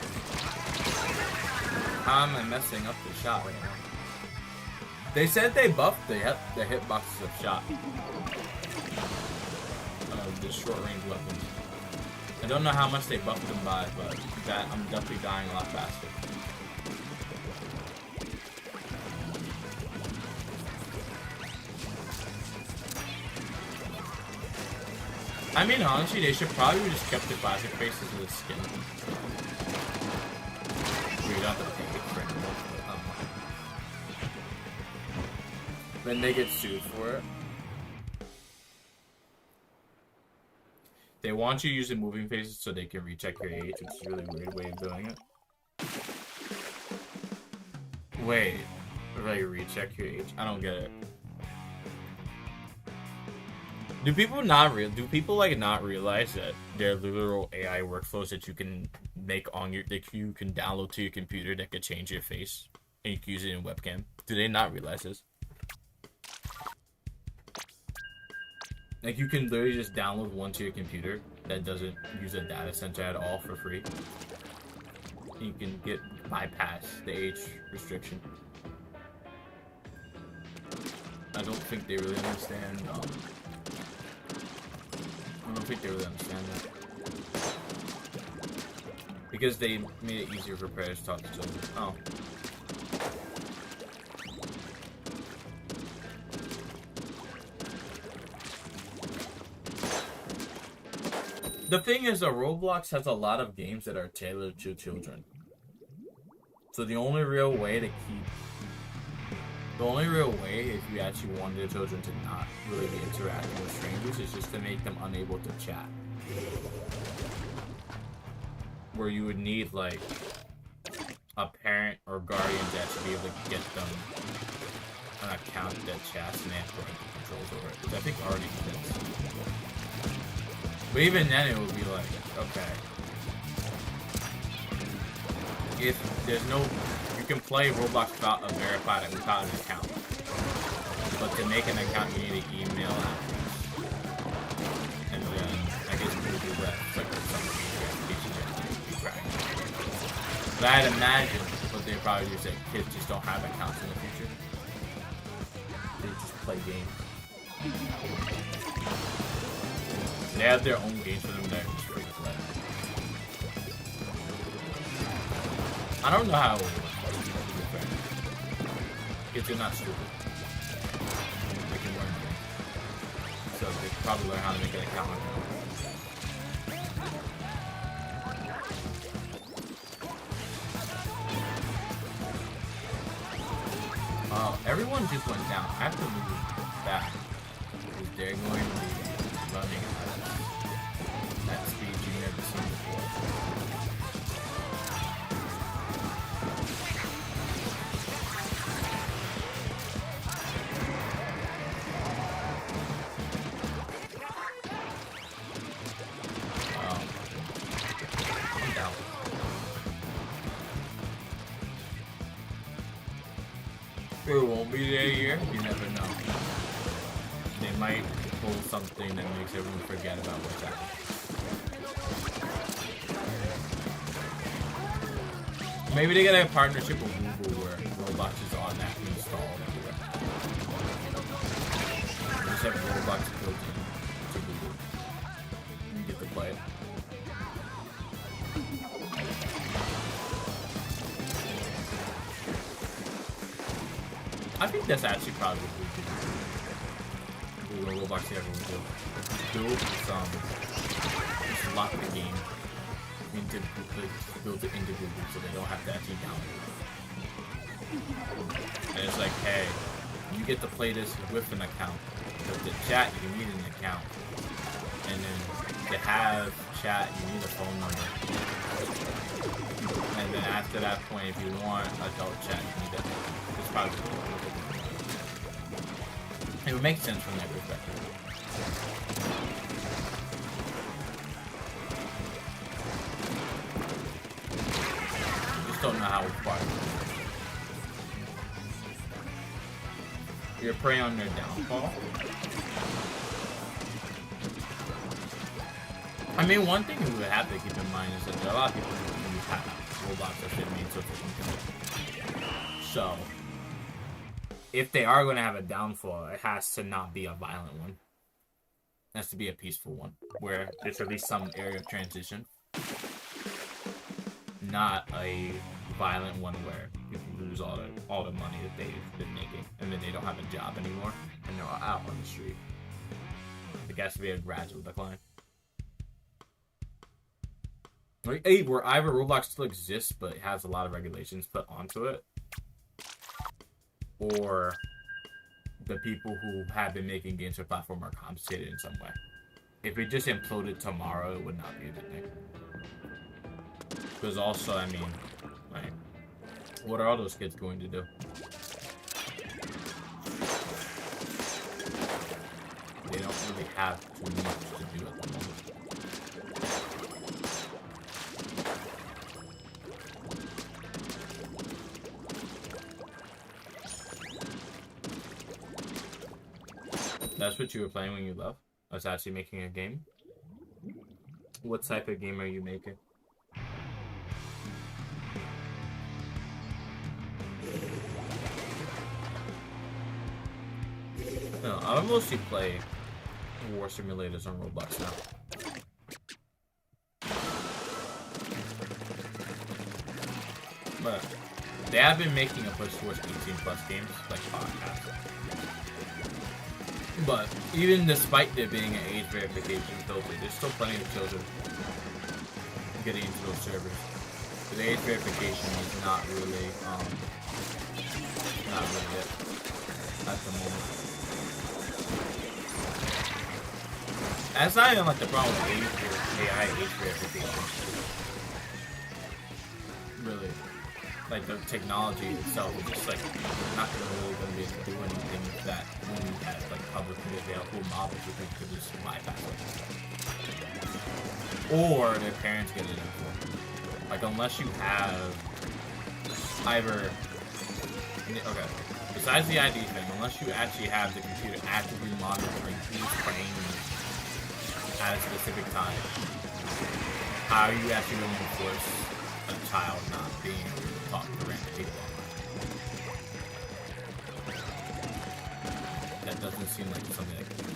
How am I messing up the shot right now? They said they buffed the hitboxes of shot. The short range weapons. I don't know how much they buffed them by, but that I'm definitely dying a lot faster. I mean, honestly, they should probably just kept the classic faces of the skin. We don't have to pay for it anymore. Then they get sued for it. They want you using moving faces so they can recheck your age, which is a really weird way of doing it. Wait, like recheck your age? I don't get it. Do people not realize that there are literal AI workflows that you can make on that you can download to your computer that could change your face and you can use it in webcam? Do they not realize this? Like, you can literally just download one to your computer that doesn't use a data center at all for free. You can bypass the age restriction. I don't think they really understand. I don't think they really understand that. Because they made it easier for players to talk to children. Oh. The thing is, Roblox has a lot of games that are tailored to children. So the only real way if you actually want your children to not really be interacting with strangers is just to make them unable to chat. Where you would need, like, a parent or guardian that to be able to get them an account that chats and they have parental controls over it. Which I think already exists. But even then, it would be like, okay. If there's no... You can play Roblox without an account. But to make an account, you need an email address. And then, I guess you could do that. It's like some verification. But I'd imagine what they probably do is that kids just don't have accounts in the future. They just play games. They have their own games for them that are straight play. I don't know how it works. Kids are not stupid. They can learn things. So they can probably learn how to make an account. Everyone just went down. I have to move back. Because they're going to be running at speed you've never seen before. I'm down. It won't be there here. You never know. They might pull something that makes everyone forget about what's happening. Maybe they get a partnership with Google where Roblox is automatically installed everywhere. They just have Roblox built in to Google. You get to play it. I think that's actually probably what we do. Roblox everyone do. Just lock the game into build it into Google so they don't have to actually download it. And it's like, hey, you get to play this with an account. But the chat, you need an account. And then to have chat, you need a phone number. And then after that point, if you want adult chat, you need that. It's probably it would make sense from that perspective. You just don't know how it's part. You're prey on their downfall. I mean, one thing we would have to keep in mind is that there are a lot of people who have Roblox that should mean social income. So, if they are going to have a downfall, it has to not be a violent one. It has to be a peaceful one, where there's at least some area of transition. Not a violent one where people lose all the money that they've been making, and then they don't have a job anymore, and they're out on the street. It has to be a gradual decline. Like, where either Roblox still exists, but it has a lot of regulations put onto it, or the people who have been making games for platform are compensated in some way. If it just imploded tomorrow, it would not be a good thing. Because also, I mean, like, what are all those kids going to do? They don't really have too much to do at the moment. That's what you were playing when you left? I was actually making a game? What type of game are you making? No, I mostly play war simulators on Roblox now. But they have been making a push towards 18+ games, like podcasts. But even despite there being an age verification filter, there's still plenty of children getting into those servers. The age verification is not really it at the moment. That's not even like the problem with AI age verification. Really. Like the technology itself is just like not really going to be able to do anything with that when you have like publicly available models you think could just bypass it. Or their parents get it for. Like unless you have either besides the ID thing, unless you actually have the computer actively monitoring who's playing at a specific time, how are you actually going to force a child not being able to talk to random people online? That doesn't seem like something that can be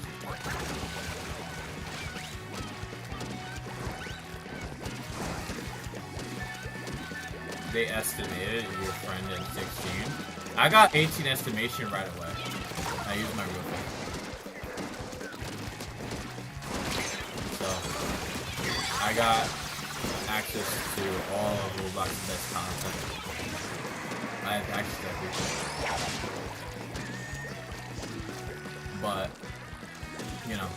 They estimated your friend at 16. I got 18 estimation right away. I used my real phone. So, I got access to all of Roblox's best content. I have access to everything. But, you know,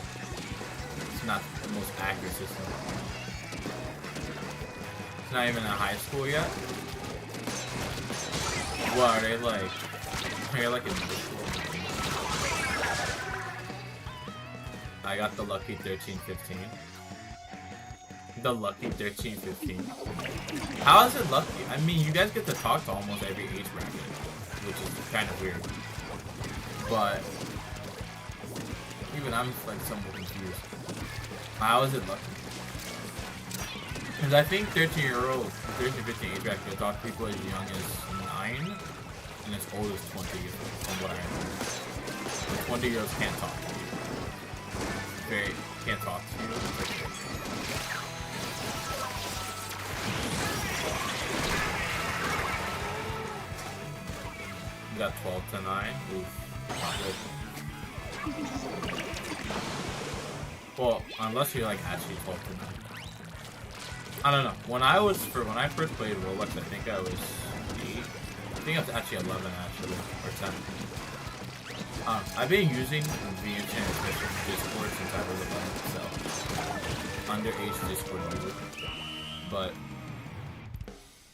it's not the most accurate system. It's not even in high school yet. What, are they like in middle school? I got the lucky 13-15. The lucky 13-15. How is it lucky? I mean, you guys get to talk to almost every age bracket, which is kind of weird. But even I'm like somewhat confused. How is it lucky? Because I think 13-year-old, 13 to 15 age bracket, you'll talk to people as young as 9 and as old as 20 years old, from what I remember. The 20-year-olds can't talk to you. Can't talk to you. You got 12 to 9. Oof, not good. Well, unless you're like actually 12 to 9. I don't know. When I first played Roblox, I think I was 8. I think I was actually 11 actually, or 10. I've been using the internet, especially Discord, since I was 11, so underage Discord user. But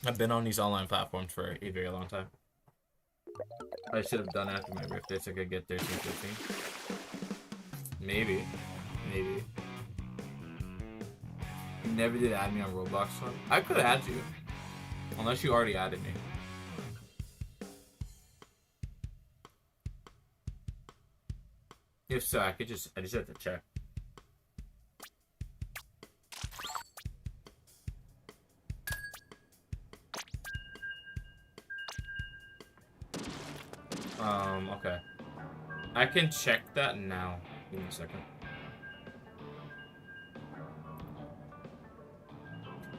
I've been on these online platforms for a very long time. I should have done after my birthday so I could get 13, 15. Maybe. You never did add me on Roblox, son? I could add you. Unless you already added me. If so, I just have to check. Okay. I can check that now. Give me a second.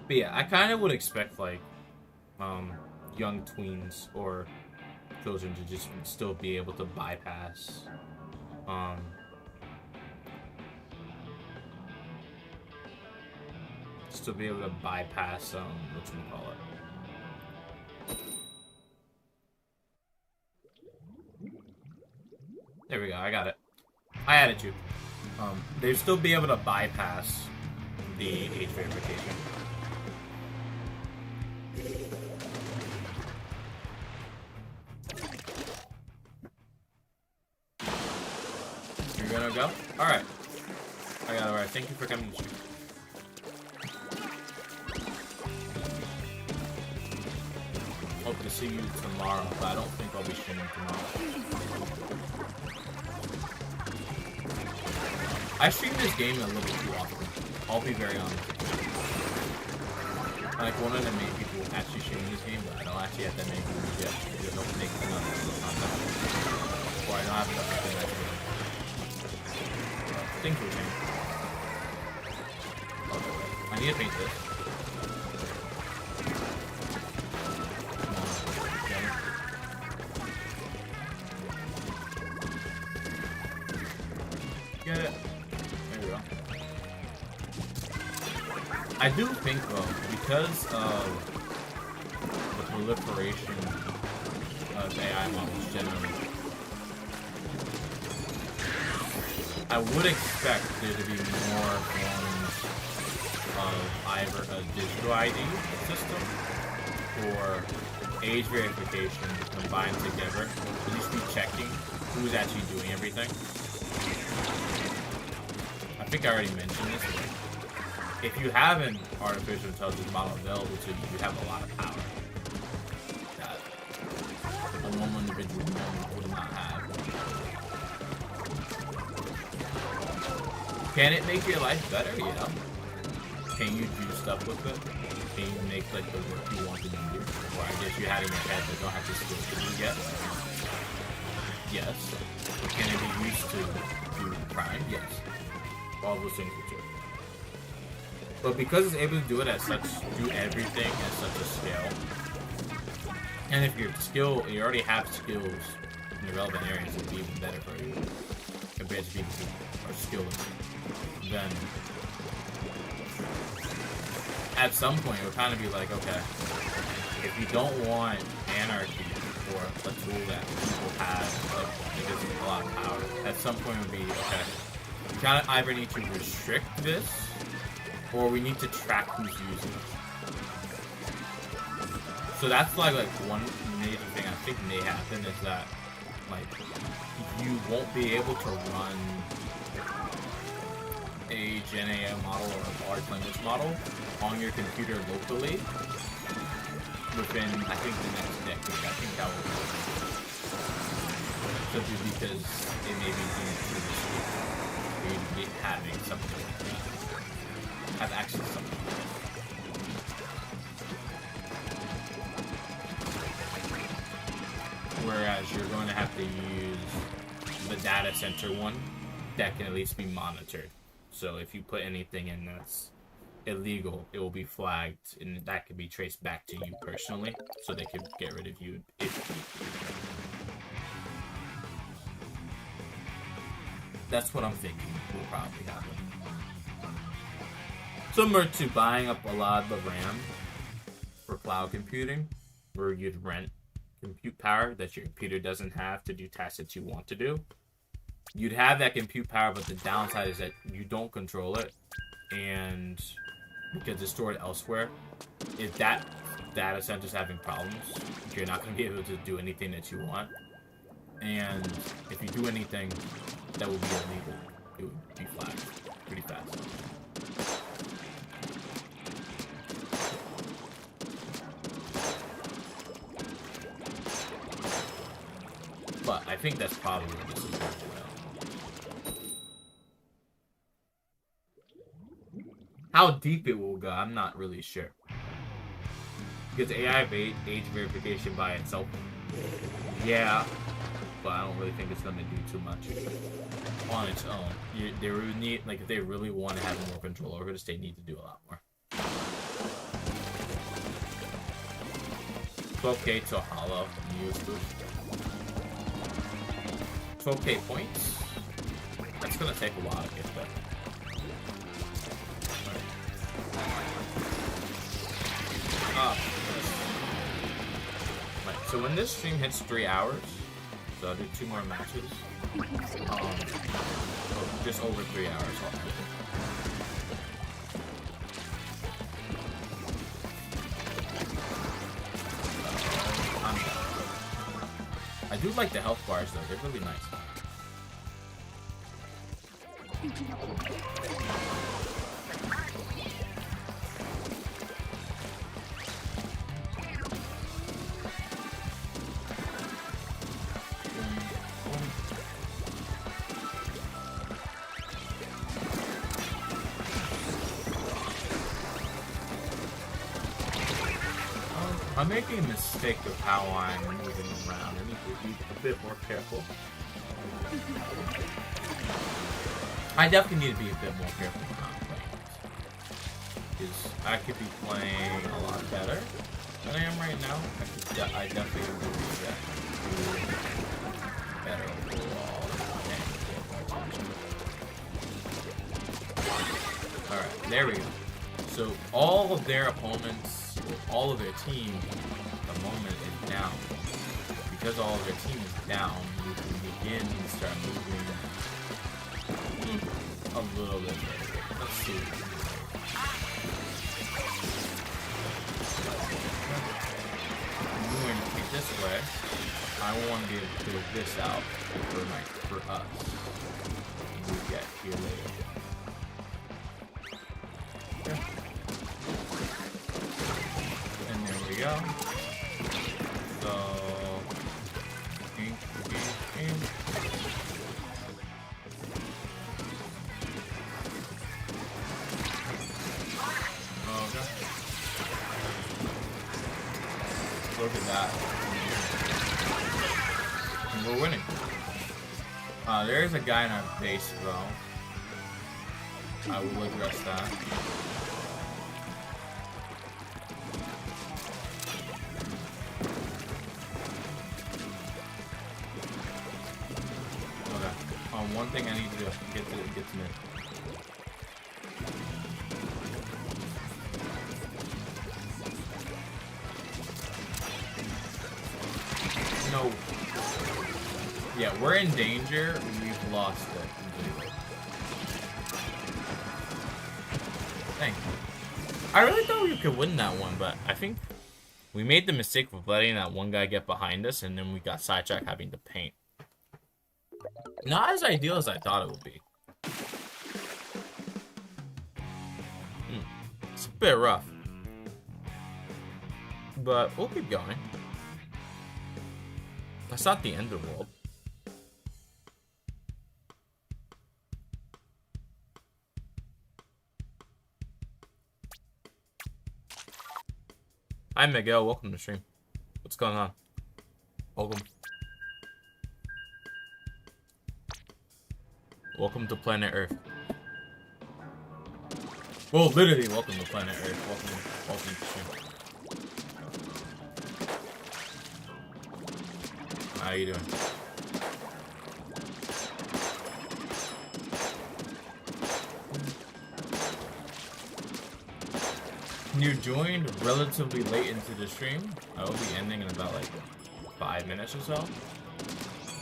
But yeah, I kind of would expect, like, young tweens or children to just still be able to bypass, whatchamacallit. There we go, I got it. I added you. They'd still be able to bypass the age verification. You're gonna go? Alright. I got it alright. Thank you for coming to stream. Hope to see you tomorrow, but I don't think I'll be streaming tomorrow. I stream this game a little too often. I'll be very honest. Like, one of the main people actually streaming this game, but I don't actually have that many views yet. Because I don't make enough content. Or I don't have enough content. Things will change. Okay, I need to paint this. Get it. There we go. I do think, though, because of the proliferation of AI models generally, I would expect there to be more forms of either a digital ID system or age verification combined together, at least be checking who's actually doing everything. I think I already mentioned this. If you have an artificial intelligence model available to you, you have a lot of power that a normal individual would not have. Can it make your life better? Yeah. Can you do stuff with it? Can you make like the work you want to do? Or I guess you had in your head that don't have the skills to do yet? Yes. Can it be used to do crime? Yes. All those things are true. But because it's able to do it at do everything at such a scale, and if you already have skills in the relevant areas, it'd be even better for you compared to people who are skilled. Then at some point it would kind of be like, okay, if you don't want anarchy or a tool that people have, like, because it's a lot of power, at some point it would be, okay, you kind of either need to restrict this, or we need to track who's using it. So that's like one major thing I think may happen is that, like, you won't be able to run a Gen AI model or a large language model on your computer locally within, I think, the next decade. I think that will work. Simply because it may be too risky for you to be having something like that. Have access to something like that. because you're going to have to use the data center one that can at least be monitored. So if you put anything in that's illegal, it will be flagged, and that can be traced back to you personally, so they can get rid of you if that's what I'm thinking will probably happen. Similar to buying up a lot of the RAM for cloud computing, where you'd rent compute power that your computer doesn't have to do tasks that you want to do. You'd have that compute power, but the downside is that you don't control it, and because it's stored elsewhere, if that data center's having problems, you're not going to be able to do anything that you want. And if you do anything that would be illegal, it would be flagged pretty fast. But I think that's probably where this is going to go. How deep it will go, I'm not really sure. Because AI age verification by itself, yeah, but I don't really think it's going to do too much on its own. They really need, like, if they really want to have more control over this, they need to do a lot more. 12k to hollow use boost. 12k points. That's gonna take a while to get there. Right, so when this stream hits 3 hours, so I'll do 2 more matches. Just over 3 hours. I do like the health bars though, they're really nice. I'm making a mistake of how I'm moving around. I need to be a bit more careful. I definitely need to be a bit more careful when I'm playing this. Because I could be playing a lot better than I am right now. I definitely will do that. Better overall. Alright, there we go. So all of their opponents, all of their team at the moment is down. Because all of their team is down, we can begin to start moving a little bit better. Let's see. I'm going to take this way. I want to be able to clear this out for us. We'll get here later. Okay. And there we go. So look at that. And we're winning. There's a guy in our base though. I will address that. Okay. One thing I need to do, get to mid. No. Yeah, we're in danger. We've lost it completely. Dang. I really thought we could win that one, but I think we made the mistake of letting that one guy get behind us, and then we got sidetracked having to paint. Not as ideal as I thought it would be. It's a bit rough. But we'll keep going. That's not the end of the world. Hi Miguel, welcome to the stream. What's going on? Welcome. Welcome to planet Earth. Well, literally, welcome to planet Earth. Welcome to stream. How you doing? You joined relatively late into the stream. I will be ending in about like 5 minutes or so.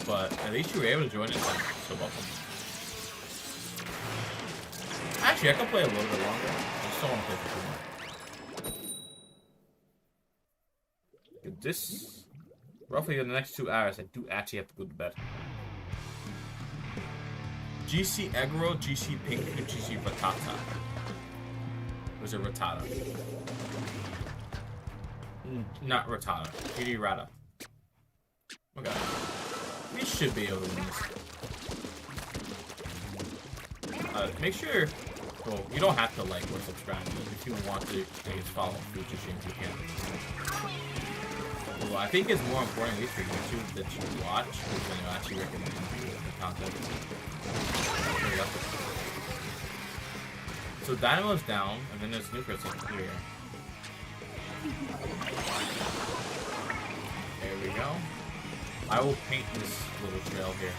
But at least you were able to join in time, so welcome. Actually, I can play a little bit longer. I just don't want to play for too much. This, roughly in the next 2 hours, I do actually have to go to bed. GC Egro, GC Pinku, GC Ratata. Was it Ratata? Not Ratata. GD Rata. Okay. We should be able to win this. Make sure... Well, you don't have to like or subscribe, but if you want to, I guess, follow future streams, you can. Well, I think it's more important, at least for YouTube, that you watch, because then it'll actually recommend you the content. So Dynamo's down, and then there's Snoopers here. There we go. I will paint this little trail here.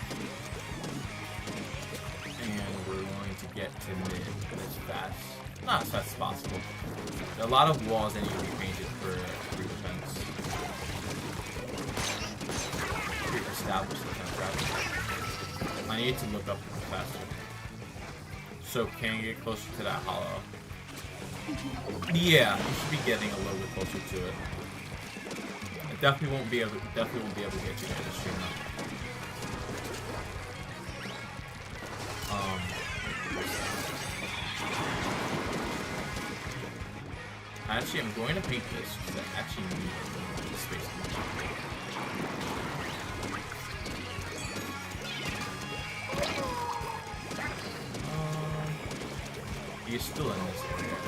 And we're going to get to mid as fast. Not as fast as possible. There are a lot of walls that need to be painted for defense. Pre-established defense. I need to look up faster. So can you get closer to that hollow? Yeah, you should be getting a little bit closer to it. I definitely won't be able to get you there this stream. Actually, I'm going to paint this because I actually need a little bit of space. He's still in this area.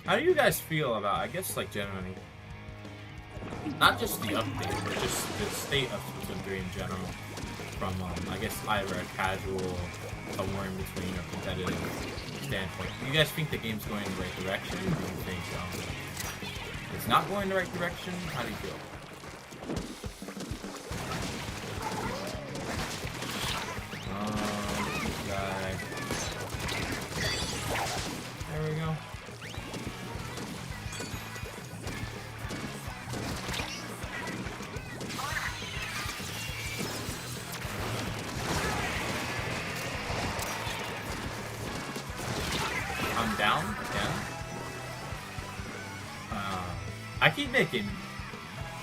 How do you guys feel about, I guess, like, generally, not just the update, but just the state of Splatoon 3 in general, from, I guess, either a casual, somewhere in between, or competitive standpoint? Do you guys think the game's going in the right direction? Or do you think it's not going in the right direction? How do you feel? Guy. There we go. I'm down again. I keep making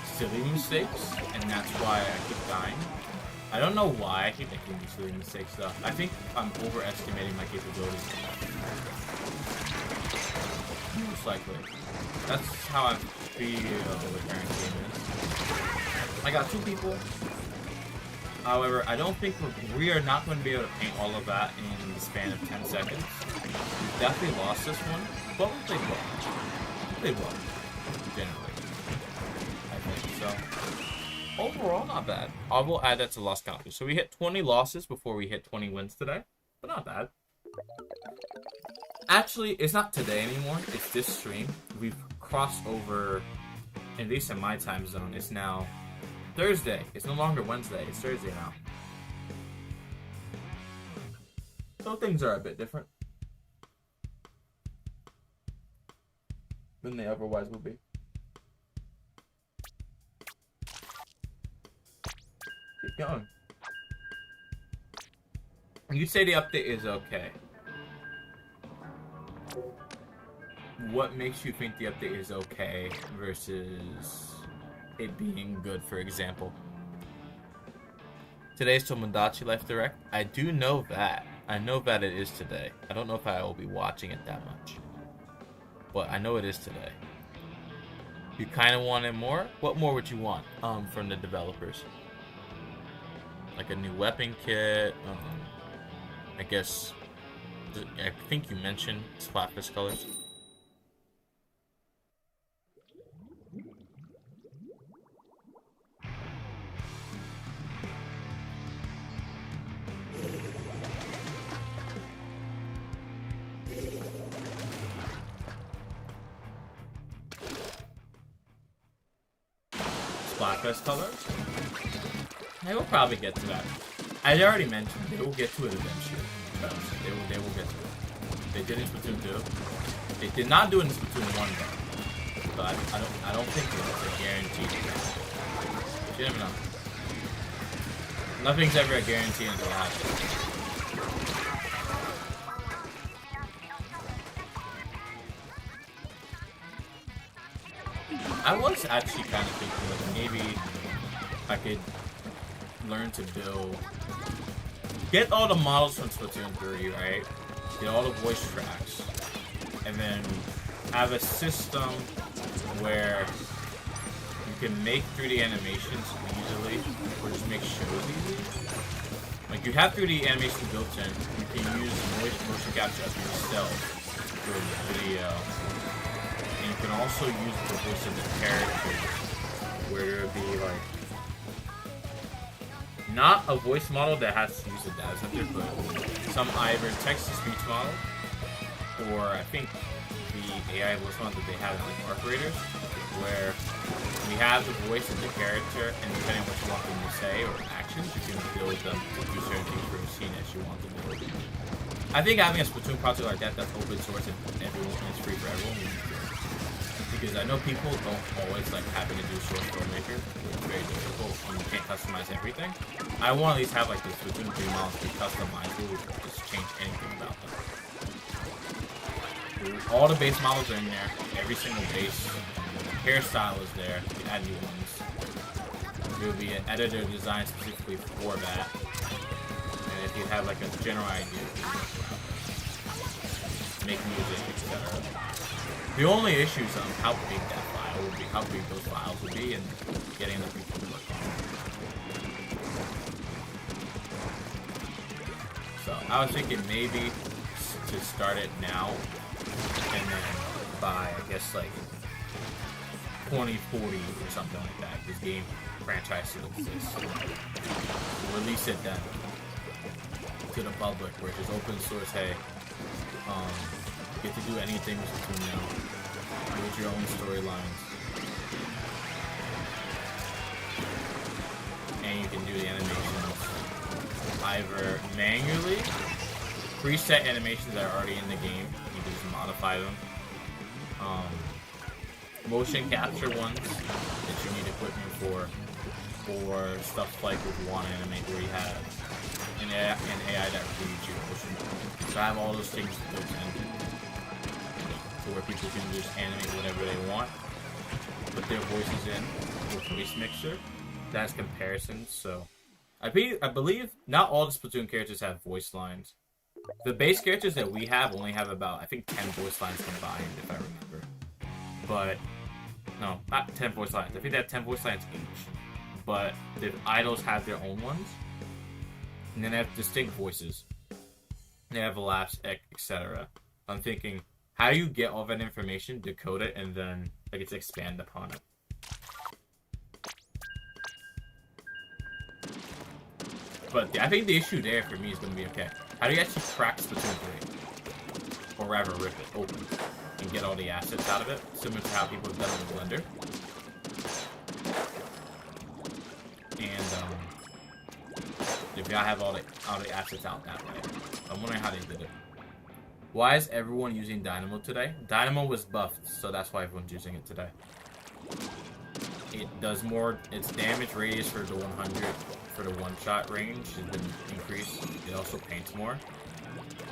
silly mistakes, and that's why I keep dying. I don't know why I keep making these silly mistakes though. I think I'm overestimating my capabilities. Most likely. That's how I feel the current game is. I got 2 people. However, I don't think we are not going to be able to paint all of that in the span of 10 seconds. We definitely lost this one, but we played well. We played well, generally. I think so. Overall, not bad. I will add that to loss counters. So we hit 20 losses before we hit 20 wins today, but not bad. Actually, it's not today anymore. It's this stream. We've crossed over, at least in my time zone, it's now Thursday. It's no longer Wednesday. It's Thursday now. So things are a bit different than they otherwise would be. Keep going. You say the update is okay. What makes you think the update is okay versus it being good, for example? Today's Tomodachi Life Direct. I do know that. I know that it is today. I don't know if I will be watching it that much, but I know it is today. You kind of wanted more? What more would you want from the developers? like a new weapon kit. I guess I think you mentioned Splatfest colors. Splatfest colors? I will probably get to that. I already mentioned they will get to it eventually. They will get to it. They did it in Splatoon 2. They did not do it in Splatoon 1 though. But I don't think it's a guarantee. You never know. Nothing's ever a guarantee until it happens. I was actually kind of thinking like maybe I could learn to build, get all the models from Splatoon 3, right? Get all the voice tracks, and then have a system where you can make 3D animations easily, or just make shows easy. Like you have 3D animation built in, you can use motion capture as yourself for the video. And you can also use the voice of the characters, where there'll be like, not a voice model that has to use a data center, but some either text-to-speech model, or I think the AI voice model that they have in like operators, where we have the voice of the character, and depending on what you want them to say or actions, you can build them to do certain things for a scene as you want them to do. I think having a Splatoon project like that that's open source and everyone it's free for everyone is good. Because I know people don't always like having to do source code maker. It's very difficult and you can't customize everything. I want to at least have like the Splatoon 3 models be customizable, just change anything about them. All the base models are in there. Every single base hairstyle is there. You can add new ones. There will be an editor designed specifically for that. And if you have like a general idea, make music, etc. The only issue is how big that file will be, how big those files will be, and getting enough people to work on it. So I was thinking maybe to start it now, and then by I guess like 2040 or something like that. This game franchise still exists. We'll release it then to the public, where it's just open source. Hey, get to do anything with Splatoon now. Build your own storylines. And you can do the animations either manually, preset animations that are already in the game, you can just modify them. Motion capture ones that you need equipment for, or stuff like with one animate where you have an AI that reads your motion. So I have all those things built in. Where people can just animate whatever they want, put their voices in with voice mixer. That's comparisons. So I believe not all the Splatoon characters have voice lines. The base characters that we have only have about, I think, 10 voice lines combined, if I remember. But no, not 10 voice lines. I think they have 10 voice lines each. But the idols have their own ones, and then they have distinct voices. They have laughs, etc. I'm thinking, how do you get all that information, decode it, and then like it's expand upon it? But I think the issue there for me is going to be, okay, how do you actually crack Splatoon 3? Or rather, rip it open and get all the assets out of it, similar to how people have done it with Blender. And if y'all have all the assets out that way, I'm wondering how they did it. Why is everyone using Dynamo today? Dynamo was buffed, so that's why everyone's using it today. It does more, its damage radius for the 100, for the one-shot range has been increased. It also paints more.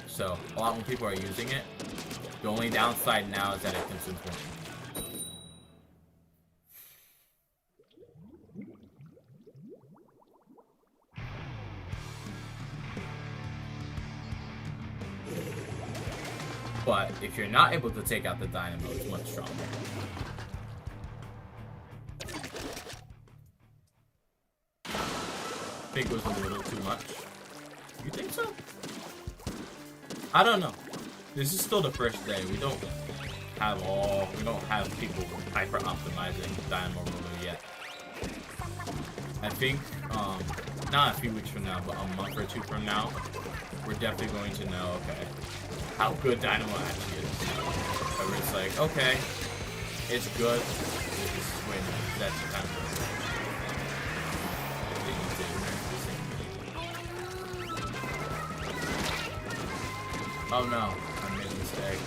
So, a lot more people are using it. The only downside now is that it consumes more. But if you're not able to take out the Dynamo, it's much stronger. think it was a little too much. You think so? I don't know. This is still the first day. We don't have people hyper optimizing Dynamo Robo yet. I think not a few weeks from now, but a month or two from now, we're definitely going to know, okay, how good Dynamo actually is. Where it's like, okay, it's good. Wait a minute, that's kind of oh no, I made a mistake.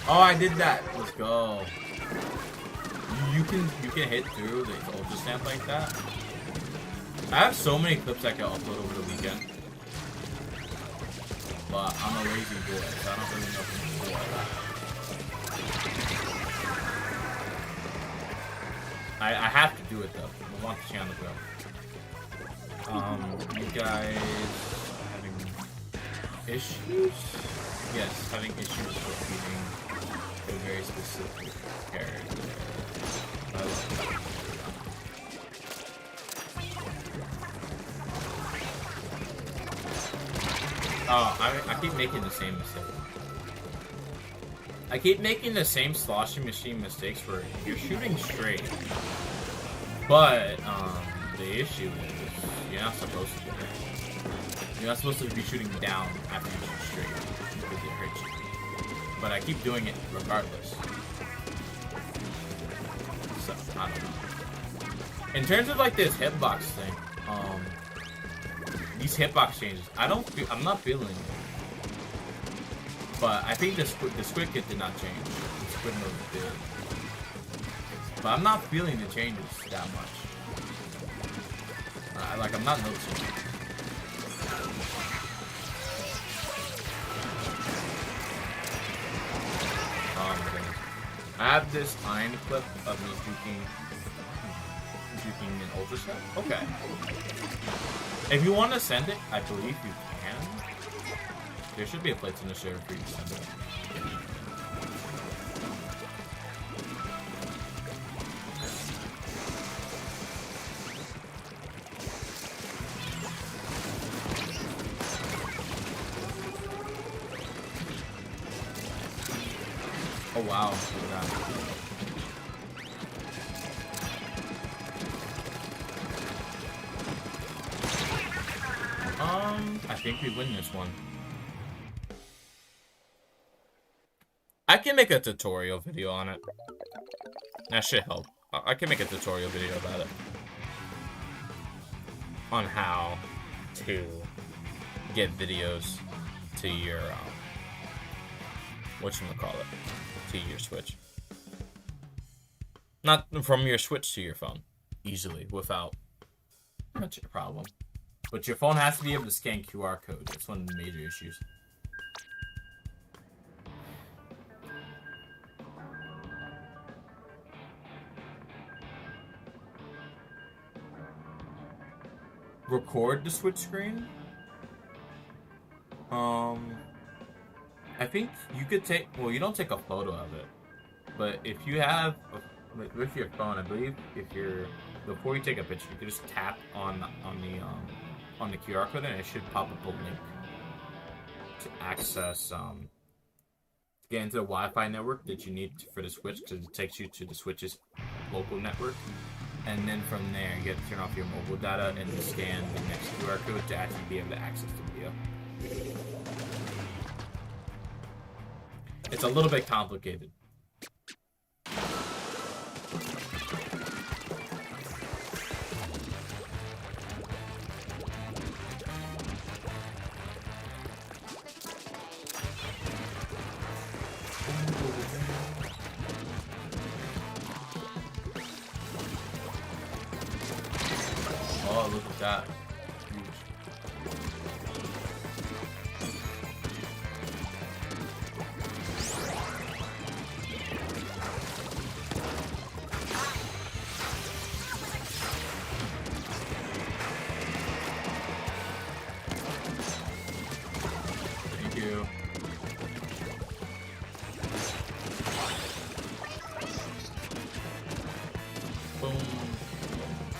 Oh, I did that. Let's go. You can hit through the ultra stamp like that. I have so many clips I can upload over the weekend, but I'm a lazy boy, so I don't really know if I'm gonna do all that. I have to do it though. I want the channel to grow. You guys having issues? Yes, having issues with beating a very specific character. I love that. Oh, I keep making the same mistake. I keep making the same sloshing machine mistakes where you're shooting straight, but the issue is you're not supposed to. You're not supposed to be shooting down after you shoot straight because it hurts you. But I keep doing it regardless. So I don't know. In terms of like this hitbox thing, these hitbox changes, I'm not feeling it. But I think the squid kit did not change. The squid mode did. But I'm not feeling the changes that much. I'm not noticing it. I have this iron clip of me juking an ultra set. Okay. If you want to send it, I believe you can. There should be a place in the server for you to send it. Oh wow, look at that. I think we win this one. I can make a tutorial video on it. That should help. I can make a tutorial video about it. On how to get videos to your, whatchamacallit, to your Switch. Not from your Switch to your phone. Easily, without much of a problem. But your phone has to be able to scan QR codes. That's one of the major issues. Record the Switch screen? I think you could take, well, you don't take a photo of it, but if you have, with your phone, I believe, before you take a picture, you can just tap on the QR code and it should pop up a link to access, get into the Wi-Fi network that you need for the Switch, because it takes you to the Switch's local network. And then from there, you have to turn off your mobile data and scan the next QR code to actually be able to access the video. It's a little bit complicated. Oh, look at that. Huge.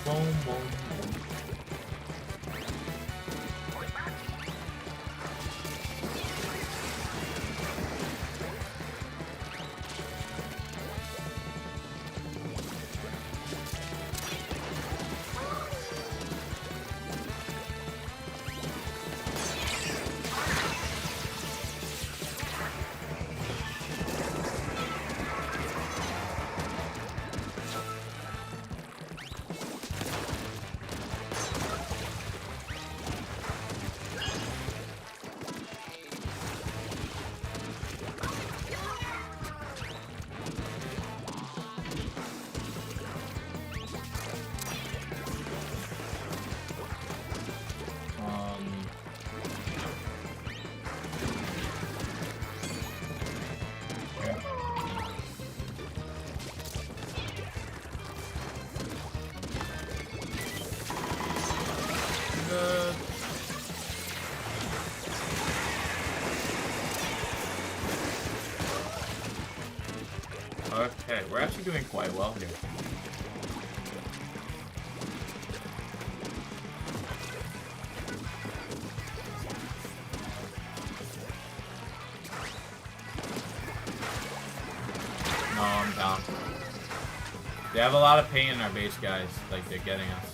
Boom, boom. Okay, we're actually doing quite well here. No, I'm down. They have a lot of pain in our base, guys. Like, they're getting us.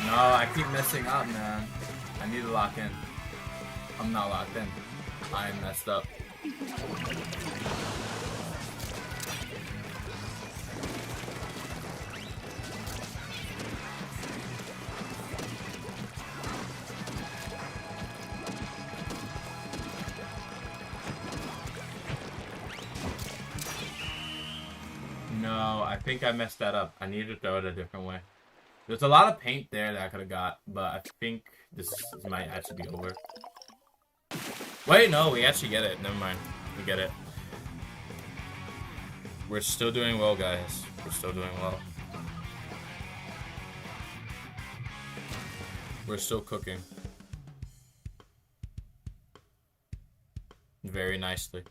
No, I keep messing up, man. I need to lock in. I'm not locked in. I am messed up. No, I think I messed that up. I need to throw it a different way. There's a lot of paint there that I could have got, but I think this might actually be over. Wait, no, we actually get it. Never mind. We get it. We're still doing well, guys. We're still doing well. We're still cooking. Very nicely.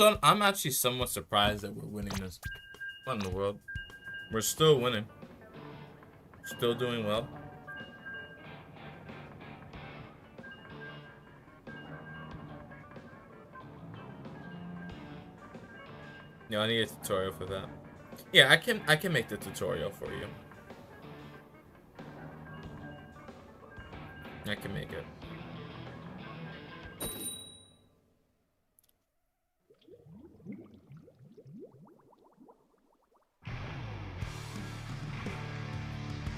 I'm actually somewhat surprised that we're winning this. What in the world? We're still winning. Still doing well. No, I need a tutorial for that. Yeah, I can make the tutorial for you. I can make it.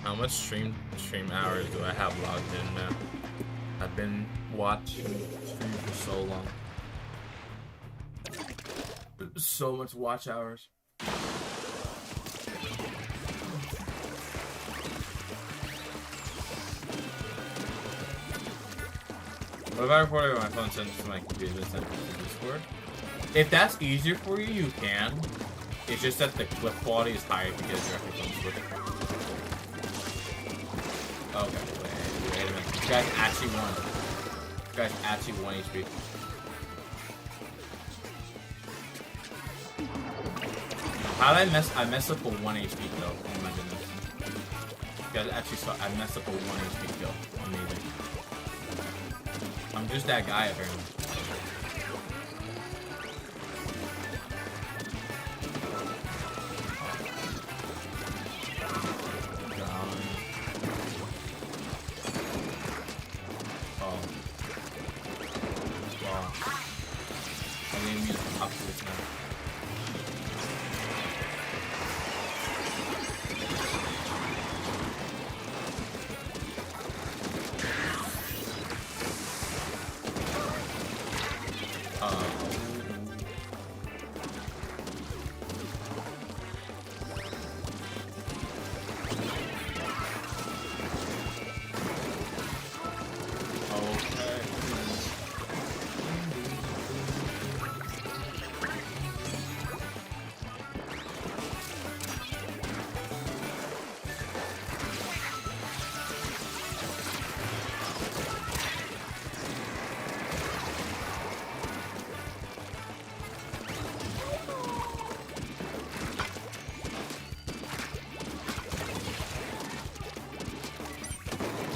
How much stream hours do I have logged in now? I've been watching stream for so long. So much watch hours. What if I record it on my phone, send it to my computer, and send it to Discord? If that's easier for you, you can. It's just that the clip quality is higher if you get it directly from Discord. Okay, wait a minute. You guys actually won. You guys actually won HP. How did I mess? I messed up for 1 HP kill. Oh my goodness. You guys actually saw I messed up for 1 HP kill. Amazing. I'm just that guy apparently.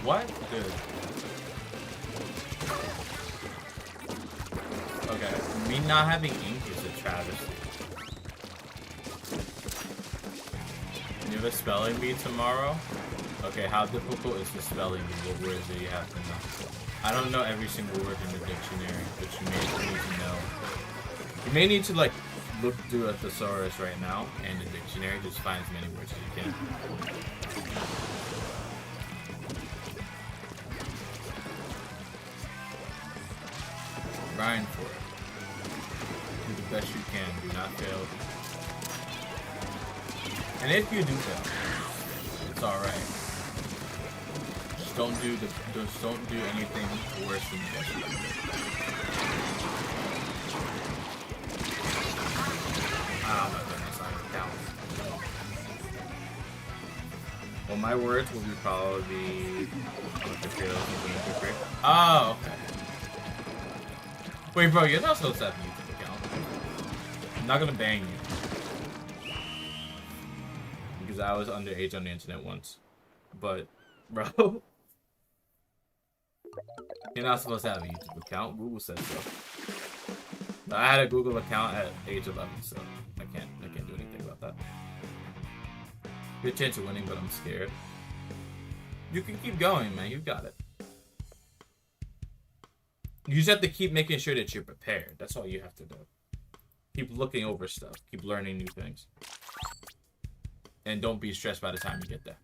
What? Dude. Okay. Me not having ink is a travesty. You have a spelling bee tomorrow? Okay, how difficult is the spelling bee? What words do you have to know? I don't know every single word in the dictionary, but you may need to know. You may need to, like, look through a thesaurus right now and the dictionary, just find as many words as you can. Grind for it. Do the best you can. Do not fail. And if you do fail, it's alright. Just don't do anything worse than the best you can do. Oh my goodness, I'm down. Well, my words will be probably oh, okay. Wait, bro, you're not supposed to have a YouTube account. I'm not gonna bang you. Because I was underage on the internet once. But, bro. You're not supposed to have a YouTube account. Google said so. I had a Google account at age 11, so I can't do anything about that. Good chance of winning, but I'm scared. You can keep going, man. You got it. You just have to keep making sure that you're prepared. That's all you have to do. Keep looking over stuff. Keep learning new things. And don't be stressed by the time you get there.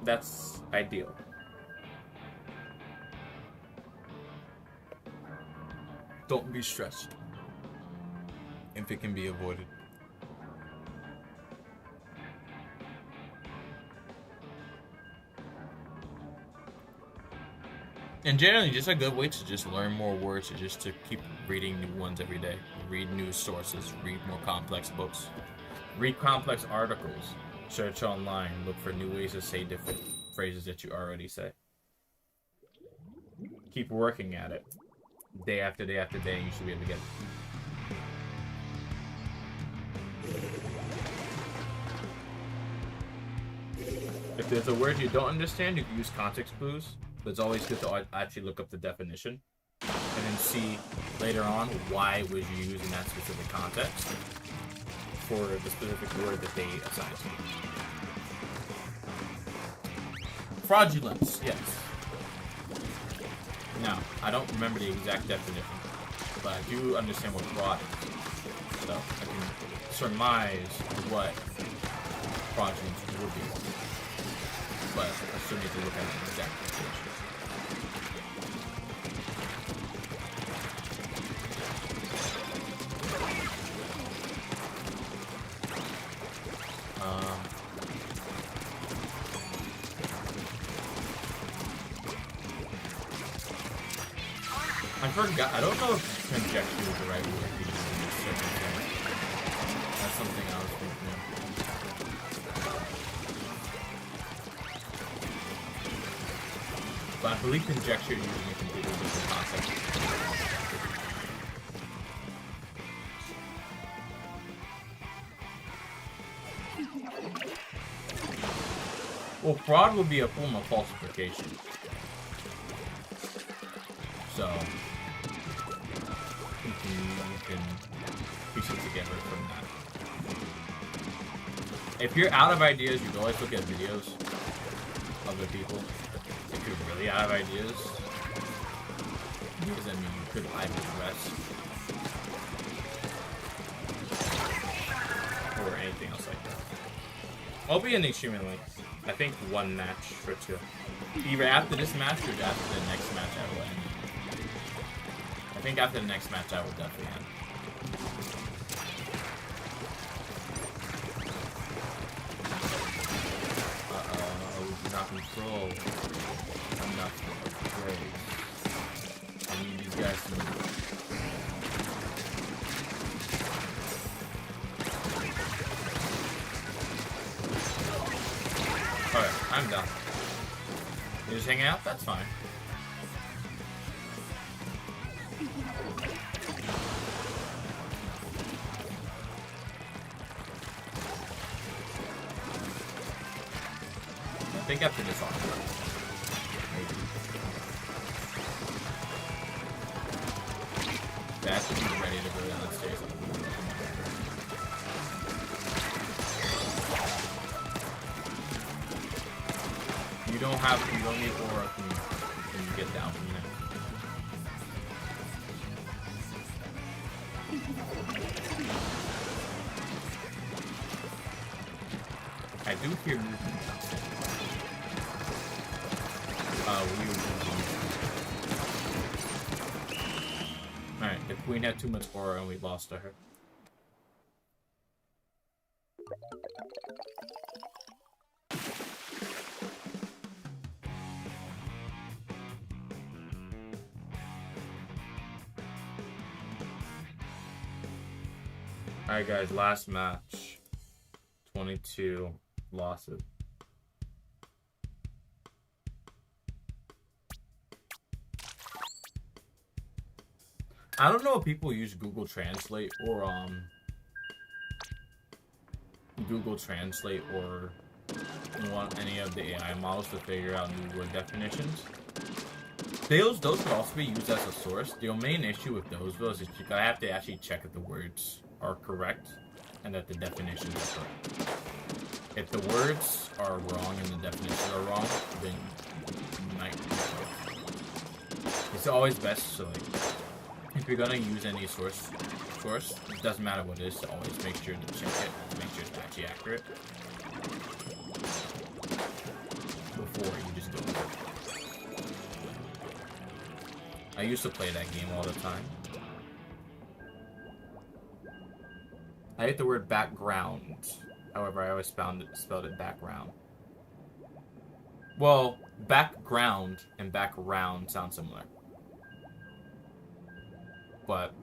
That's ideal. Don't be stressed if it can be avoided. And generally, just a good way to just learn more words is just to keep reading new ones every day. Read new sources, read more complex books, read complex articles, search online, look for new ways to say different phrases that you already say. Keep working at it. Day after day after day, you should be able to get it. If there's a word you don't understand, you can use context clues. But it's always good to actually look up the definition and then see later on why it was used in that specific context for the specific word that they assigned to you. Fraudulence, yes. Now, I don't remember the exact definition, but I do understand what fraud is. So I can surmise what fraudulence would be. But I still need to look at the exact definition. I forgot. I don't know if conjecture is the right word to use in this circumstance. That's something I was thinking of. But I believe conjecture using a completely different concept. Well, fraud would be a form of falsification. So, you can piece it together from that. If you're out of ideas, you can always look at videos of other people. If you're really out of ideas, because I mean, you could live rest or anything else like that. I'll be in the extremely link. I think one match or two. Either after this match or after the next match I will end. I think after the next match I will definitely end. Do not control enough praise. I need these guys to move. Alright, I'm done. You're just hanging out? That's fine. think after this on. Maybe. That should be ready to go down the stairs. You don't need aura when you get down from there. I do hear movement. Alright, the queen had too much aura and we lost to her. Alright guys, last match. 22 losses. I don't know if people use Google Translate or want any of the AI models to figure out new word definitions. Those could also be used as a source. The main issue with those is you gotta have to actually check if the words are correct and that the definitions are correct. If the words are wrong and the definitions are wrong, then you might be wrong. It's always best to, like, if you're gonna use any source, it doesn't matter what it is, always make sure to check it to make sure it's actually accurate before you just go with it. I used to play that game all the time. I hate the word background. However, I always spelled it background. Well, background and background sound similar. But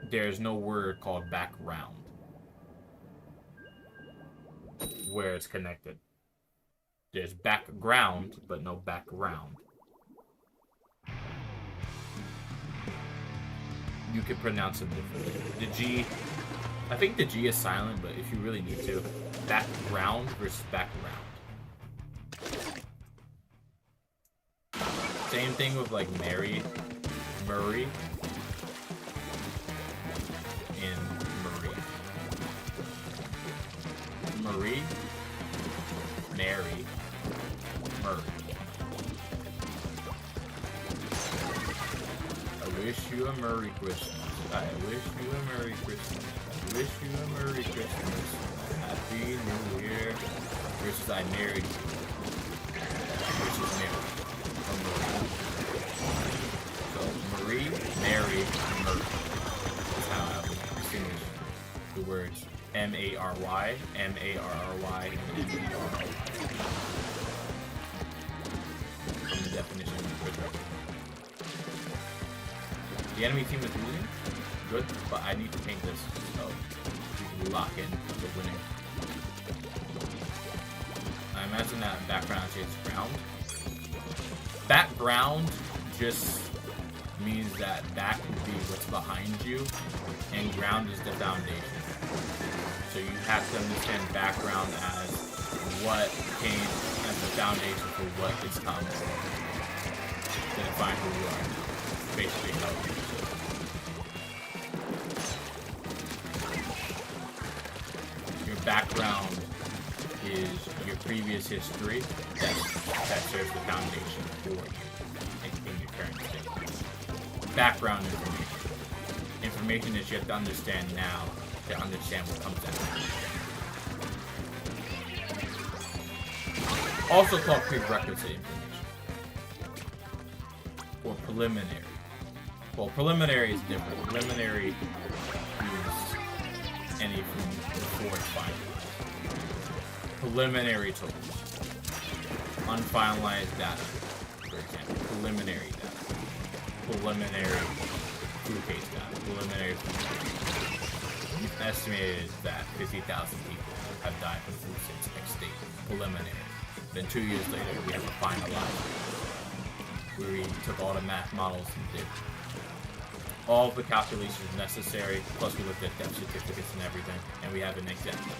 there's no word called background where it's connected. There's background, but no background. You could pronounce them differently. The G, I think the G is silent, but if you really need to, background versus background. Same thing with like Murray, and Marie. Marie, Mary, Murray. I wish you a Merry Christmas. I wish you a Merry Christmas. I wish you a Merry Christmas. Happy New Year. Versus I married you. Versus Mary. So Marie, Mary, Murray. That's how I would distinguish the words M-A-R-Y, M-A-R-R-Y, and M-E-R-R-Y. From the definition of the word. The enemy team is losing. Good, but I need to paint this so we can lock in the winning. I imagine that background shades ground. Background just means that back would be what's behind you, and ground is the foundation. So you have to understand background as what came as the foundation for what is coming to define who you are. Basically how it is. Your background is your previous history that serves the foundation for you in your current state. Background information. Information that you have to understand now to understand what comes after. Also called prerequisite information. Or preliminary. Well, preliminary is different. Preliminary is anything before it's final. Preliminary totals. Unfinalized data, for example. Preliminary data. Preliminary food case data. Preliminary food case. We've estimated that 50,000 people have died from food state. Preliminary. Then 2 years later, we have a finalized. Where we took all the math models and did all the calculations necessary, plus we looked at death certificates and everything, and we have an example.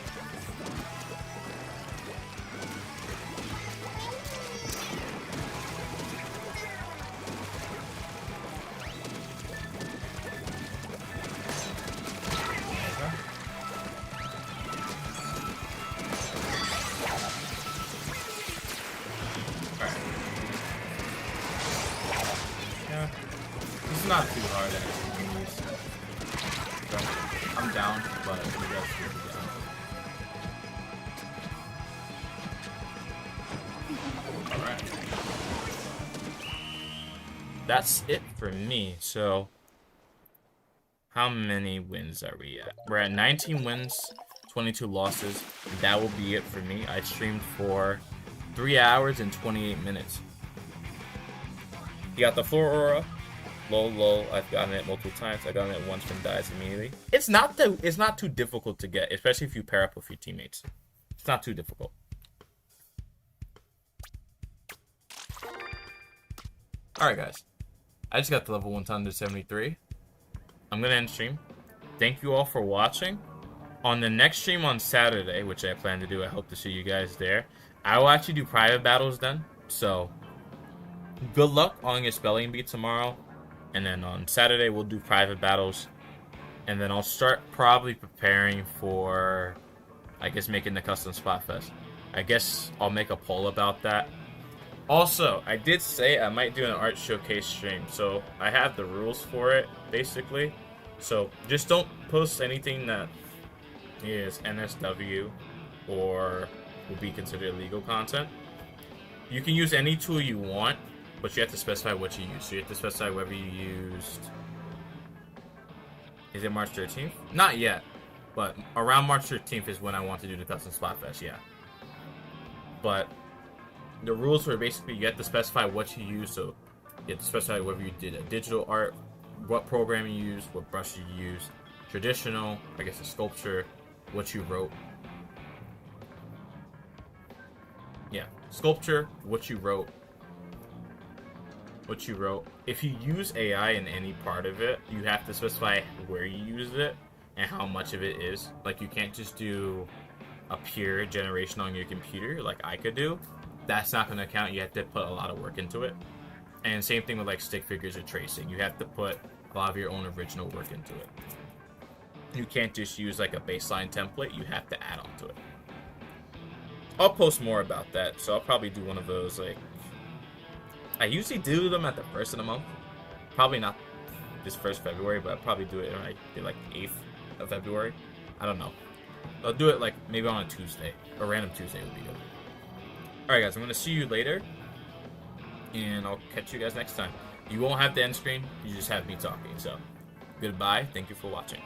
not too hard at minis. So, I'm down, but you guys should be down. Alright. That's it for me. So, how many wins are we at? We're at 19 wins, 22 losses. That will be it for me. I streamed for 3 hours and 28 minutes. You got the floor aura. Low. I've gotten it multiple times. I got it once and dies immediately. It's not too difficult to get, especially if you pair up with your teammates. It's not too difficult. Alright guys. I just got to level 173. I'm gonna end stream. Thank you all for watching. On the next stream on Saturday, which I plan to do, I hope to see you guys there. I will actually do private battles then. So good luck on your spelling bee tomorrow. And then on Saturday, we'll do private battles. And then I'll start probably preparing for, I guess, making the custom Splatfest. I guess I'll make a poll about that. Also, I did say I might do an art showcase stream. So I have the rules for it, basically. So just don't post anything that is NSW or will be considered illegal content. You can use any tool you want, but you have to specify what you use. So you have to specify whether you used... Is it March 13th? Not yet. But around March 13th is when I want to do the custom Splatfest, yeah. But the rules were basically you have to specify what you use. So you have to specify whether you did a digital art, what program you used, what brush you used, traditional, I guess a sculpture, what you wrote. Yeah, sculpture, what you wrote. If you use AI in any part of it, you have to specify where you used it and how much of it is. Like, you can't just do a pure generation on your computer like I could do. That's not going to count. You have to put a lot of work into it. And same thing with like stick figures or tracing. You have to put a lot of your own original work into it. You can't just use like a baseline template. You have to add on to it. I'll post more about that. So I'll probably do one of those like... I usually do them at the first of the month. Probably not this first February, but I'll probably do it like 8th of February. I don't know. I'll do it like maybe on a Tuesday. A random Tuesday would be good. Alright guys, I'm going to see you later. And I'll catch you guys next time. You won't have the end screen. You just have me talking. So, goodbye. Thank you for watching.